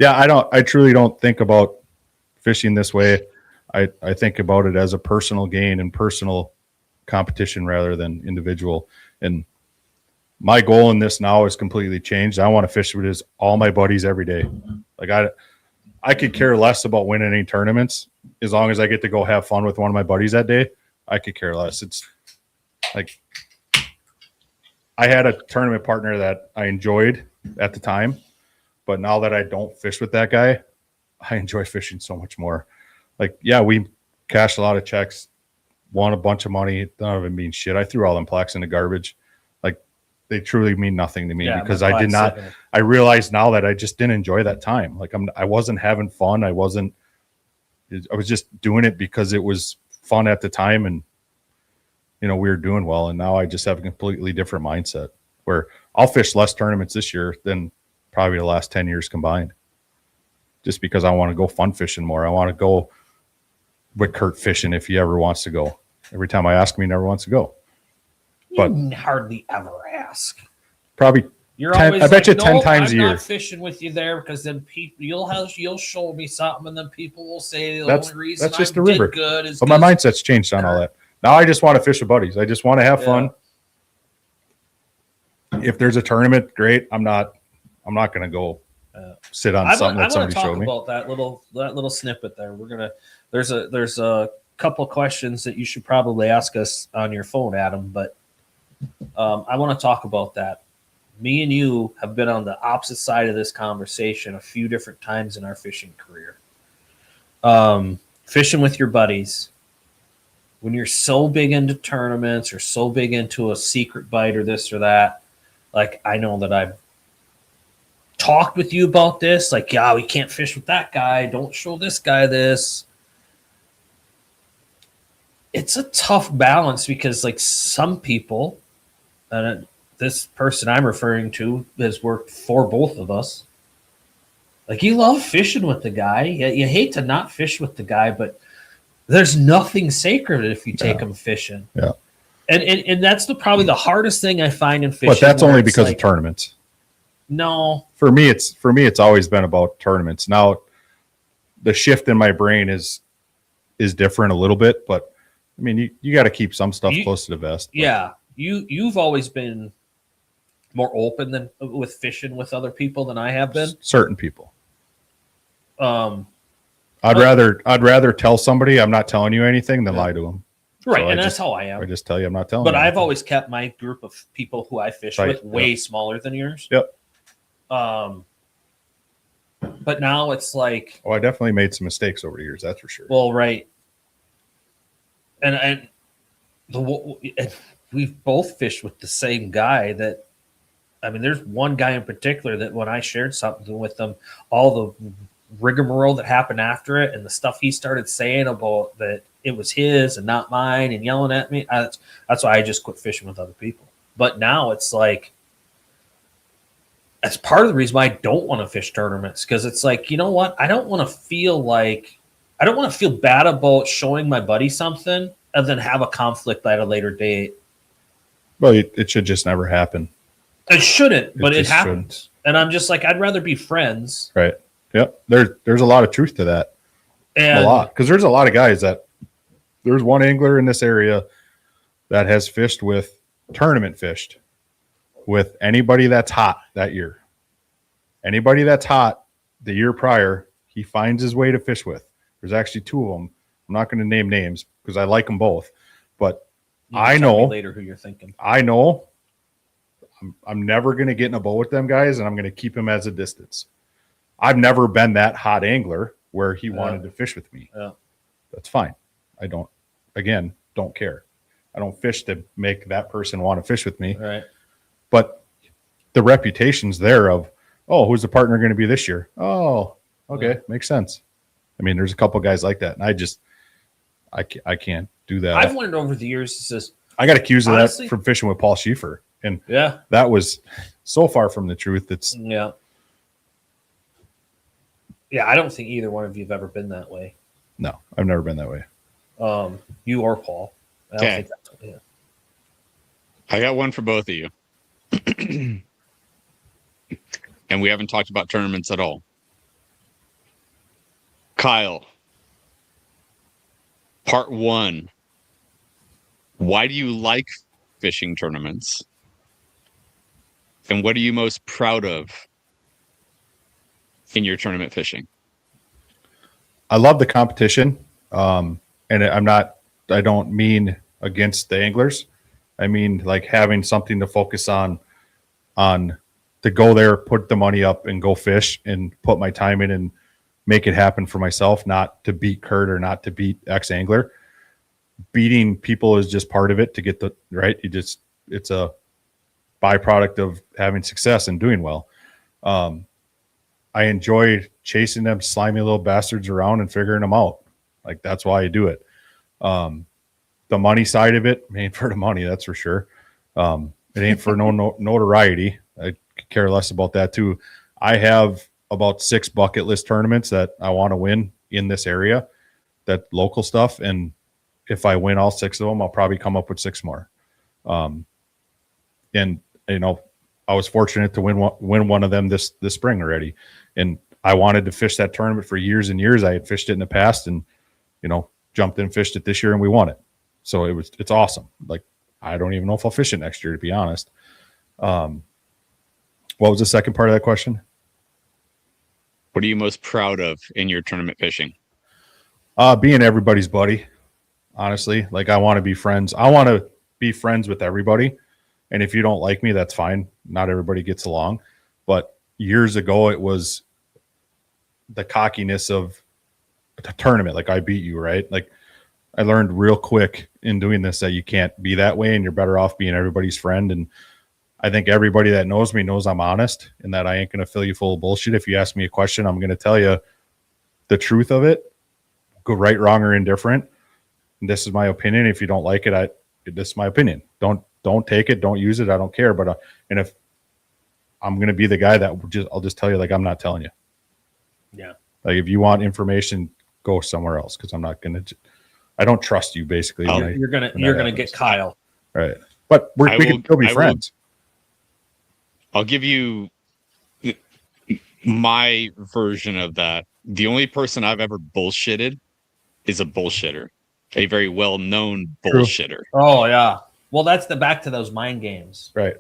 yeah, I truly don't think about fishing this way. I think about it as a personal gain and personal competition rather than individual. And my goal in this now is completely changed. I want to fish with all my buddies every day. Like I could care less about winning any tournaments as long as I get to go have fun with one of my buddies that day. I could care less. It's like I had a tournament partner that I enjoyed at the time, but now that I don't fish with that guy, I enjoy fishing so much more. Like, yeah, we cashed a lot of checks, won a bunch of money. None of it means shit. I threw all them plaques in the garbage. Like, they truly mean nothing to me because I did not. I realize now that I just didn't enjoy that time. Like, I wasn't having fun. I was just doing it because it was fun at the time, and we were doing well. And now I just have a completely different mindset where I'll fish less tournaments this year than probably the last 10 years combined. Just because I want to go fun fishing more. I want to go with Curt fishing if he ever wants to go. Every time I ask him, he never wants to go. But you hardly ever ask. Probably you're 10, always I bet like, you 10 times a year. I'm not fishing with you there because then people you'll show me something and then people will say the only reason that's just I the river. did good is but my mindset's changed on all that. Now I just want to fish with buddies. I just want to have fun. If there's a tournament, great. I'm not going to go sit on something that somebody showed me. About that little snippet there. There's a couple questions that you should probably ask us on your phone, Adam. But I want to talk about that. Me and you have been on the opposite side of this conversation a few different times in our fishing career. Fishing with your buddies, when you're so big into tournaments or so big into a secret bite or this or that, like I know that I've talked with you about this, like, yeah, we can't fish with that guy. Don't show this guy this. It's a tough balance because, like, some people, and this person I'm referring to has worked for both of us. Like, you love fishing with the guy. You hate to not fish with the guy, but there's nothing sacred if you take him fishing. Yeah. And that's probably the hardest thing I find in fishing. But that's only because of tournaments. No. For me, it's always been about tournaments. Now, the shift in my brain is different a little bit, but I mean, you got to keep some stuff close to the vest. But. Yeah, you've always been more open than with fishing with other people than I have been. Certain people. I'd rather tell somebody I'm not telling you anything than lie to them. Right, so and that's how I am. I just tell you I'm not telling. But you I've always kept my group of people who I fish with way smaller than yours. Yep. But now it's like, I definitely made some mistakes over the years. That's for sure. Well, right. And we've both fished with the same guy. That, I mean, there's one guy in particular that when I shared something with them, all the rigmarole that happened after it and the stuff he started saying about that it was his and not mine and yelling at me. That's why I just quit fishing with other people. But now it's like, that's part of the reason why I don't want to fish tournaments, because it's like, you know what? I don't want to feel bad about showing my buddy something and then have a conflict at a later date. Well, it should just never happen. It shouldn't, but it happens. And I'm just like, I'd rather be friends. Right. Yep. There's a lot of truth to that. And a lot. Because there's a lot of guys there's one angler in this area that has fished with anybody that's hot that year. Anybody that's hot the year prior, he finds his way to fish with. There's actually two of them. I'm not going to name names because I like them both. But I know later who you're thinking. I know I'm never going to get in a boat with them guys, and I'm going to keep him as a distance. I've never been that hot angler where he wanted to fish with me. Yeah. That's fine. I don't care. I don't fish to make that person want to fish with me. Right. But the reputation's there of, oh, who's the partner going to be this year? Oh, okay. Makes sense. I mean, there's a couple guys like that. And I can't do that. I've learned over the years, it's just, I got accused of that from fishing with Paul Schieffer. And that was so far from the truth. Yeah, I don't think either one of you have ever been that way. No, I've never been that way. You or Paul. I don't think that's yeah. I got one for both of you. And we haven't talked about tournaments at all. Kyle, part 1. Why do you like fishing tournaments? And what are you most proud of in your tournament fishing? I love the competition. And I don't mean against the anglers. I mean, like having something to focus on to go there, put the money up and go fish and put my time in and make it happen for myself, not to beat Curt or not to beat X angler. Beating people is just part of it to get the right. It's a byproduct of having success and doing well. I enjoy chasing them slimy little bastards around and figuring them out. Like that's why I do it. The money side of it ain't for the money, that's for sure. It ain't for no notoriety. I could care less about that too. I have about 6 bucket list tournaments that I want to win in this area, that local stuff. And if I win all 6 of them, I'll probably come up with 6 more. And you know, I was fortunate to win one of them this spring already. And I wanted to fish that tournament for years and years. I had fished it in the past and, you know, jumped in, fished it this year and we won it. So it's awesome. Like, I don't even know if I'll fish it next year, to be honest. What was the second part of that question? What are you most proud of in your tournament fishing? Being everybody's buddy, honestly. Like, I want to be friends. I want to be friends with everybody. And if you don't like me, that's fine. Not everybody gets along. But years ago, it was the cockiness of the tournament. Like, I beat you, right? Like, I learned real quick in doing this that you can't be that way and you're better off being everybody's friend. And I think everybody that knows me knows I'm honest and that I ain't going to fill you full of bullshit. If you ask me a question, I'm going to tell you the truth of it, go right, wrong, or indifferent. And this is my opinion. If you don't like it, this is my opinion. Don't take it. Don't use it. I don't care. But, and if I'm going to be the guy that I'll just tell you, like, I'm not telling you. Yeah. Like, if you want information, go somewhere else. Cause I'm not going to, I don't trust you basically. You're going to get Kyle. Right. But we can still be friends. I'll give you my version of that. The only person I've ever bullshitted is a bullshitter, a very well-known bullshitter. True. Oh yeah. Well, that's back to those mind games. Right.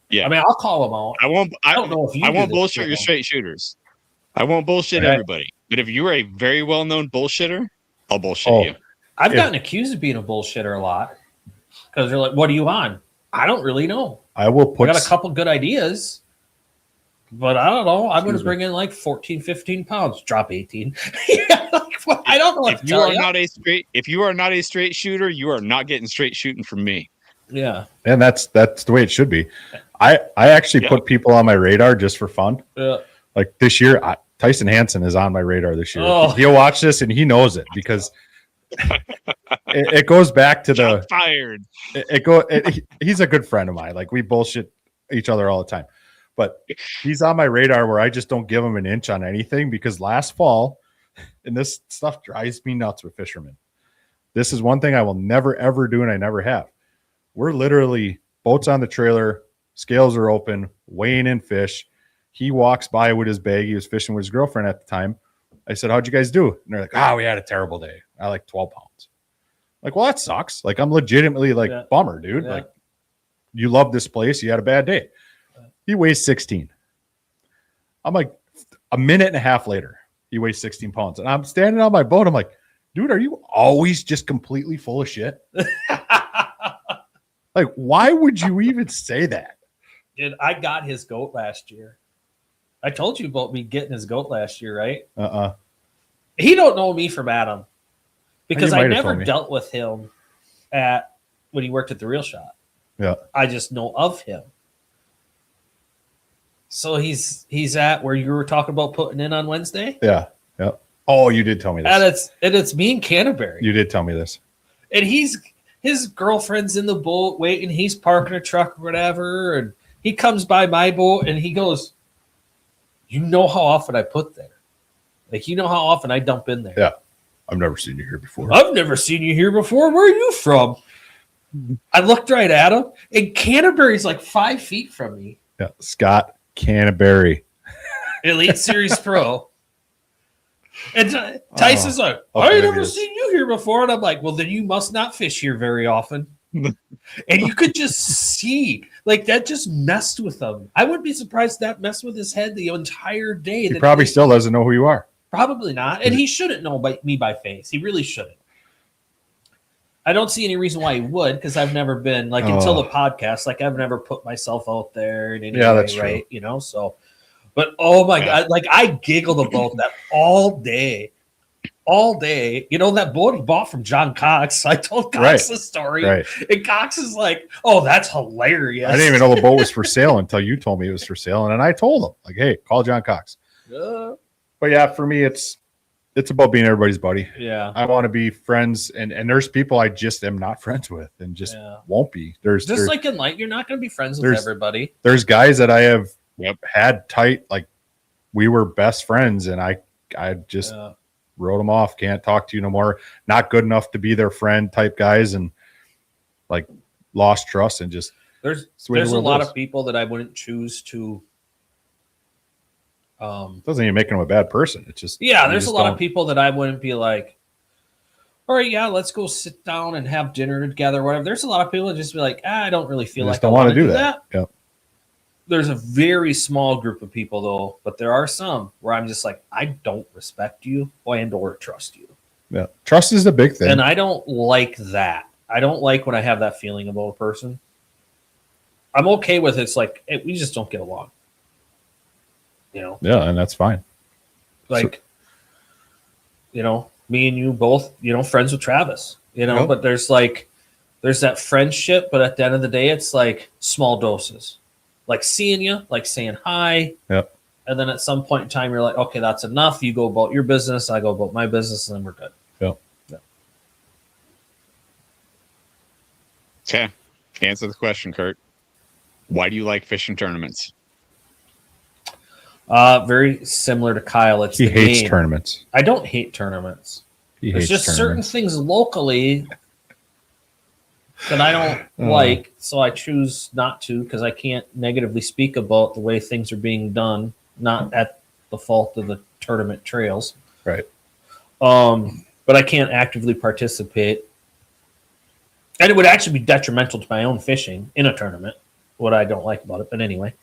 Yeah. I mean, I'll call them out. I don't know if you. I won't bullshit your straight shooters. I won't bullshit everybody. But if you're a very well-known bullshitter, I'll bullshit you. I've gotten accused of being a bullshitter a lot because they're like, "What are you on?" I don't really know. I got a couple good ideas, but I don't know. I'm going to bring in like 14, 15 pounds, drop 18. I don't know. If you are not a straight shooter, you are not getting straight shooting from me. Yeah, and that's the way it should be. I actually put people on my radar just for fun. Yeah. Like this year, Tyson Hansen is on my radar this year. Oh. He'll watch this and he knows it because it goes back to the fired. He's a good friend of mine. Like, we bullshit each other all the time, but he's on my radar where I just don't give him an inch on anything because last fall, and this stuff drives me nuts with fishermen. This is one thing I will never, ever do. And I never have. We're literally boats on the trailer. Scales are open, weighing in fish. He walks by with his bag. He was fishing with his girlfriend at the time. I said, "How'd you guys do?" And they're like, we had a terrible day. I like 12 pounds. Like, well, that sucks. Like, I'm legitimately like, bummer, dude. Yeah. Like, you love this place. You had a bad day. He weighs 16. I'm like, a minute and a half later, he weighs 16 pounds. And I'm standing on my boat. I'm like, dude, are you always just completely full of shit? Like, why would you even say that? Dude, I got his goat last year. I told you about me getting his goat last year, right? He don't know me from Adam because I never dealt with him when he worked at the Real Shot. Yeah, I just know of him. So he's at where you were talking about putting in on Wednesday. Yeah. Oh, you did tell me this. And it's me and Canterbury. You did tell me this. And his girlfriend's in the boat waiting. He's parking a truck or whatever, and he comes by my boat and he goes, "You know how often I put there?" Like, you know how often I dump in there. Yeah. I've never seen you here before. I've never seen you here before. Where are you from? I looked right at him, and Canterbury's like 5 feet from me. Yeah. Scott Canterbury. Elite Series Pro. And Tyson's like, I ain't never seen you here before. And I'm like, well, then you must not fish here very often. And you could just see, like, that just messed with him. I wouldn't be surprised that messed with his head the entire day. He probably still doesn't know who you are. Probably not. And he shouldn't know me by face. He really shouldn't. I don't see any reason why he would, because I've never been, like, until the podcast, like, I've never put myself out there in any way, that's right? True. You know, so, but oh my God, like, I giggled about that all day. All day. You know, that boat he bought from John Cox. I told Cox the story. Right. And Cox is like, oh, that's hilarious. I didn't even know the boat was for sale until you told me it was for sale. And then I told him, like, hey, call John Cox. But yeah, for me, it's about being everybody's buddy. Yeah. I want to be friends. And there's people I just am not friends with and just won't be. There's like in life, you're not going to be friends with everybody. There's guys that I have had tight, like we were best friends, and I just wrote them off. Can't talk to you no more. Not good enough to be their friend type guys, and like lost trust and just there's a lot of people that I wouldn't choose to. Doesn't even make them a bad person. It's just there's a lot of people that I wouldn't be like, all right, let's go sit down and have dinner together, whatever. There's a lot of people that just be like, I don't really feel like I want to do that. Yep. There's a very small group of people though, but there are some where I'm just like, I don't respect you and or trust you. Yeah, trust is the big thing, and I don't like that. I don't like when I have that feeling about a person. I'm okay with it's like we just don't get along. You know? Yeah, and that's fine. Like, you know, me and you both, you know, friends with Travis, you know, but there's that friendship, but at the end of the day, it's like small doses. Like seeing you, like saying hi. Yep. And then at some point in time, you're like, okay, that's enough. You go about your business, I go about my business, and then we're good. Yep. Okay. Answer the question, Curt. Why do you like fishing tournaments? Very similar to Kyle. He hates tournaments. I don't hate tournaments. There's just certain things locally that I don't like, so I choose not to because I can't negatively speak about the way things are being done, not at the fault of the tournament trails. Right. But I can't actively participate. And it would actually be detrimental to my own fishing in a tournament, what I don't like about it. But anyway.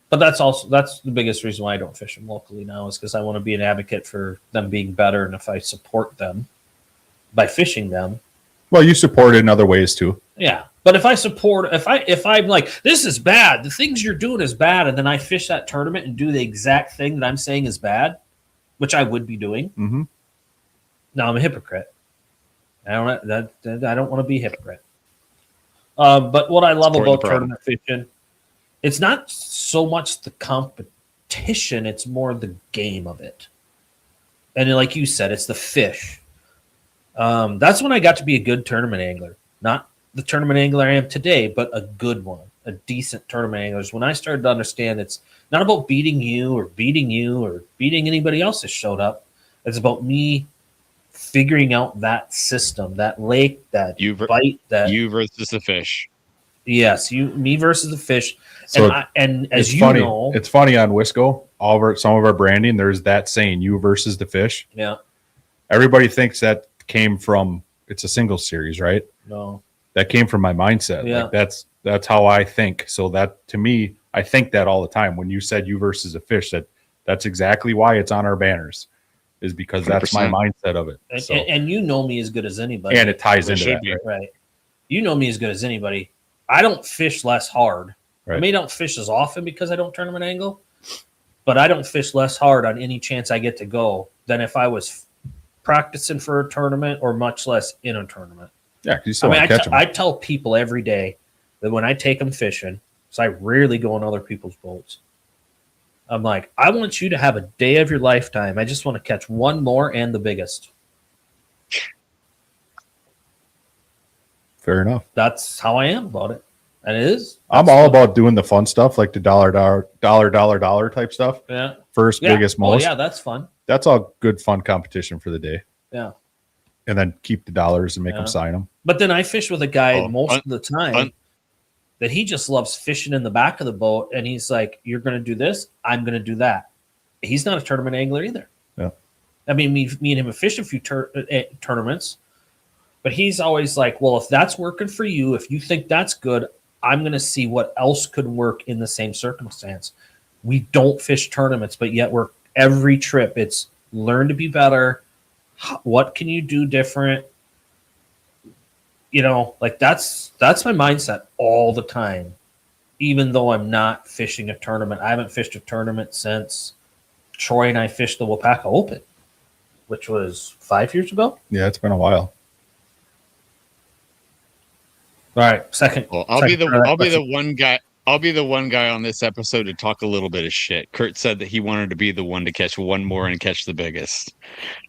But that's the biggest reason why I don't fish them locally now is because I want to be an advocate for them being better. And if I support them by fishing them. Well, you support it in other ways too. Yeah. But if I'm like, this is bad, the things you're doing is bad, and then I fish that tournament and do the exact thing that I'm saying is bad, which I would be doing. Mm-hmm. Now I'm a hypocrite. I don't want to be a hypocrite. But what I love about tournament fishing, it's not so much the competition, it's more the game of it. And like you said, it's the fish. That's when I got to be a good tournament angler. Not the tournament angler I am today, but a good one, a decent tournament angler. Is when I started to understand it's not about beating you or beating anybody else that showed up. It's about me figuring out that system, that lake, that bite, that you versus the fish. Yes, me versus the fish. So and as you funny. know, it's funny on Wisco, some of our branding, there's that saying, you versus the fish. Yeah. Everybody thinks that came from, it's a single series, right? No. That came from my mindset. Yeah. Like that's how I think. So that to me, I think that all the time. When you said you versus a fish, that's exactly why it's on our banners, is because 100%. That's my mindset of it. And you know me as good as anybody. And it ties into that. Right. You know me as good as anybody. I don't fish less hard. Right. I may don't fish as often because I don't tournament angle, but I don't fish less hard on any chance I get to go than if I was practicing for a tournament or much less in a tournament. Yeah, because you still want to catch them. I tell people every day that when I take them fishing, because I rarely go on other people's boats, I'm like, I want you to have a day of your lifetime. I just want to catch one more and the biggest. Fair enough. That's how I am about it. And it is. I'm all about doing the fun stuff, like the dollar type stuff. Yeah. first, biggest, most. Yeah, that's fun. That's all good, fun competition for the day. Yeah. And then keep the dollars and make them sign them. But then I fish with a guy most of the time that he just loves fishing in the back of the boat. And he's like, you're going to do this. I'm going to do that. He's not a tournament angler either. Yeah. I mean, me and him have fished a few tournaments, but he's always like, well, if that's working for you, if you think that's good, I'm going to see what else could work in the same circumstance. We don't fish tournaments, but yet we're every trip. It's learn to be better. What can you do different? You know, like that's my mindset all the time. Even though I'm not fishing a tournament, I haven't fished a tournament since Troy and I fished the Wapaka Open, which was 5 years ago. Yeah, it's been a while. All right, second. Well, I'll be the one guy on this episode to talk a little bit of shit. Curt said that he wanted to be the one to catch one more and catch the biggest.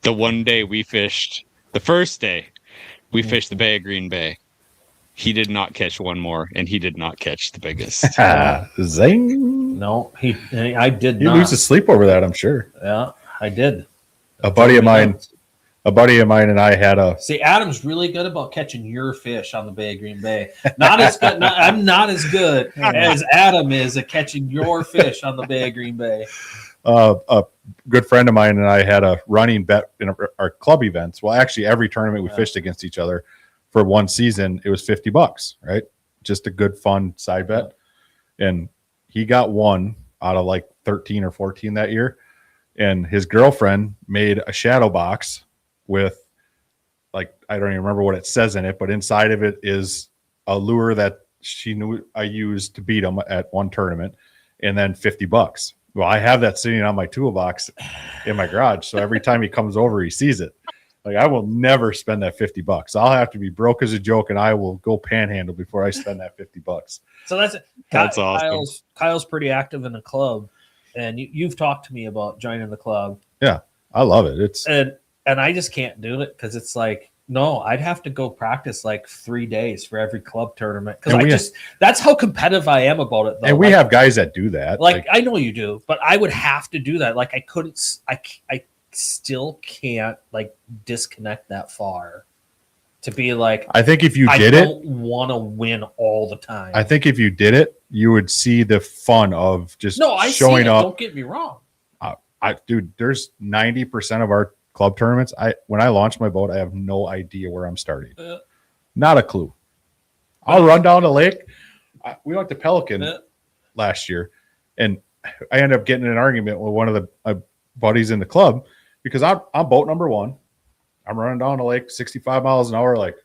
The one day we fished, the first day we fished the Bay of Green Bay. He did not catch one more, and he did not catch the biggest. Zing! No, I did You not. lose sleep over that, I'm sure. Yeah, I did. A buddy of mine and I had a. See, Adam's really good about catching your fish on the Bay of Green Bay. Not as good. I'm not as good as Adam is at catching your fish on the Bay of Green Bay. A good friend of mine and I had a running bet in our club events. Well, actually, every tournament we fished against each other for one season, it was $50, right? Just a good, fun side bet. And he got one out of like 13 or 14 that year. And his girlfriend made a shadow box with, like, I don't even remember what it says in it, but inside of it is a lure that she knew I used to beat him at one tournament, and then $50. Well, I have that sitting on my toolbox in my garage. So every time he comes over, he sees it. Like, I will never spend that $50. I'll have to be broke as a joke, and I will go panhandle before I spend that $50. So that's awesome. Kyle's pretty active in the club, and you've talked to me about joining the club. Yeah, I love it. And I just can't do it because it's like, no, I'd have to go practice like 3 days for every club tournament because that's how competitive I am about it. Though. And we have guys that do that. Like I know you do, but I would have to do that. Like I couldn't. I still can't like disconnect that far to be like. I think if you I did don't want to win all the time. I think if you did it, you would see the fun of just showing up. Don't get me wrong. Dude, there's 90% of our club tournaments. When I launch my boat, I have no idea where I'm starting. Not a clue. I'll run down the lake. We went to Pelican last year, and I ended up getting in an argument with one of my buddies in the club because I'm boat number one. I'm running down the lake 65 miles an hour, like,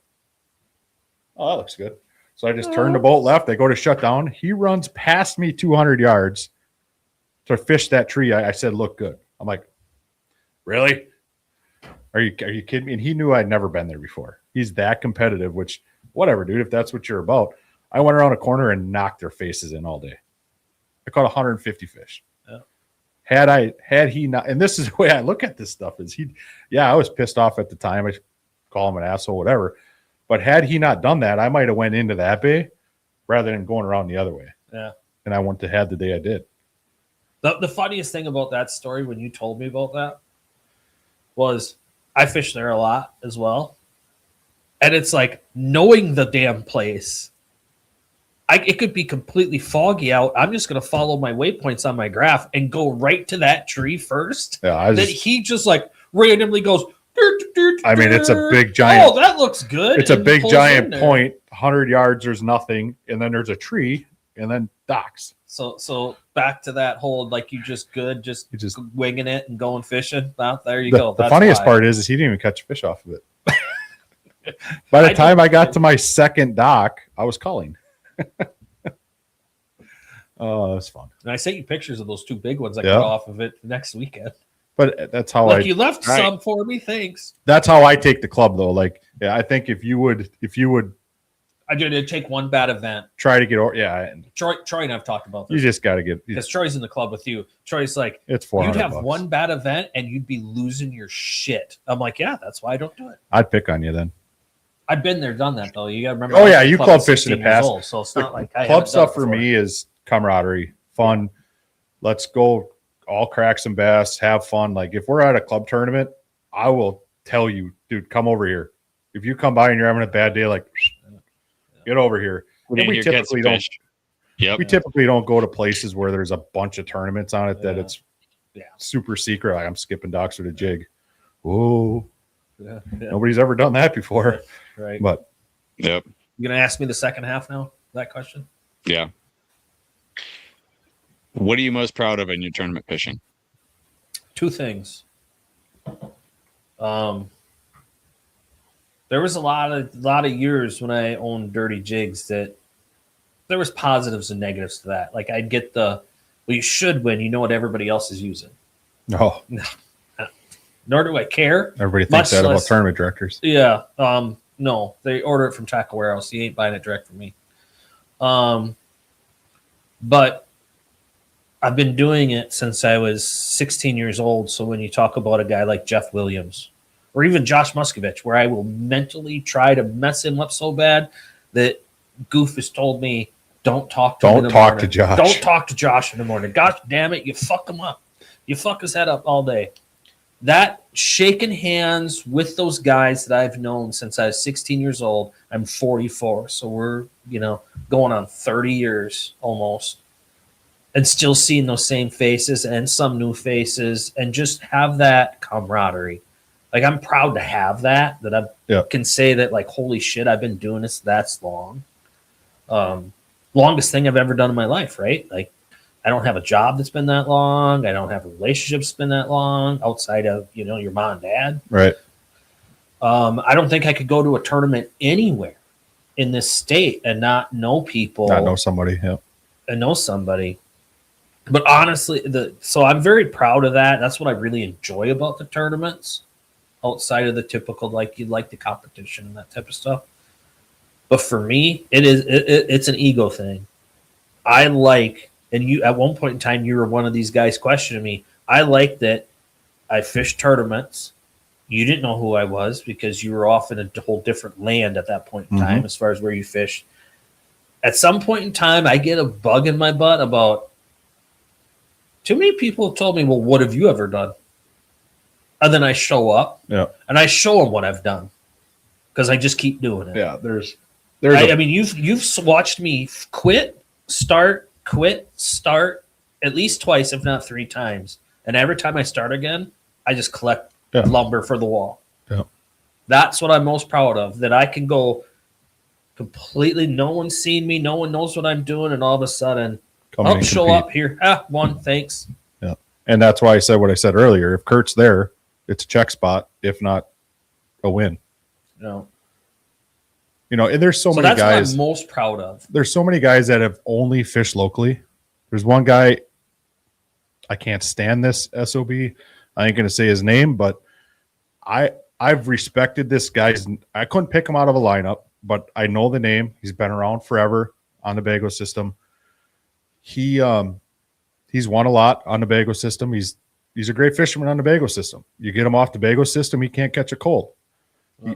oh, that looks good. So I just turn the boat left. They go to shut down. He runs past me 200 yards to fish that tree. I said, look good. I'm like, really? Are you kidding me? And he knew I'd never been there before. He's that competitive, which, whatever, dude, if that's what you're about. I went around a corner and knocked their faces in all day. I caught 150 fish. Yeah. Had he not, and this is the way I look at this stuff is I was pissed off at the time. I call him an asshole, whatever. But had he not done that, I might have went into that bay rather than going around the other way. Yeah. And I wouldn't have had the day I did. The funniest thing about that story when you told me about that was I fished there a lot as well. And it's like knowing the damn place. It could be completely foggy out. I'm just going to follow my waypoints on my graph and go right to that tree first. Yeah, he just like randomly goes. I mean, it's a big giant. Oh, that looks good. It's a big giant point. 100 yards, there's nothing, and then there's a tree, and then docks. So back to that whole like you just winging it and going fishing. There you go. The funniest part is he didn't even catch a fish off of it. By the time I got to my second dock, I was culling. Oh, that's fun. And I sent you pictures of those two big ones I got off of it next weekend. But that's how you left some for me. Thanks. That's how I take the club, though. Like, I think if you would, I did take one bad event. Try to get over. Yeah, Troy and I've talked about this. You just got to get because Troy's in the club with you. Troy's like, it's $400. You'd have one bad event and you'd be losing your shit. I'm like, yeah, that's why I don't do it. I'd pick on you then. I've been there, done that though. You got to remember. Oh yeah, you club fished in the past. So it's not like club stuff for me is camaraderie, fun. Let's go all cracks and bass, have fun. Like if we're at a club tournament, I will tell you, dude, come over here. If you come by and you're having a bad day, like get over here. And we typically don't. Yep. We typically don't go to places where there's a bunch of tournaments on it that it's super secret. Like I'm skipping docks with a jig. Whoa. Yeah. Nobody's ever done that before. Right. But yep. You gonna ask me the second half now? That question? Yeah. What are you most proud of in your tournament fishing? Two things. There was a lot of years when I owned dirty jigs that there was positives and negatives to that. Like I'd get well, you should win. You know what everybody else is using. no, Nor do I care. Everybody thinks that about tournament directors. Yeah. No, they order it from Tackle Warehouse. You ain't buying it direct from me. But I've been doing it since I was 16 years old. So when you talk about a guy like Jeff Williams or even Josh Muskovich, where I will mentally try to mess him up so bad that Goof has told me, don't talk to him. Don't talk to Josh. Don't talk to Josh in the morning. Gosh damn it, you fuck him up. You fuck his head up all day. That shaking hands with those guys that I've known since I was 16 years old. I'm 44, so we're going on 30 years almost, and still seeing those same faces and some new faces, and just have that camaraderie. Like I'm proud to have that I can say that like holy shit, I've been doing this that's long. Longest thing I've ever done in my life, right? Like I don't have a job that's been that long. I don't have a relationship that's been that long outside of, your mom and dad. Right. I don't think I could go to a tournament anywhere in this state and not know people. Not know somebody, yeah. And know somebody. But honestly, so I'm very proud of that. That's what I really enjoy about the tournaments, outside of the typical, like you like the competition and that type of stuff. But for me, it's an ego thing. I like, and you at one point in time, you were one of these guys questioning me. I like that I fished tournaments. You didn't know who I was because you were off in a whole different land at that point in time, as far as where you fished. At some point in time, I get a bug in my butt about too many people have told me, well, what have you ever done? And then I show up and I show them what I've done because I just keep doing it. Yeah, I mean, you've watched me quit, start, at least twice, if not 3 times. And every time I start again, I just collect lumber for the wall. Yeah. That's what I'm most proud of, that I can go completely, no one's seen me, no one knows what I'm doing, and all of a sudden, I'll show up here. One, thanks. Yeah. And that's why I said what I said earlier. If Curt's there, it's a check spot, if not a win. No. And there's so many guys. That's what I'm most proud of. There's so many guys that have only fished locally. There's one guy, I can't stand this SOB. I ain't going to say his name, but I've respected this guy's. I couldn't pick him out of a lineup, but I know the name. He's been around forever on the Bago system. He's won a lot on the Bago system. He's a great fisherman on the Bago system. You get him off the Bago system, he can't catch a cold. Well,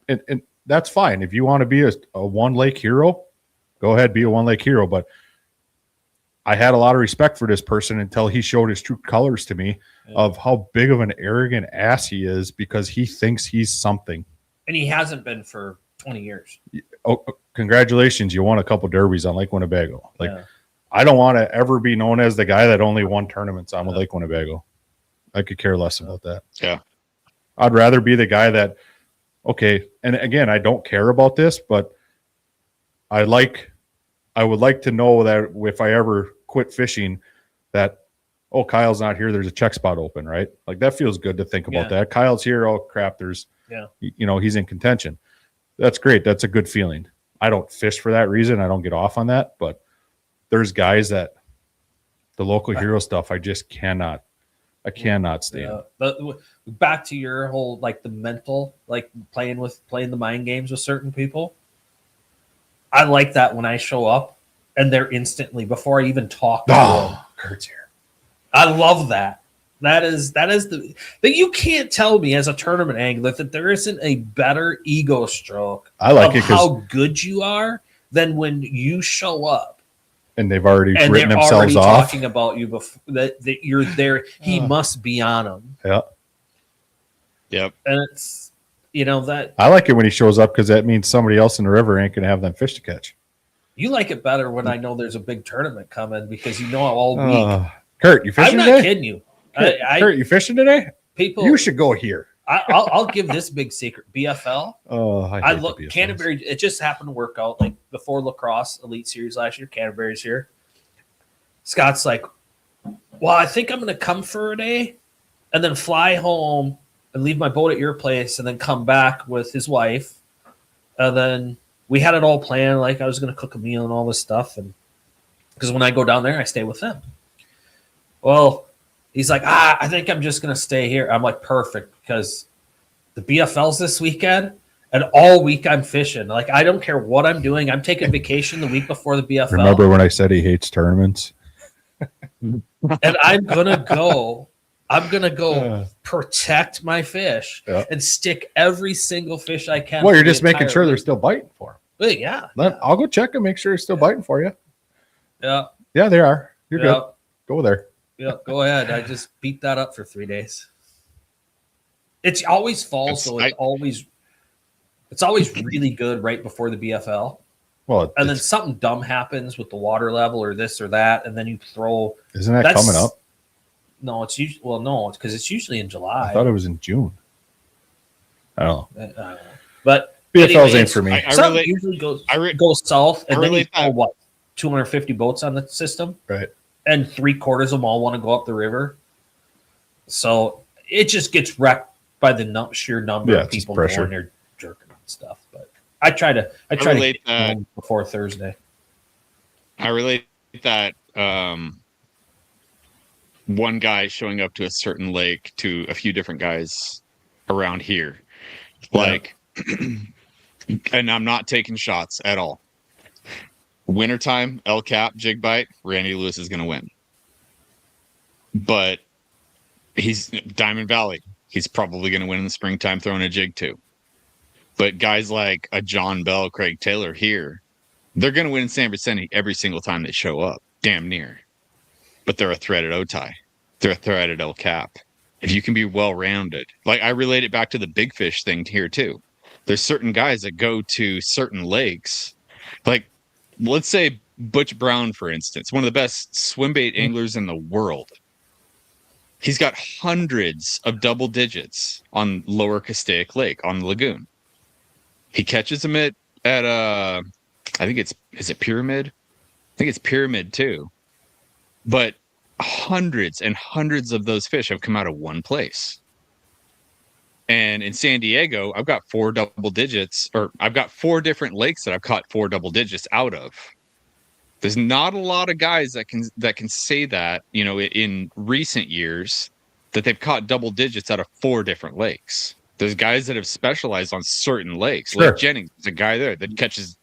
and that's fine. If you want to be a one lake hero, go ahead, be a one lake hero. But I had a lot of respect for this person until he showed his true colors to me of how big of an arrogant ass he is because he thinks he's something. And he hasn't been for 20 years. Oh, congratulations. You won a couple derbies on Lake Winnebago. I don't want to ever be known as the guy that only won tournaments on Lake Winnebago. I could care less about that. Yeah. I'd rather be the guy that, okay, and again, I don't care about this, but I would like to know that if I ever quit fishing that, oh, Kyle's not here, there's a check spot open, right? Like that feels good to think about that. Kyle's here, oh crap, he's in contention. That's great. That's a good feeling. I don't fish for that reason. I don't get off on that, but there's guys that the local hero stuff, I just cannot stand. Back to your whole, like the mental, like playing the mind games with certain people. I like that when I show up and they're instantly, before I even talk to them, Kurt's here. I love that. That is that you can't tell me as a tournament angler that there isn't a better ego stroke I like of how good you are than when you show up and they've already and written they're themselves already off. talking about you before that you're there. He must be on them. Yeah. Yep. And it's, you know, that I like it when he shows up because that means somebody else in the river ain't gonna have them fish to catch. you like it better when I know there's a big tournament coming because you know all week. Kurt, you fishing I'm not today? kidding you. Kurt, you fishing today? People, You should go here. I'll give this big secret. BFL. Oh, I look Canterbury. It just happened to work out like before lacrosse elite series last year. Canterbury's here. Scott's like, well, I think I'm going to come for a day and then fly home and leave my boat at your place and then come back with his wife. And then we had it all planned. Like I was going to cook a meal and all this stuff. And because when I go down there, I stay with them. Well, he's like, I think I'm just going to stay here. I'm like, perfect. Because the BFL's this weekend and all week I'm fishing. Like, I don't care what I'm doing. I'm taking vacation the week before the BFL. Remember when I said he hates tournaments? And I'm gonna go protect my fish and stick every single fish I can. Well, you're just making sure they're still biting for him. But yeah, I'll go check and make sure they're still biting for you. Yeah, they are. You're good. Go there. Yeah, go ahead. I just beat that up for 3 days. It's always falls, so it's always really good right before the BFL. Well, and then something dumb happens with the water level or this or that, and then you throw. Isn't that coming up? No, it's usually it's because it's usually in July. I thought it was in June. I don't know. But BFL's ain't for me. Something usually goes south, and then you throw 250 boats on the system, right? And 3/4 of them all want to go up the river, so it just gets wrecked by the sheer number of people going there jerking and stuff. But I try to get before Thursday. I relate that one guy showing up to a certain lake to a few different guys around here. Like, and I'm not taking shots at all. Wintertime, El Cap, jig bite, Randy Lewis is going to win. But he's Diamond Valley. He's probably going to win in the springtime throwing a jig too. But guys like a John Bell, Craig Taylor here, they're going to win in San Vicente every single time they show up, damn near. But they're a threat at Otay. They're a threat at El Cap. If you can be well-rounded. Like, I relate it back to the big fish thing here, too. There's certain guys that go to certain lakes. Like, let's say Butch Brown, for instance, one of the best swim bait anglers in the world. He's got hundreds of double digits on Lower Castaic Lake, on the lagoon. He catches them at I think is it Pyramid? I think it's Pyramid too. But hundreds and hundreds of those fish have come out of one place. And in San Diego, I've got 4 double digits, or I've got 4 different lakes that I've caught 4 double digits out of. There's not a lot of guys that can say that, you know, in recent years, that they've caught double digits out of 4 different lakes. There's guys that have specialized on certain lakes. Sure. Like Jennings, there's a guy there that catches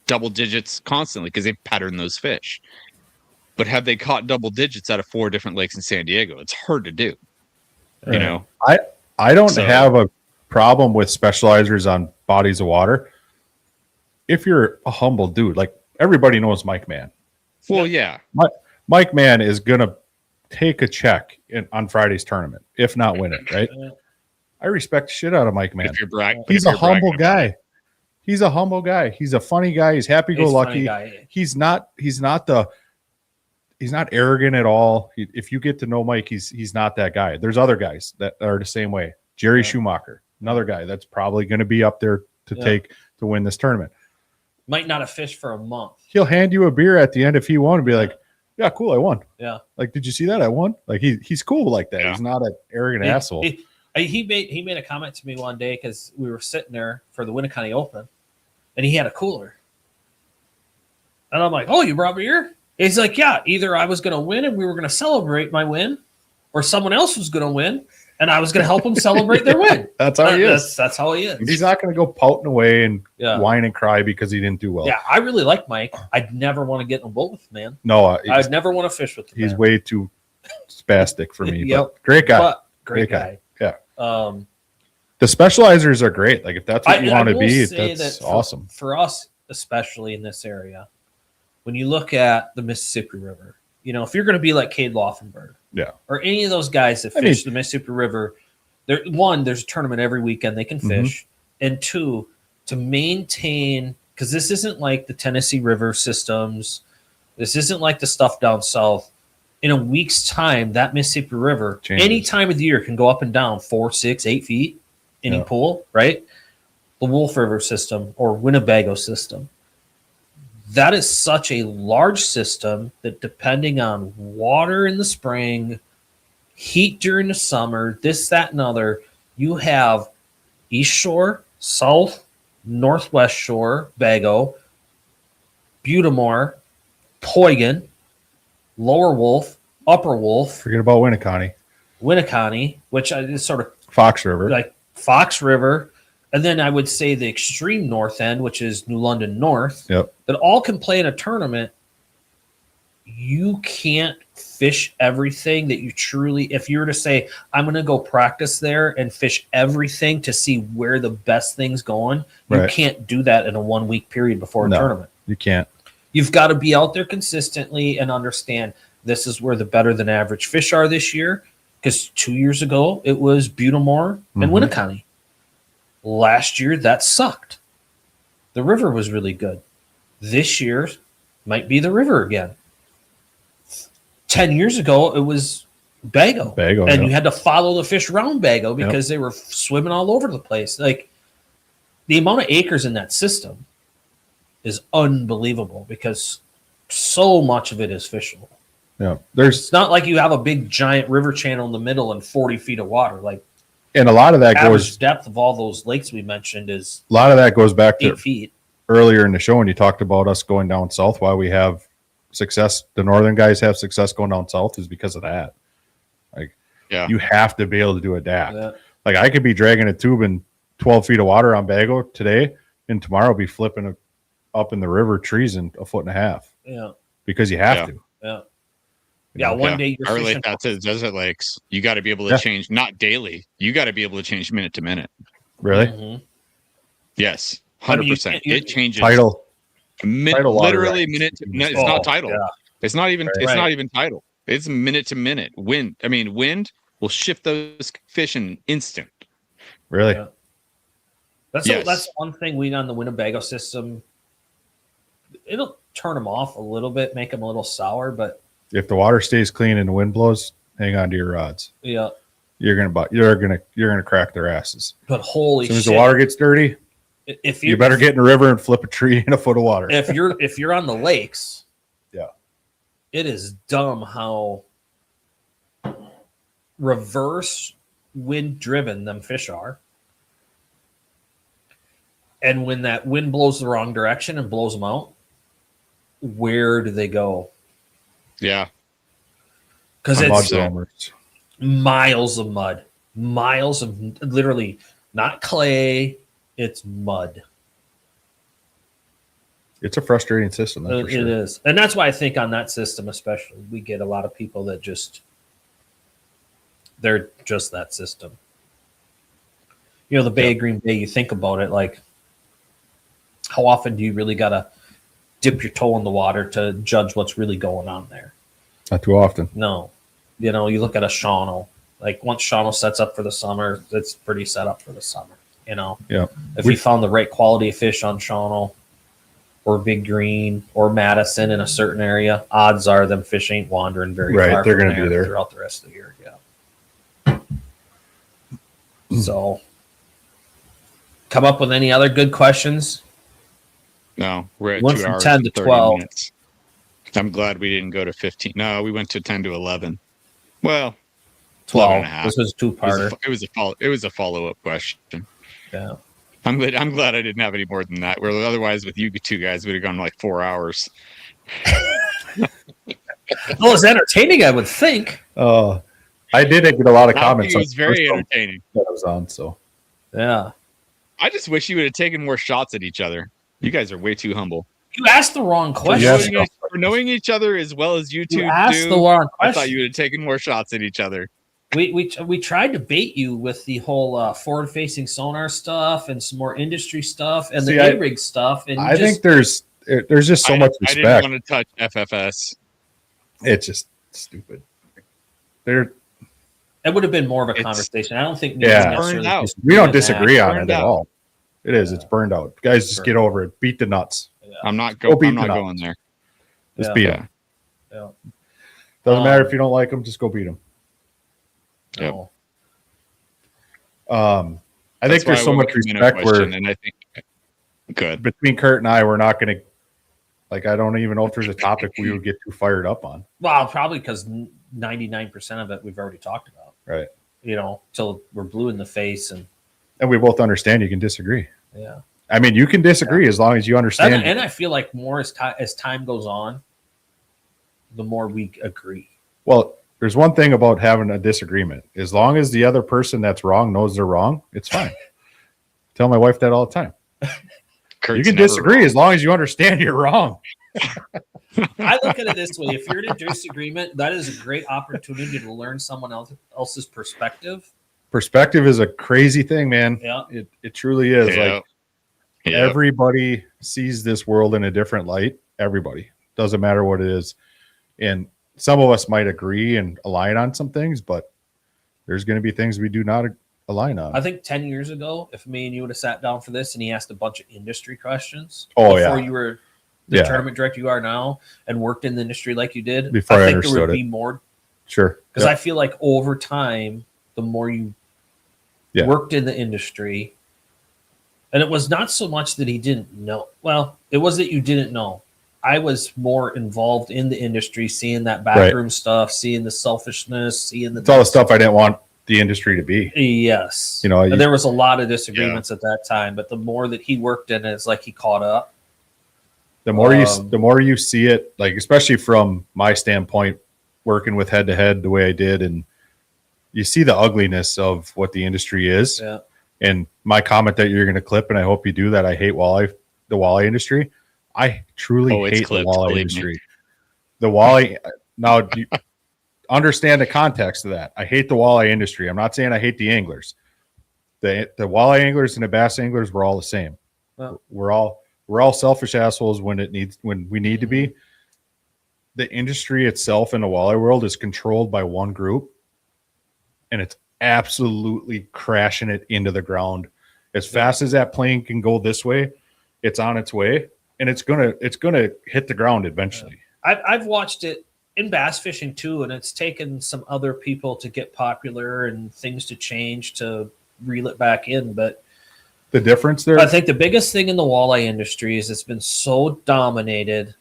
double digits constantly because they pattern those fish. But have they caught double digits out of 4 different lakes in San Diego? It's hard to do. You know? I don't have a problem with specializers on bodies of water. If you're a humble dude, like everybody knows Mike Mann. Well, yeah. Mike Mann is going to take a check on Friday's tournament, if not win it, right? I respect the shit out of Mike Mann. He's a humble guy. He's a humble guy. He's a funny guy. He's happy-go-lucky. He's not arrogant at all. If you get to know Mike, he's not that guy. There's other guys that are the same way. Jerry Schumacher, another guy that's probably going to be up there to win this tournament. Might not have fished for a month. He'll hand you a beer at the end if he won and be like, yeah, cool, I won. Yeah. Like, did you see that? I won. Like he's cool like that. Yeah. He's not an arrogant asshole. He made a comment to me one day because we were sitting there for the Winneconne Open and he had a cooler. And I'm like, oh, you brought beer? He's like, yeah, either I was going to win and we were going to celebrate my win, or someone else was going to win and I was going to help them celebrate their win. That's how he is. That's how he is. He's not going to go pouting away and whine and cry because he didn't do well. Yeah, I really like Mike. I'd never want to get in a boat with him, man. No. I'd never want to fish with him. He's way too spastic for me. But great guy. But great guy. Yeah. The specializers are great. Like, if that's what you want to be, that's awesome. For us, especially in this area, when you look at the Mississippi River, if you're going to be like Cade Laufenberg, or any of those guys that fish the Mississippi River, there's a tournament every weekend they can fish, and two, to maintain, because this isn't like the Tennessee River systems, this isn't like the stuff down south. In a week's time, that Mississippi River, any time of the year, can go up and down 4, 6, 8 feet, any pool, right? The Wolf River system or Winnebago system. That is such a large system that, depending on water in the spring, heat during the summer, this, that, and other, you have East Shore, South, Northwest Shore, Bago, Butamore, Poygan, Lower Wolf, Upper Wolf. Forget about Winneconne, which is sort of Fox River. Like Fox River. And then I would say the extreme north end, which is New London North, that all can play in a tournament. You can't fish everything that you truly, if you were to say, I'm going to go practice there and fish everything to see where the best thing's going, you can't do that in a 1 week period before a tournament. You can't. You've got to be out there consistently and understand this is where the better than average fish are this year. Because 2 years ago, it was Butamore and Winneconne. Last year, that sucked. The river was really good. This year might be the river again. 10 years ago, it was Bago. And you had to follow the fish around Bago because they were swimming all over the place. Like, the amount of acres in that system is unbelievable because so much of it is fishable. Yeah. It's not like you have a big giant river channel in the middle and 40 feet of water. Like, and a lot of that average depth of all those lakes we mentioned is a lot of that goes back to 8 feet. Earlier in the show when you talked about us going down south, why we have success. The northern guys have success going down south is because of that. Like, you have to be able to do adapt. Yeah. Like, I could be dragging a tube in 12 feet of water on Bago today, and tomorrow be flipping up in the river trees in 1.5 feet. Yeah, because you have to. Yeah. One day I relate that to the desert lakes. You got to be able to change, not daily. You got to be able to change minute to minute. Really? Yes, 100%. It changes tidal. Literally minute to minute. It's not tidal. Yeah. It's not even. It's not even tidal. It's minute to minute. Wind will shift those fish in an instant. Really? Yeah. That's one thing we on the Winnebago system. It'll turn them off a little bit, make them a little sour, but if the water stays clean and the wind blows, hang on to your rods. Yeah, you're gonna crack their asses. But holy shit! As soon as the water gets dirty, if you better get in the river and flip a tree in 1 foot of water. If you're on the lakes, it is dumb how reverse wind driven them fish are. And when that wind blows the wrong direction and blows them out, where do they go? Yeah. Because it's miles of mud. Miles of literally not clay, it's mud. It's a frustrating system. It is. And that's why I think on that system especially, we get a lot of people that they're just that system. The Bay of Green Bay, you think about it, like, how often do you really got to dip your toe in the water to judge what's really going on there? Not too often. No. You look at a Shawano. Like, once Shawano sets up for the summer, it's pretty set up for the summer. Yeah. If we found the right quality of fish on Shawano or Big Green or Madison in a certain area, odds are them fish ain't wandering very far. They're going to be there throughout the rest of the year. Yeah. So, come up with any other good questions? No, we're at went 2 from hours 10 to 12. Minutes. I'm glad we didn't go to 15. No, we went to 10 to 11. Well, 12. This was two-parter. It was a follow-up question. Yeah. I'm glad I didn't have any more than that. Where otherwise, with you two guys, we'd have gone like 4 hours. Well, it's entertaining, I would think. I did get a lot of comments. It was very entertaining. That I was on, so yeah. I just wish you would have taken more shots at each other. You guys are way too humble. You asked the wrong question. For knowing each other as well as you two do, the wrong question. I thought you would have taken more shots at each other. We tried to bait you with the whole forward-facing sonar stuff and some more industry stuff and the A-rig stuff. And I think there's there's just so much respect. I didn't want to touch FFS. It's just stupid. It would have been more of a conversation. I don't think we don't disagree on it at all. It is. It's burned out. Guys, just get over it. Beat the nuts. Yeah. I'm not going there. Just beat them. Yeah. Doesn't matter if you don't like them. Just go beat them. Yeah. I think there's so much respect and I think good between Curt and I. We're not going to I don't even know if there's a topic we would get too fired up on. Well, probably because 99% of it we've already talked about. Right. Till we're blue in the face and we both understand you can disagree. Yeah. I mean, you can disagree as long as you understand. And I feel like more as time goes on, the more we agree. Well, there's one thing about having a disagreement. As long as the other person that's wrong knows they're wrong, it's fine. Tell my wife that all the time. You can disagree wrong. As long as you understand you're wrong. I look at it this way. If you're in a disagreement, that is a great opportunity to learn someone else's perspective. Perspective is a crazy thing, man. Yeah. It truly is. Everybody sees this world in a different light. Everybody. Doesn't matter what it is. And some of us might agree and align on some things, but there's going to be things we do not align on. I think 10 years ago, if me and you would have sat down for this and he asked a bunch of industry questions before you were the tournament director you are now and worked in the industry like you did, before I think there would be more. Sure. Because I feel like over time, the more you worked in the industry, and it was not so much that he didn't know. Well, it was that you didn't know. I was more involved in the industry, seeing that backroom stuff, seeing the selfishness, seeing it's all the stuff I didn't want the industry to be. Yes. And there was a lot of disagreements at that time, but the more that he worked in it, it's like he caught up. The more you see it, like especially from my standpoint, working with head to head the way I did, and you see the ugliness of what the industry is. Yeah. And my comment that you're going to clip, and I hope you do that. I hate the walleye industry. I truly hate the walleye industry. The walleye. Now, do you understand the context of that? I hate the walleye industry. I'm not saying I hate the anglers. The walleye anglers and the bass anglers, we're all the same. Well, we're all selfish assholes when we need to be. The industry itself in the walleye world is controlled by one group, and it's absolutely crashing it into the ground. As fast as that plane can go this way, it's on its way, and it's gonna hit the ground eventually. I've watched it in bass fishing too, and it's taken some other people to get popular and things to change to reel it back in. But the difference there, I think the biggest thing in the walleye industry is it's been so dominated,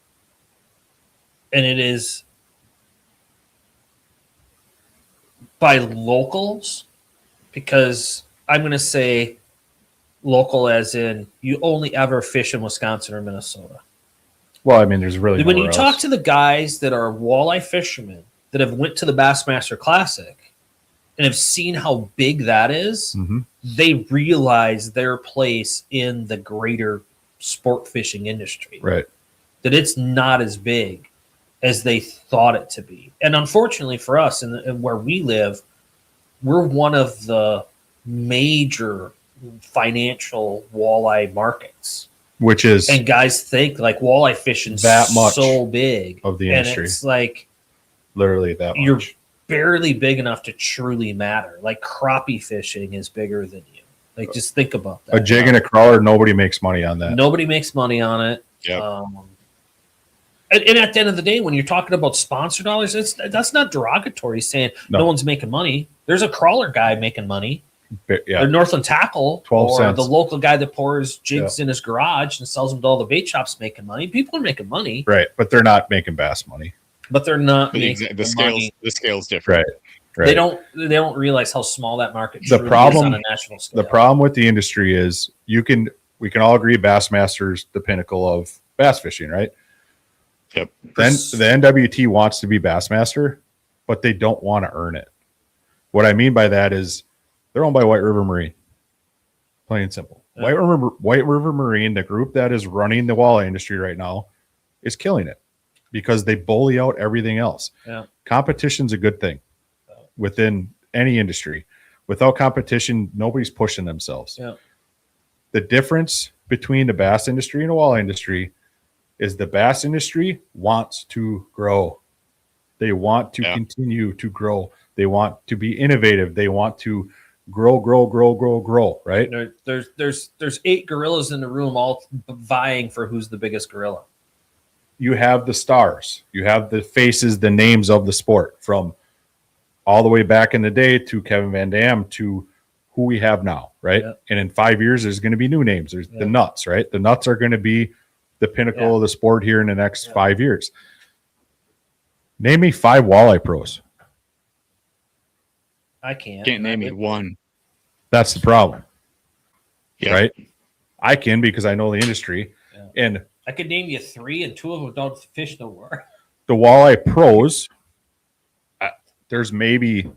and it is by locals, because I'm going to say local as in you only ever fish in Wisconsin or Minnesota. Well, I mean, there's really when you talk to the guys that are walleye fishermen that have went to the Bassmaster Classic and have seen how big that is, they realize their place in the greater sport fishing industry. Right. That it's not as big as they thought it to be. And unfortunately for us and where we live, we're one of the major financial walleye markets. Which is, and guys think like walleye fishing's that much so big of the industry. And it's like literally that much. You're barely big enough to truly matter. Like crappie fishing is bigger than you. Like just think about that. A jig and a crawler, nobody makes money on that. Nobody makes money on it. Yeah. And at the end of the day, when you're talking about sponsor dollars, that's not derogatory saying no one's making money. There's a crawler guy making money. Yeah. Or Northland Tackle, 12 or cents. the local guy that pours jigs in his garage and sells them to all the bait shops making money. People are making money. Right, but they're not making bass money. But they're not making the scale's different. Right. They don't realize how small that market is on a national scale. The problem with the industry is we can all agree Bassmaster's the pinnacle of bass fishing, right? Yep. Then the NWT wants to be Bassmaster, but they don't want to earn it. What I mean by that is they're owned by White River Marine. Plain and simple. Yeah. White River Marine, the group that is running the walleye industry right now, is killing it because they bully out everything else. Yeah. Competition's a good thing within any industry. Without competition, nobody's pushing themselves. Yeah. The difference between the bass industry and the walleye industry is the bass industry wants to grow. They want to Yeah. continue to grow. They want to be innovative. They want to grow, right? There's 8 gorillas in the room all vying for who's the biggest gorilla. You have the stars. You have the faces, the names of the sport, from all the way back in the day to Kevin Van Dam to who we have now, right? Yep. And in 5 years, there's going to be new names. There's the Nuts, right? The Nuts are going to be the pinnacle of the sport here in the next 5 years. Name me 5 walleye pros. I can't. Can't name me one. That's the problem, Yeah. right? I can because I know the industry. Yeah. And I could name you 3, and 2 of them don't fish no more. the walleye pros, there's maybe,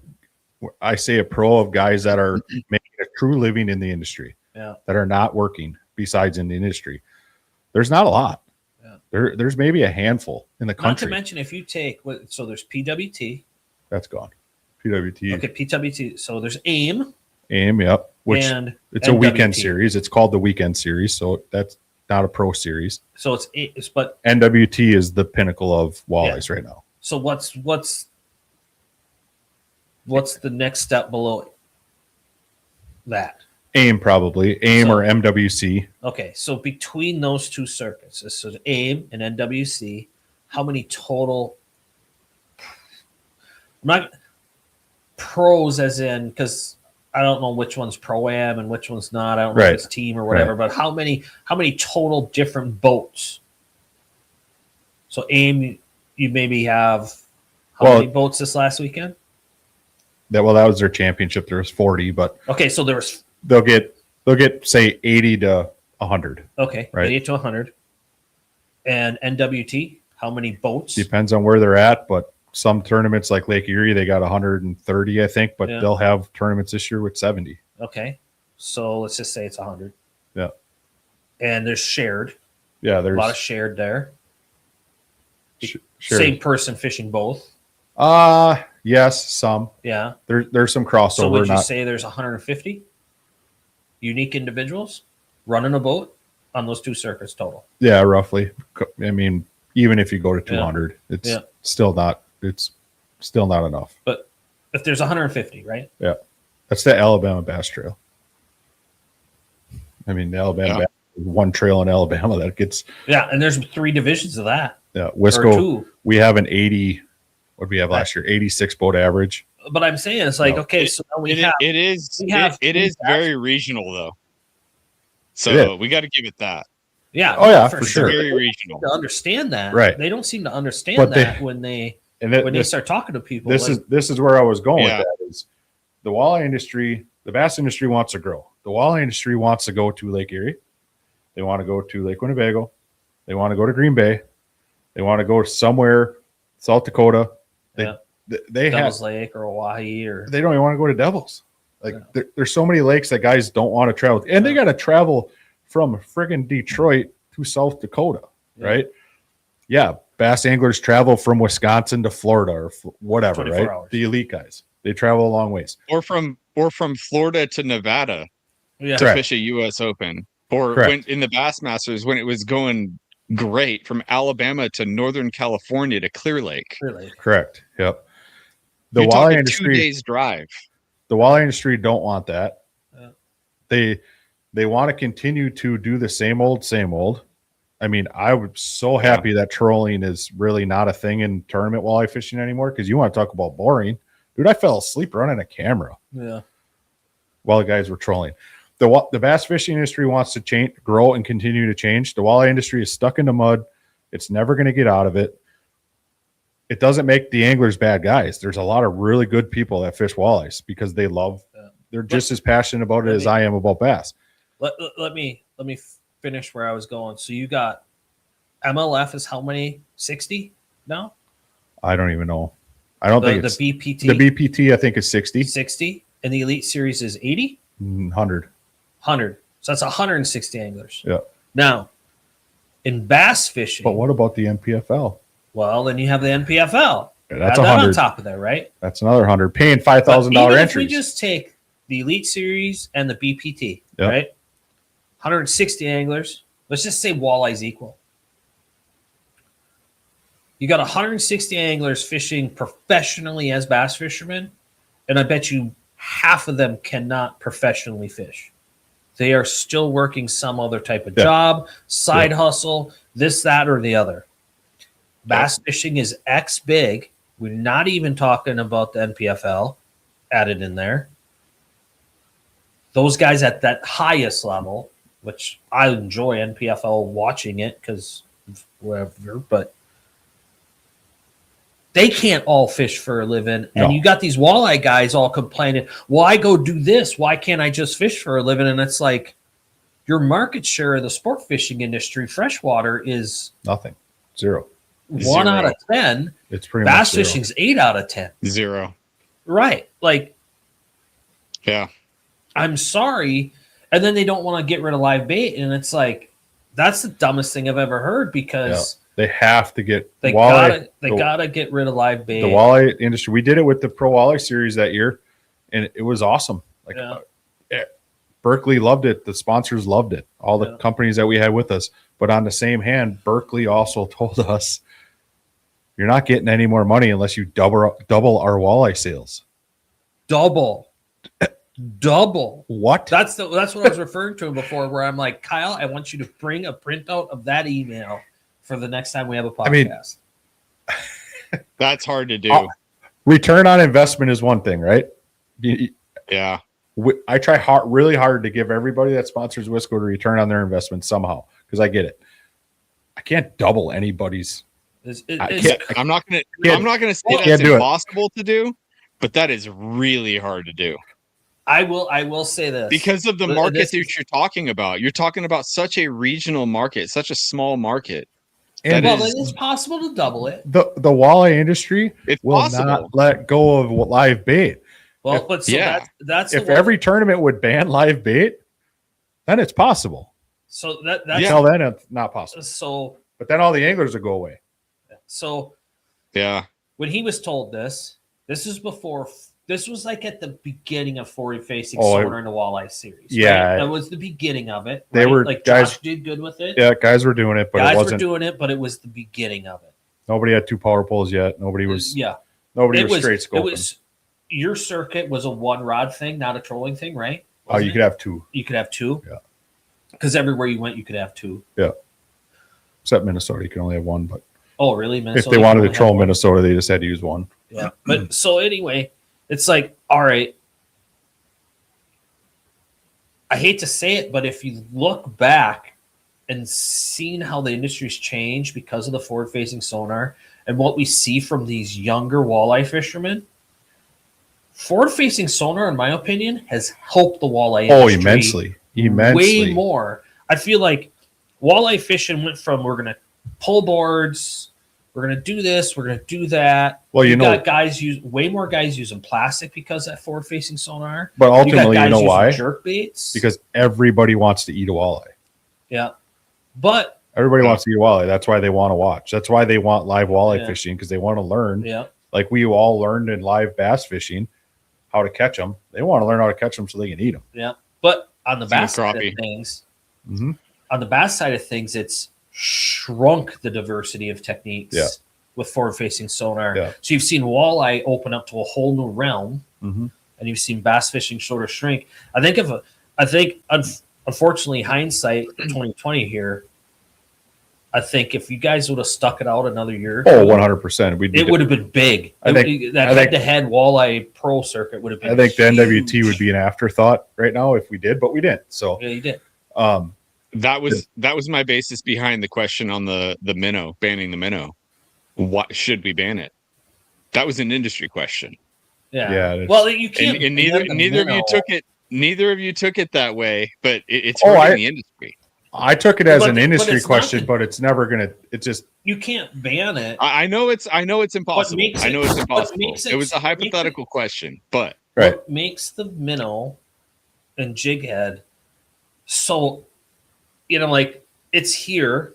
I say a pro of guys that are making a true living in the industry, that are not working besides in the industry. There's not a lot. There's maybe a handful in the country. Not to mention, if you take so there's PWT. That's gone. PWT. Okay, PWT. So there's AIM. AIM, yep. Which and it's a weekend series. It's called the weekend series, so that's not a pro series. So it's but NWT is the pinnacle of walleyes right now. So what's the next step below that? AIM probably. AIM or MWC. Okay, so between those 2 circuits, so the AIM and NWC, how many total? I'm not pros as in, because I don't know which one's pro-am and which one's not. I don't know if it's team or whatever. But how many total different boats? So AIM, you maybe have how many boats this last weekend? That was their championship. There was 40, but okay, so there was. They'll get say 80 to 100. Okay, right? 80 to 100. And NWT, how many boats? Depends on where they're at, but some tournaments like Lake Erie, they got 130, I think, but they'll have tournaments this year with 70. Okay, so let's just say it's 100. Yeah, and there's shared. Yeah, there's a lot of shared there. Shared. Same person fishing both. Yes, some. Yeah, there's some crossover. So would you say there's 150 unique individuals running a boat on those 2 circuits total? Yeah, roughly. I mean, even if you go to 200, it's still not. It's still not enough. But if there's 150, right? Yeah, that's the Alabama Bass Trail. I mean, the Alabama Bass, one trail in Alabama that gets. Yeah, and there's 3 divisions of that. Yeah, Wisco. We have an 80. What did we have last year? 86 boat average. But I'm saying it's like okay, so now it is very regional though. So we got to give it that. Yeah. Oh yeah, for sure. Very regional. To understand that, right? They don't seem to understand that when they start talking to people. This is where I was going with that. Is the walleye industry, the bass industry wants to grow. The walleye industry wants to go to Lake Erie. They want to go to Lake Winnebago. They want to go to Green Bay. They want to go somewhere, South Dakota. They Devil's have Lake or Oahe, or they don't even want to go to Devils. Like there's so many lakes that guys don't want to travel, and they got to travel from friggin' Detroit to South Dakota, right? Yeah, bass anglers travel from Wisconsin to Florida or whatever, right? Hours. The elite guys, they travel a long ways, or from Florida to Nevada to fish a U.S. Open, or when in the Bassmasters when it was going great from Alabama to Northern California to Clear Lake. Correct. Yep. The You're walleye industry 2 days drive. The walleye industry don't want that. They want to continue to do the same old. I mean, I was so happy that trolling is really not a thing in tournament walleye fishing anymore, because you want to talk about boring. Dude, I fell asleep running a camera. Yeah. While the guys were trolling. The bass fishing industry wants to change, grow, and continue to change. The walleye industry is stuck in the mud. It's never going to get out of it. It doesn't make the anglers bad guys. There's a lot of really good people that fish walleyes because they love. They're just as passionate about it as I am about bass. Let me finish where I was going. So you got MLF is how many? 60 now? I don't even know. I don't think it's the BPT. The BPT I think is 60. 60, and the Elite Series is 80. 100. 100. So that's 160 anglers. Yeah. Now, in bass fishing. But what about the NPFL? Well, then you have the NPFL. Yeah, that's 100 on top of that, right? That's another 100. Paying $5,000 entries. If we just take the Elite Series and the BPT, right? 160 anglers. Let's just say walleyes equal. You got 160 anglers fishing professionally as bass fishermen, and I bet you half of them cannot professionally fish. They are still working some other type of job, side hustle, this, that, or the other. Bass fishing is X big. We're not even talking about the NPFL added in there. Those guys at that highest level, which I enjoy NPFL watching it because whatever, but they can't all fish for a living. And you got these walleye guys all complaining, well, I go do this. Why can't I just fish for a living? And it's like your market share of the sport fishing industry, freshwater, is nothing. Zero. 1 out of 10. It's pretty bass much fishing's 8 out of 10. Zero. Right. Like, yeah. I'm sorry. And then they don't want to get rid of live bait. And it's like, that's the dumbest thing I've ever heard because they have to get they gotta get rid of live bait. The walleye industry. We did it with the Pro Walleye Series that year, and it was awesome. Like Berkeley loved it. The sponsors loved it. All the companies that we had with us. But on the same hand, Berkeley also told us, you're not getting any more money unless you double our walleye sales. Double. What? That's what I was referring to before, where I'm like, Kyle, I want you to bring a printout of that email for the next time we have a podcast. I mean, that's hard to do. Return on investment is one thing, right? Yeah. I try really hard to give everybody that sponsors Wisco to return on their investment somehow, because I get it. I can't double anybody's. I'm not gonna say that's impossible to do, but that is really hard to do. I will say this because of the market that you're talking about. You're talking about such a regional market, such a small market. And it is possible to double it. The walleye industry will not let go of live bait. Well, that's if every tournament would ban live bait, then it's possible. So that's then it's not possible. So, but then all the anglers will go away. So, when he was told this is before. This was like at the beginning of forward-facing sonar in the walleye series. Yeah, right? That was the beginning of it. They were like guys Josh did good with it. Yeah, guys were doing it, but it wasn't. But it was the beginning of it. Nobody had 2 power poles yet. Nobody was. Nobody was straight scoping. It was your circuit was a 1 rod thing, not a trolling thing, right? You could have 2. You could have 2. Yeah. Because everywhere you went, you could have 2. Yeah. Except Minnesota, you can only have 1. But really? Minnesota, if they wanted to troll Minnesota, they just had to use 1. Yeah. But so anyway. It's like, all right, I hate to say it, but if you look back and seen how the industry's changed because of the forward-facing sonar and what we see from these younger walleye fishermen, forward-facing sonar, in my opinion, has helped the walleye industry immensely. Way more. I feel like walleye fishing went from we're going to pull boards, we're going to do this, we're going to do that. Well, got guys way more guys using plastic because of that forward-facing sonar. But ultimately, you know why? Jerk baits. Because everybody wants to eat a walleye. Yeah. But everybody wants to eat a walleye. That's why they want to watch. That's why they want live walleye fishing, because they want to learn. Yeah. Like we all learned in live bass fishing how to catch them. They want to learn how to catch them so they can eat them. Yeah. But on the bass side of things, it's shrunk the diversity of techniques with forward-facing sonar. Yeah. So you've seen walleye open up to a whole new realm, and you've seen bass fishing sort of shrink. I think unfortunately, hindsight 2020 here. I think if you guys would have stuck it out another year, 100%, it would have been big. That head-to-head walleye pro circuit would have been. I think the NWT would be an afterthought right now if we did, but we didn't. So you did. That was my basis behind the question on the minnow, banning the minnow. What should we ban it? That was an industry question. Yeah. Well, you can't. And neither of you took it. Neither of you took it that way, but it's hurting the industry. I took it as an industry question, but it's never gonna. It's just you can't ban it. I know it's impossible. It was a hypothetical question, but what makes the minnow and jig head so? Like it's here,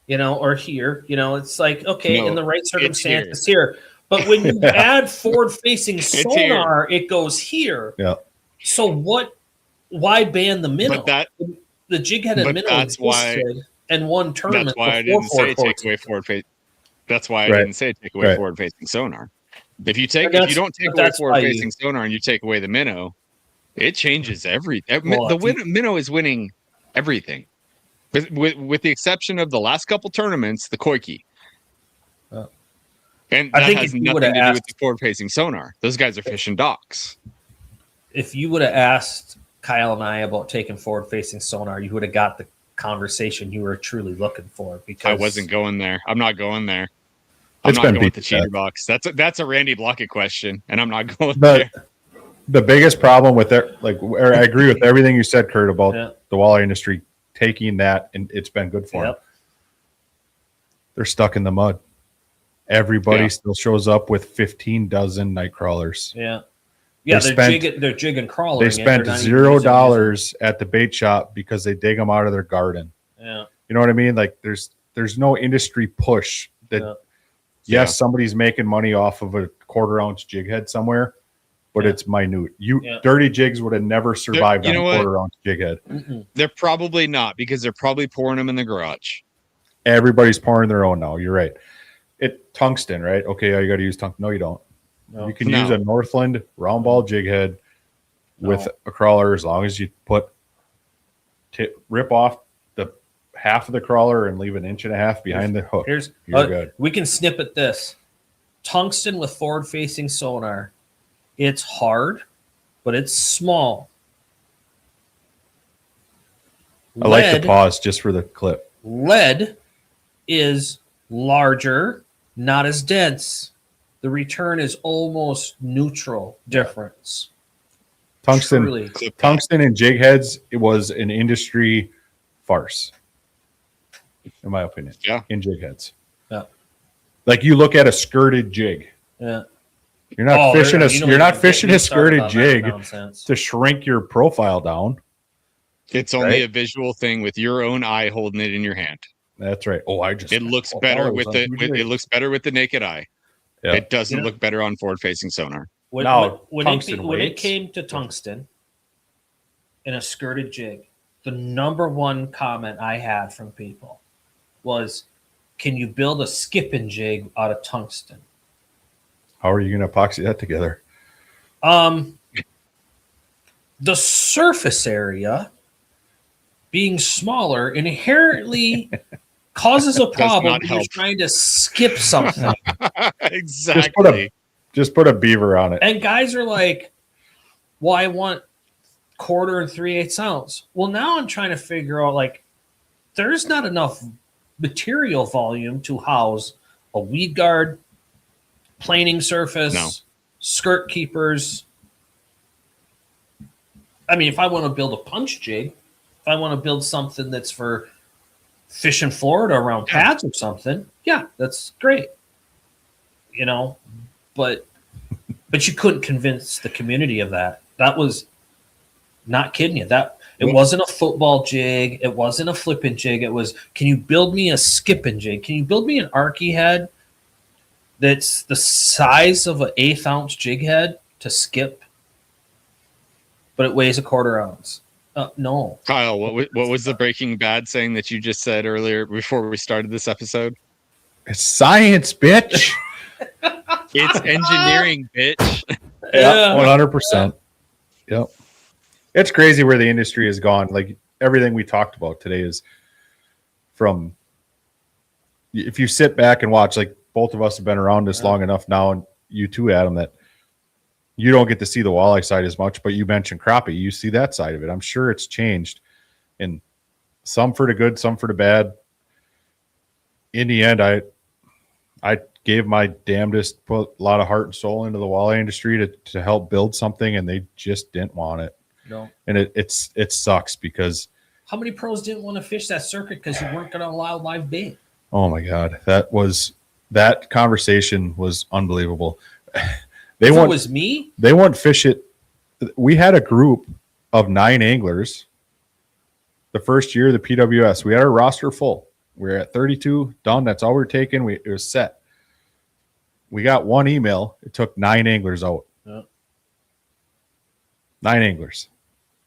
or here, it's like, okay, in the right circumstance, it's here. But when you add forward-facing sonar, it goes here. Yeah. So why ban the minnow? The jig head and minnow existed and won tournaments. That's why I didn't say take away forward face. That's why I Right. didn't say take away Right. forward-facing sonar. If you don't But take away that's why forward-facing sonar and you take away the minnow, it changes everything. Minnow is winning everything, with the exception of the last couple tournaments, the Koike. And I that think has if you nothing to would've do with the forward-facing sonar. Those guys are fishing docks. If you would have asked Kyle and I about taking forward-facing sonar, you would have got the conversation you were truly looking for. Because I wasn't going there. I'm not going there. I'm It's not been going with beat the to cheater death. box. That's a Randy Blockett question, and I'm not going The there. the biggest problem with it, I agree with everything you said, Kurt, about the walleye industry taking that, and it's been good for them. They're stuck in the mud. Everybody still shows up with 15 dozen night crawlers. Yeah, they're jigging crawling. They spent $0 at the bait shop because they dig them out of their garden. Yeah, you know what I mean. Like there's no industry push that. Yes, somebody's making money off of a quarter-ounce jig head somewhere, but it's minute. Dirty jigs would have never survived on a quarter-ounce jig head. They're probably not, because they're probably pouring them in the garage. Everybody's pouring their own now. You're right. Tungsten, right? Okay, you got to use tungsten. No, you don't. No. You can use a Northland round ball jig head with a crawler, as long as you rip off the half of the crawler and leave an inch and a half behind the hook. You're good. We can snippet this. Tungsten with forward-facing sonar. It's hard, but it's small. I like the pause just for the clip. Lead is larger, not as dense. The return is almost neutral difference. Tungsten and jig heads, it was an industry farce, in my opinion. Yeah, in jig heads. Yeah, like you look at a skirted jig. Yeah, you're not fishing a skirted jig to shrink your profile down. It's only a visual thing with your own eye holding it in your hand. That's right. It looks better with it looks better with the naked eye. Yeah. It doesn't look better on forward-facing sonar. When it came to tungsten in a skirted jig, the number one comment I had from people was, "Can you build a skipping jig out of tungsten?" How are you going to epoxy that together? The surface area being smaller inherently causes a problem when you're trying to skip something. Exactly. Just put a beaver on it. And guys are like, well, I want 1/4 and 3/8 ounce. Well, now I'm trying to figure out, like, there's not enough material volume to house a weed guard, planing surface, skirt keepers. I mean, if I want to build a punch jig, if I want to build something that's for fish in Florida around pads or something, that's great. You know, but you couldn't convince the community of that. That was, not kidding you. It wasn't a football jig. It wasn't a flipping jig. It was, can you build me a skipping jig? Can you build me an Arky head that's the size of an 1/8 ounce jig head to skip, but it weighs 1/4 ounce? No. Kyle, what was the Breaking Bad saying that you just said earlier before we started this episode? It's science, bitch. It's engineering, bitch. Yeah, 100%. Yep. It's crazy where the industry has gone. Like everything we talked about today is from, if you sit back and watch, like both of us have been around this long enough now, and you too, Adam, that you don't get to see the walleye side as much, but you mentioned crappie. You see that side of it. I'm sure it's changed, and some for the good, some for the bad. In the end, I gave my damnedest, put a lot of heart and soul into the walleye industry to help build something, and they just didn't want it. No. And it sucks because how many pros didn't want to fish that circuit because you weren't going to allow live bait? Oh my God. That conversation was unbelievable. It was me, they wouldn't fish it. We had a group of 9 anglers the first year of the PWS. We had our roster full. We were at 32 done. That's all we were taking. It was set. We got one email. It took 9 anglers out. Yeah. 9 anglers.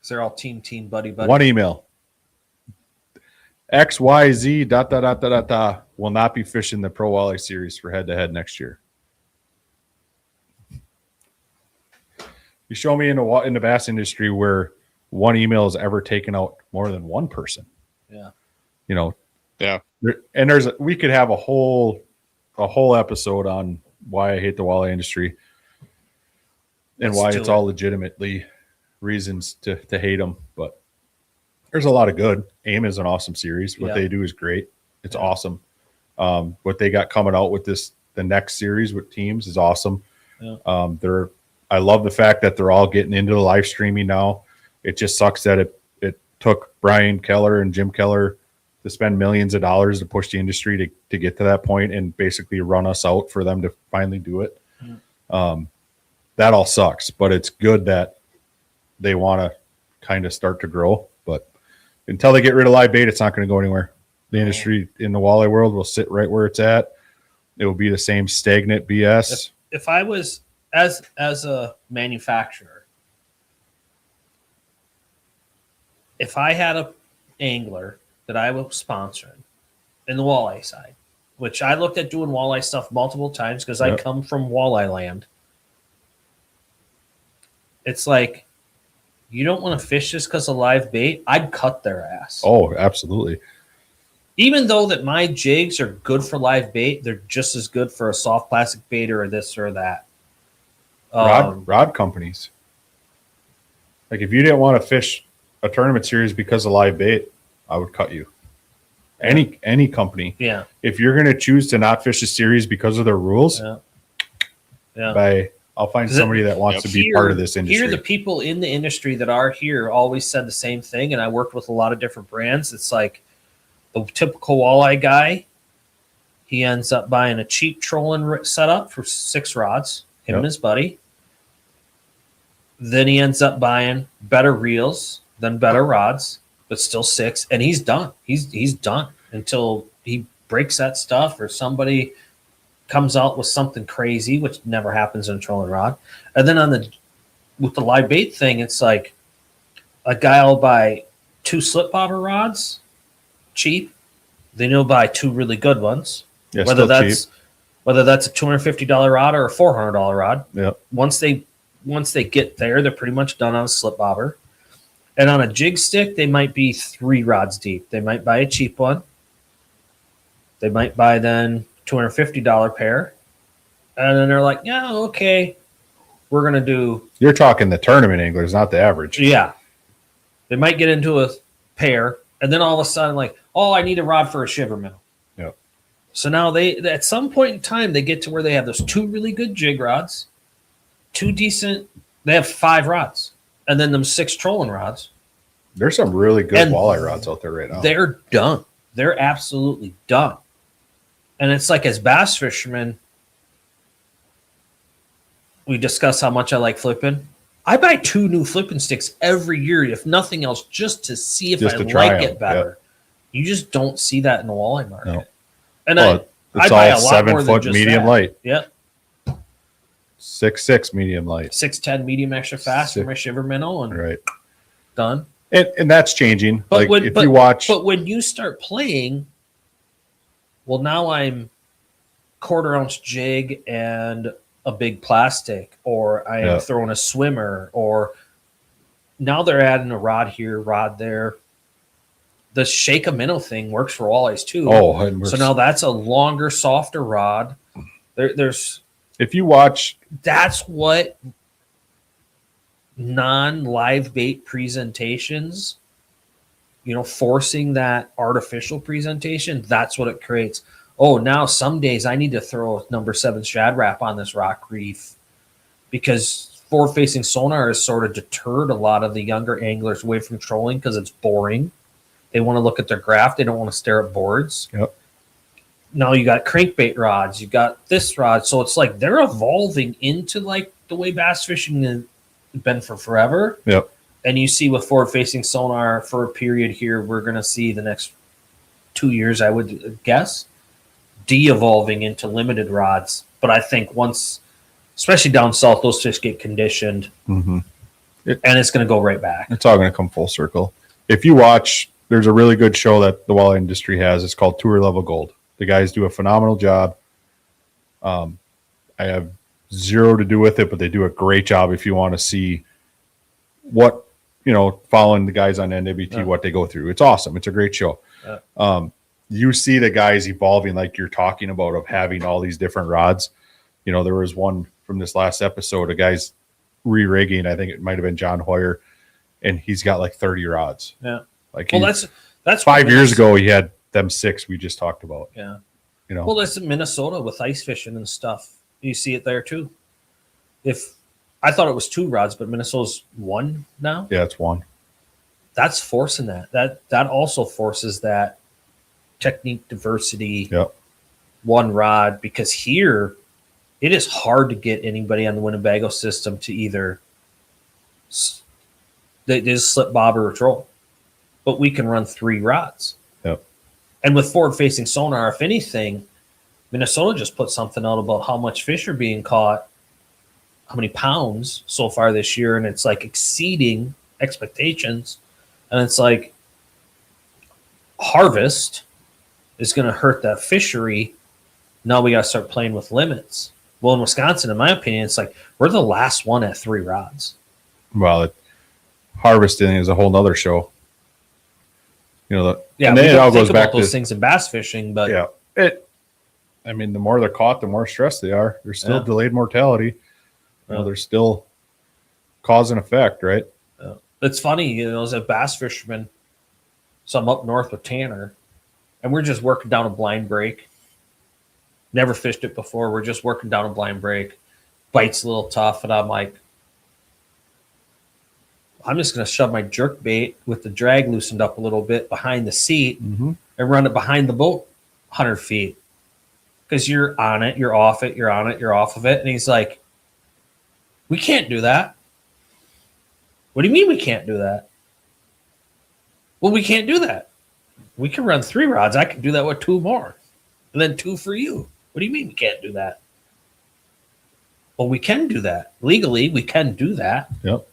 They're all team, buddy. One email. XYZ ... will not be fishing the Pro Walleye Series for head-to-head next year. You show me in the bass industry where one email has ever taken out more than one person. Yeah. You know. Yeah. And we could have a whole episode on why I hate the walleye industry and why it's all legitimately reasons to hate them. But there's a lot of good. AIM is an awesome series. What they do is great. It's awesome. What they got coming out with the next series with teams is awesome. Yeah. I love the fact that they're all getting into the live streaming now. It just sucks that it took Brian Keller and Jim Keller to spend millions of dollars to push the industry to get to that point and basically run us out for them to finally do it. Mm. That all sucks, but it's good that they want to kind of start to grow. But until they get rid of live bait, it's not going to go anywhere. The industry in the walleye world will sit right where it's at. It will be the same stagnant BS. If I was as a manufacturer, if I had a angler that I was sponsoring in the walleye side, which I looked at doing walleye stuff multiple times because I come from walleye land. It's like, you don't want to fish this because of live bait. I'd cut their ass. Oh, absolutely. Even though that my jigs are good for live bait, they're just as good for a soft plastic bait or this or that. Rod companies. Like if you didn't want to fish a tournament series because of live bait, I would cut you. Any company. Yeah. If you're going to choose to not fish a series because of their rules, I'll find somebody that wants to be part of this industry. Here, the people in the industry that are here always said the same thing, and I worked with a lot of different brands. It's like the typical walleye guy, he ends up buying a cheap trolling setup for 6 rods, him and his buddy. Then he ends up buying better reels, then better rods, but still 6, and he's done. He's done until he breaks that stuff or somebody comes out with something crazy, which never happens in a trolling rod. And then with the live bait thing, it's like a guy will buy 2 slip bobber rods, cheap. Then he'll buy 2 really good ones. Yeah, whether that's a $250 rod or a $400 rod. Yeah. Once they get there, they're pretty much done on a slip bobber. And on a jig stick, they might be 3 rods deep. They might buy a cheap one. They might buy then $250 pair. And then they're like, yeah, okay, we're going to do. You're talking the tournament anglers, not the average. Yeah. They might get into a pair. And then all of a sudden, like, oh, I need a rod for a shiver minnow. Yep. So now at some point in time, they get to where they have those 2 really good jig rods, 2 decent, they have 5 rods, and then them 6 trolling rods. There's some really good walleye rods out there right now. They're done. They're absolutely done. And it's like, as bass fishermen, we discuss how much I like flipping. I buy 2 new flipping sticks every year, if nothing else, just to see if I like it better. Yep. You just don't see that in the walleye market. No. And I buy a lot more than just medium light. Yep. 6'6" medium light. 6'10" medium extra fast for my shiver minnow, and done. And that's changing. But like if you watch, but when you start playing, well, now I'm 1/4 ounce jig and a big plastic, or I am throwing a swimmer, or now they're adding a rod here, rod there. The shake a minnow thing works for walleyes too. Oh, so now that's a longer, softer rod. There's if you watch, that's what non-live bait presentations, forcing that artificial presentation, that's what it creates. Oh, now some days I need to throw a number 7 Shad Rap on this rock reef because forward-facing sonar has sort of deterred a lot of the younger anglers away from trolling because it's boring. They want to look at their graph. They don't want to stare at boards. Yep. Now you got crankbait rods. You got this rod. So it's like they're evolving into like the way bass fishing has been for forever. Yep. And you see with forward-facing sonar for a period here, we're going to see the next 2 years, I would guess, de-evolving into limited rods. But I think once, especially down south, those fish get conditioned, and it's going to go right back. It's all going to come full circle. If you watch, there's a really good show that the walleye industry has. It's called Tour Level Gold. The guys do a phenomenal job. I have zero to do with it, but they do a great job if you want to see what, following the guys on NWT, what they go through. It's awesome. It's a great show. You see the guys evolving like you're talking about, of having all these different rods. There was one from this last episode, a guy's re-rigging. I think it might have been John Hoyer, and he's got like 30 rods. Yeah. Like, that's 5 years ago, he had them 6 we just talked about. Yeah. Well, that's in Minnesota with ice fishing and stuff. You see it there too. If I thought it was 2 rods, but Minnesota's 1 now. Yeah, it's 1. That's forcing that. That also forces that technique diversity. Yep. 1 rod, because here it is hard to get anybody on the Winnebago system to either they just slip bob or troll, but we can run 3 rods. Yep. And with forward-facing sonar, if anything, Minnesota just put something out about how much fish are being caught, how many pounds so far this year, and it's like exceeding expectations. And it's like harvest is going to hurt that fishery. Now we got to start playing with limits. Well, in Wisconsin, in my opinion, it's like we're the last one at 3 rods. Well, harvesting is a whole nother show. And Yeah, then we it all don't think goes back about those to things in bass fishing, but yeah, the more they're caught, the more stressed they are. There's still delayed mortality. There's still cause and effect, right? It's funny, as a bass fisherman. So I'm up north with Tanner, and we're just working down a blind break. Never fished it before. We're just working down a blind break. Bite's a little tough, and I'm like, I'm just going to shove my jerk bait with the drag loosened up a little bit behind the seat and run it behind the boat 100 feet. Because you're on it, you're off it, you're on it, you're off of it. And he's like, we can't do that. What do you mean we can't do that? Well, we can't do that. We can run 3 rods. I can do that with 2 more. And then 2 for you. What do you mean we can't do that? Well, we can do that. Legally, we can do that. Yep.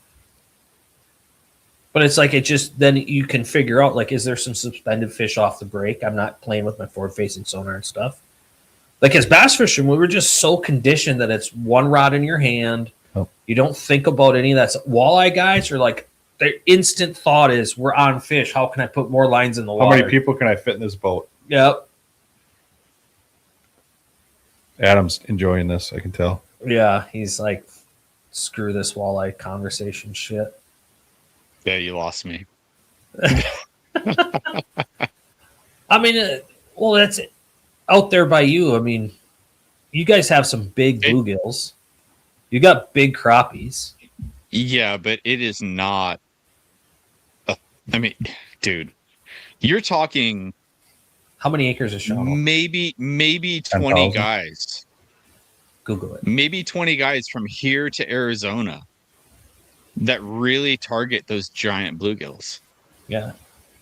But it's like then you can figure out, like, is there some suspended fish off the break? I'm not playing with my forward-facing sonar and stuff. Like, as bass fishermen, we were just so conditioned that it's 1 rod in your hand. Oh. You don't think about any of that. Walleye guys are like, their instant thought is, we're on fish. How can I put more lines in the water? How many people can I fit in this boat? Yep. Adam's enjoying this, I can tell. Yeah, he's like, screw this walleye conversation shit. Yeah, you lost me. I mean, well, that's out there by you. I mean, you guys have some big bluegills. You got big crappies. Yeah, but it is not. Dude, you're talking. How many acres is Sean? Maybe 20 10,000. guys. Google it. Maybe 20 guys from here to Arizona that really target those giant bluegills. Yeah.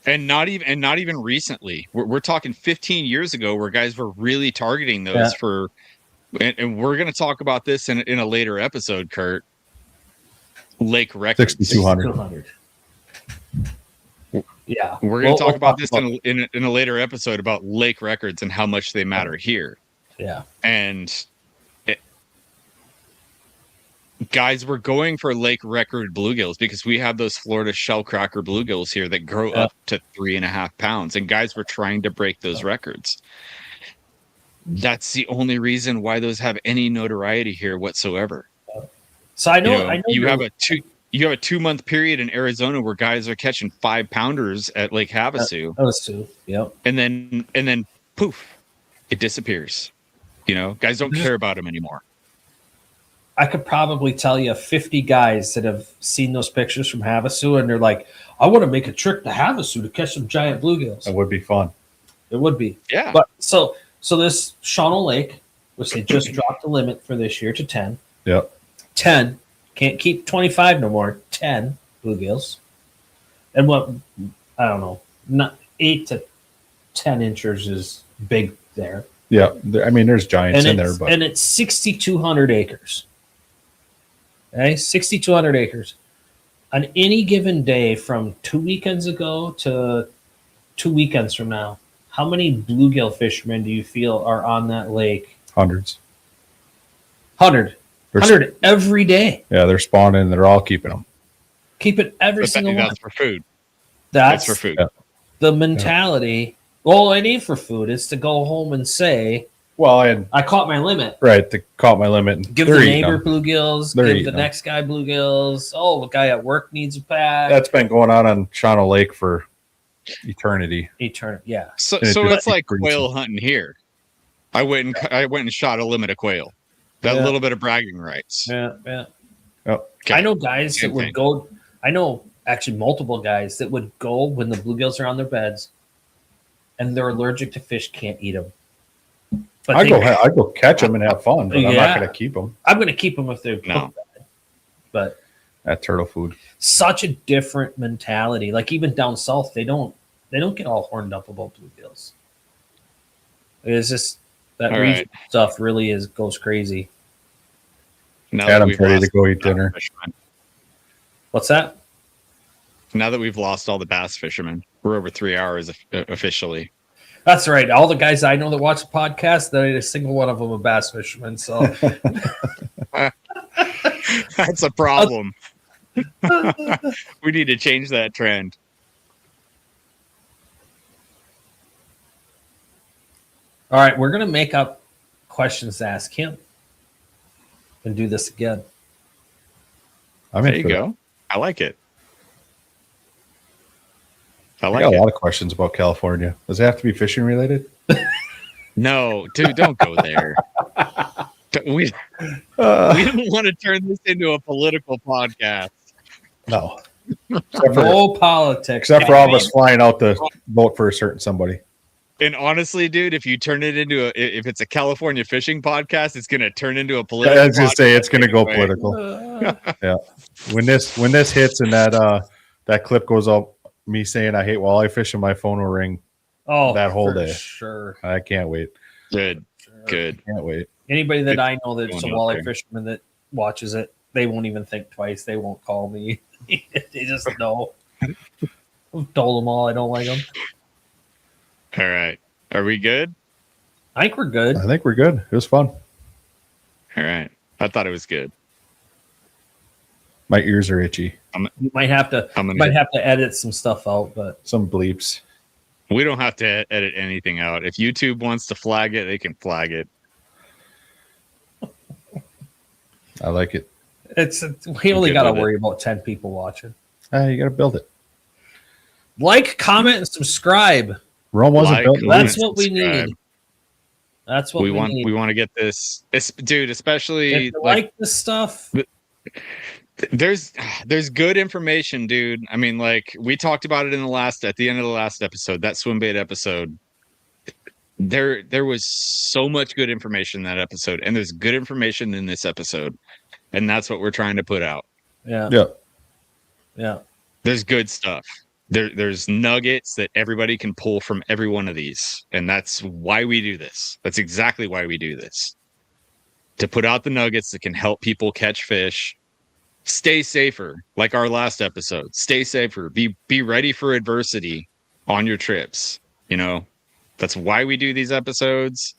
And not even recently. We're talking 15 years ago where guys were really targeting those for, and we're going to talk about this in a later episode, Curt. Lake records. 6,200. Yeah. We're going to talk about this in a later episode about lake records and how much they matter here. Yeah. And guys, we're going for lake record bluegills because we have those Florida shellcracker bluegills here that grow up to 3.5 pounds. And guys were trying to break those records. That's the only reason why those have any notoriety here whatsoever. So I know you have a 2-month period in Arizona where guys are catching 5-pounders at Lake Havasu. That was 2. Yep. And then poof, it disappears. Guys don't care about them anymore. I could probably tell you 50 guys that have seen those pictures from Havasu, and they're like, I want to make a trip to Havasu to catch some giant bluegills. That would be fun. It would be. Yeah. But so this Shawano Lake, which they just dropped the limit for this year to 10. Yep. 10. Can't keep 25 no more. 10 bluegills. And what, I don't know, not 8 to 10 inches is big there. Yeah. There's giants in there. But And it's 6,200 acres. Okay, 6,200 acres. On any given day from 2 weekends ago to 2 weekends from now, how many bluegill fishermen do you feel are on that lake? Hundreds. 100 every day. Yeah, they're spawning and they're all keeping them. Keep it every But single one. that's for food. That's for food. Yeah. the mentality. All I need for food is to go home and say, Well, and I caught my limit. right, they caught my limit. And Give they're the eating neighbor them. bluegills. They're Give eating the them. next guy bluegills. Oh, the guy at work needs a pack. That's been going on Shawano Lake for eternity. Yeah. So And it just it's like keeps quail hunting here. I went and shot a limit of quail. That Yeah. little bit of bragging rights. Yeah. Yep. Okay. I know guys Same that would thing. go. I know actually multiple guys that would go when the bluegills are on their beds, and they're allergic to fish, can't eat them. But I go catch them and have fun, but I'm Yeah. not going to keep them. I'm going to keep them if they're No. cooked bad. But That turtle food. such a different mentality. Like even down south, they don't get all horned up about bluegills. It's just that All regional right. stuff really goes crazy. Now that Adam's we've ready to lost go all eat the dinner. bass fishermen- What's that? Now that we've lost all the bass fishermen, we're over 3 hours officially. That's right. All the guys I know that watch the podcast, there ain't a single one of them a bass fisherman. So That's a problem. We need to change that trend. all right, we're gonna make up questions to ask him and do this again. I'm There in you for that. go. I like it. I I like got a it. lot of questions about California. Does it have to be fishing related? No, dude, don't go there. We don't want to turn this into a political podcast. No. Except for, No politics. except for all of us flying out to vote for a certain somebody. And honestly, dude, if you turn it into if it's a California fishing podcast, it's going to turn into a political. I was going to say it's going to go anyway. political. Yeah. When this hits and that clip goes up, me saying I hate walleye fishing, my phone will ring. Oh, that whole for day. Sure. I can't wait. Good, Sure. good. Can't wait. Anybody that Good I know that's a going out walleye there. fisherman that watches it, they won't even think twice. They won't call me. They just know. I've told them all I don't like them. All right. Are we good? I think we're good. I think we're good. It was fun. All right. I thought it was good. My ears are itchy. You might have to I'm gonna- edit some stuff out, but Some bleeps. We don't have to edit anything out. If YouTube wants to flag it, they can flag it. I like it. we only good got to with it. worry about 10 people watching. You got to build it. Like, comment, and subscribe. Rome wasn't Like, built. comment, That's what we subscribe. need. That's what we want. need. We want to get this, dude. Especially If you like this stuff, there's good information, dude. I mean, like we talked about it at the end of the last episode, that swim bait episode. There was so much good information in that episode, and there's good information in this episode, and that's what we're trying to put out. yeah, Yeah. yeah. There's good stuff. There's nuggets that everybody can pull from every one of these, and that's why we do this. That's exactly why we do this. To put out the nuggets that can help people catch fish, stay safer, like our last episode. Stay safer. Be ready for adversity on your trips. You know, that's why we do these episodes.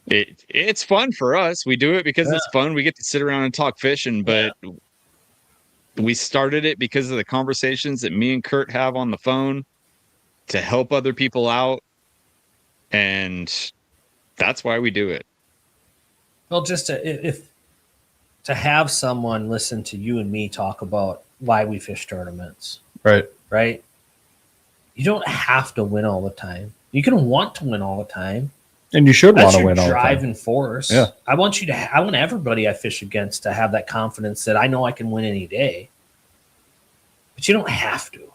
It's fun for us. We do it because it's fun. We get to sit around and talk fishing, but we started it because of the conversations that me and Curt have on the phone to help other people out. And that's why we do it. Well, just to have someone listen to you and me talk about why we fish tournaments, Right. right? You don't have to win all the time. You can want to win all the time. And you should want That's to your win all the time. driving force. Yeah. I want everybody I fish against to have that confidence that I know I can win any day. But you don't have to,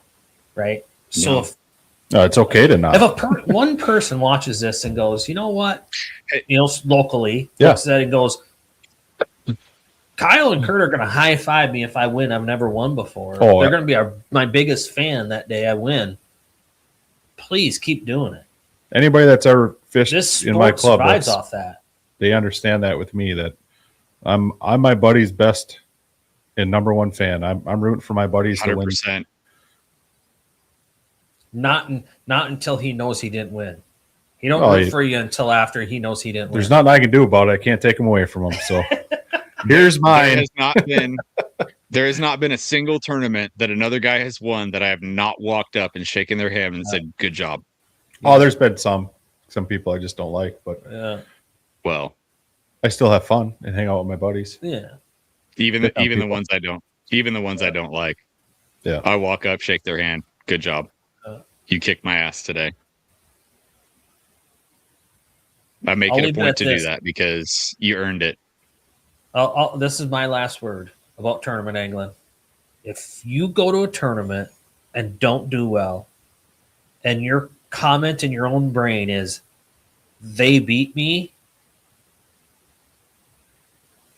right? So No. if No, it's okay to not. If one person watches this and goes, you know what, locally, Yeah. looks at it and goes, Kyle and Curt are going to high five me if I win. I've never won before. Oh, They're yeah. going to be my biggest fan that day I win. Please keep doing it. Anybody that's ever fished This in my sport club, survives off that. they understand that with me, that I'm my buddy's best and number one fan. I'm rooting for my buddies to win. 100%. Not until he knows he didn't win. He don't Oh, root for you until after he knows he didn't There's win. nothing I can do about it. I can't take him away from him. So here's mine. There has not been a single tournament that another guy has won that I have not walked up and shaken their hand and said, "Good job." Oh, there's been some people I just don't like, but Well, I still have fun and hang out with my buddies. Yeah. Even the ones I don't like. Yeah. I walk up, shake their hand. Good job. You kicked my ass today. I make it a point to do that because you earned it. This is my last word about tournament angling. If you go to a tournament and don't do well, and your comment in your own brain is, they beat me,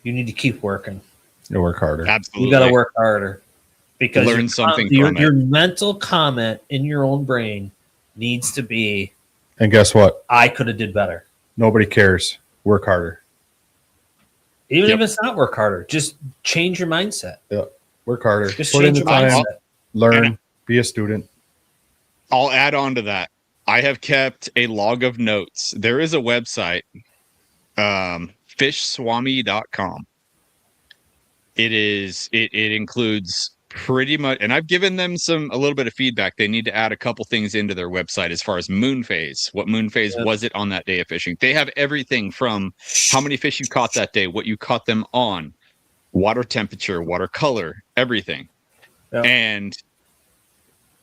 you need to keep working. You work harder. Absolutely. You got to work harder. Because learn something your, from your it. mental comment in your own brain needs to be, And guess what? I could have did better. Nobody cares. Work harder. Even if it's not work harder, just change your mindset. Yeah. Work harder. Just Put in change the your time. mindset. Learn. Be a student. I'll add on to that. I have kept a log of notes. There is a website, fishswami.com. It includes pretty much, and I've given them a little bit of feedback. They need to add a couple things into their website as far as moon phase. What moon phase was it on that day of fishing? They have everything from how many fish you caught that day, what you caught them on, water temperature, water color, everything. Yeah. And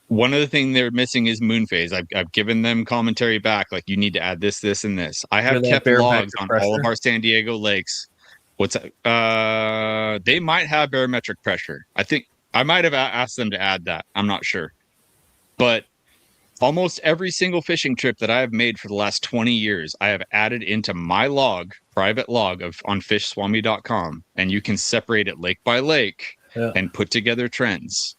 one of the things they're missing is moon phase. I've given them commentary back, like you need to add this, this, and this. I have kept logs on all of our San Diego lakes. What's that? They might have barometric pressure. I think I might have asked them to add that. I'm not sure. But almost every single fishing trip that I have made for the last 20 years, I have added into my log, private log on fishswami.com, and you can separate it lake by lake and put together trends.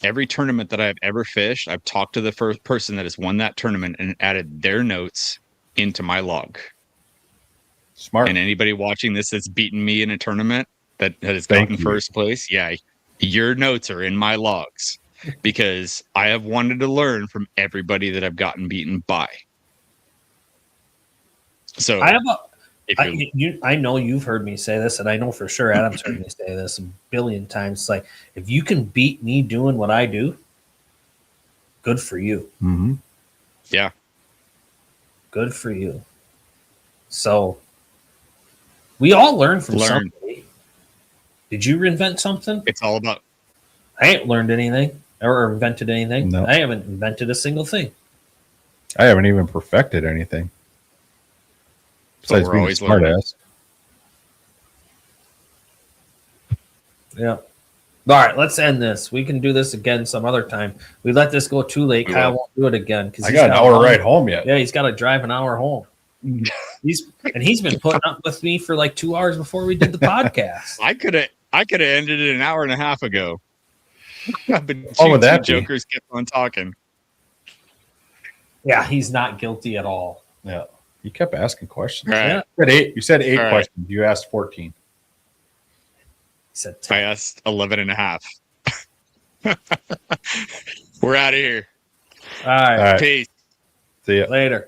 Every tournament that I've ever fished, I've talked to the first person that has won that tournament and added their notes into my log. Smart. And anybody watching this that's beaten me in a tournament that has gotten first place, your notes are in my logs because I have wanted to learn from everybody that I've gotten beaten by. So I know you've heard me say this, and I know for sure Adam's heard me say this a billion times. It's like, if you can beat me doing what I do, good for you. Mm-hmm. Yeah. Good for you. So we all learn from somebody. Did you reinvent something? It's all about. I ain't learned anything or invented anything. No. I haven't invented a single thing. I haven't even perfected anything. Besides being a smart ass. Yeah. All right, let's end this. We can do this again some other time. We let this go too late. Kyle won't do it again because I got an hour ride home yet. Yeah, he's got to drive an hour home. He's been putting up with me for like 2 hours before we did the podcast. I could have ended it an hour and a half ago. But that jokers kept on talking. Yeah, he's not guilty at all. Yeah. You kept asking questions. Right. You said eight questions. You asked 14. He said 10. I asked 11 and a half. We're out of here. All right. Peace. See ya. Later.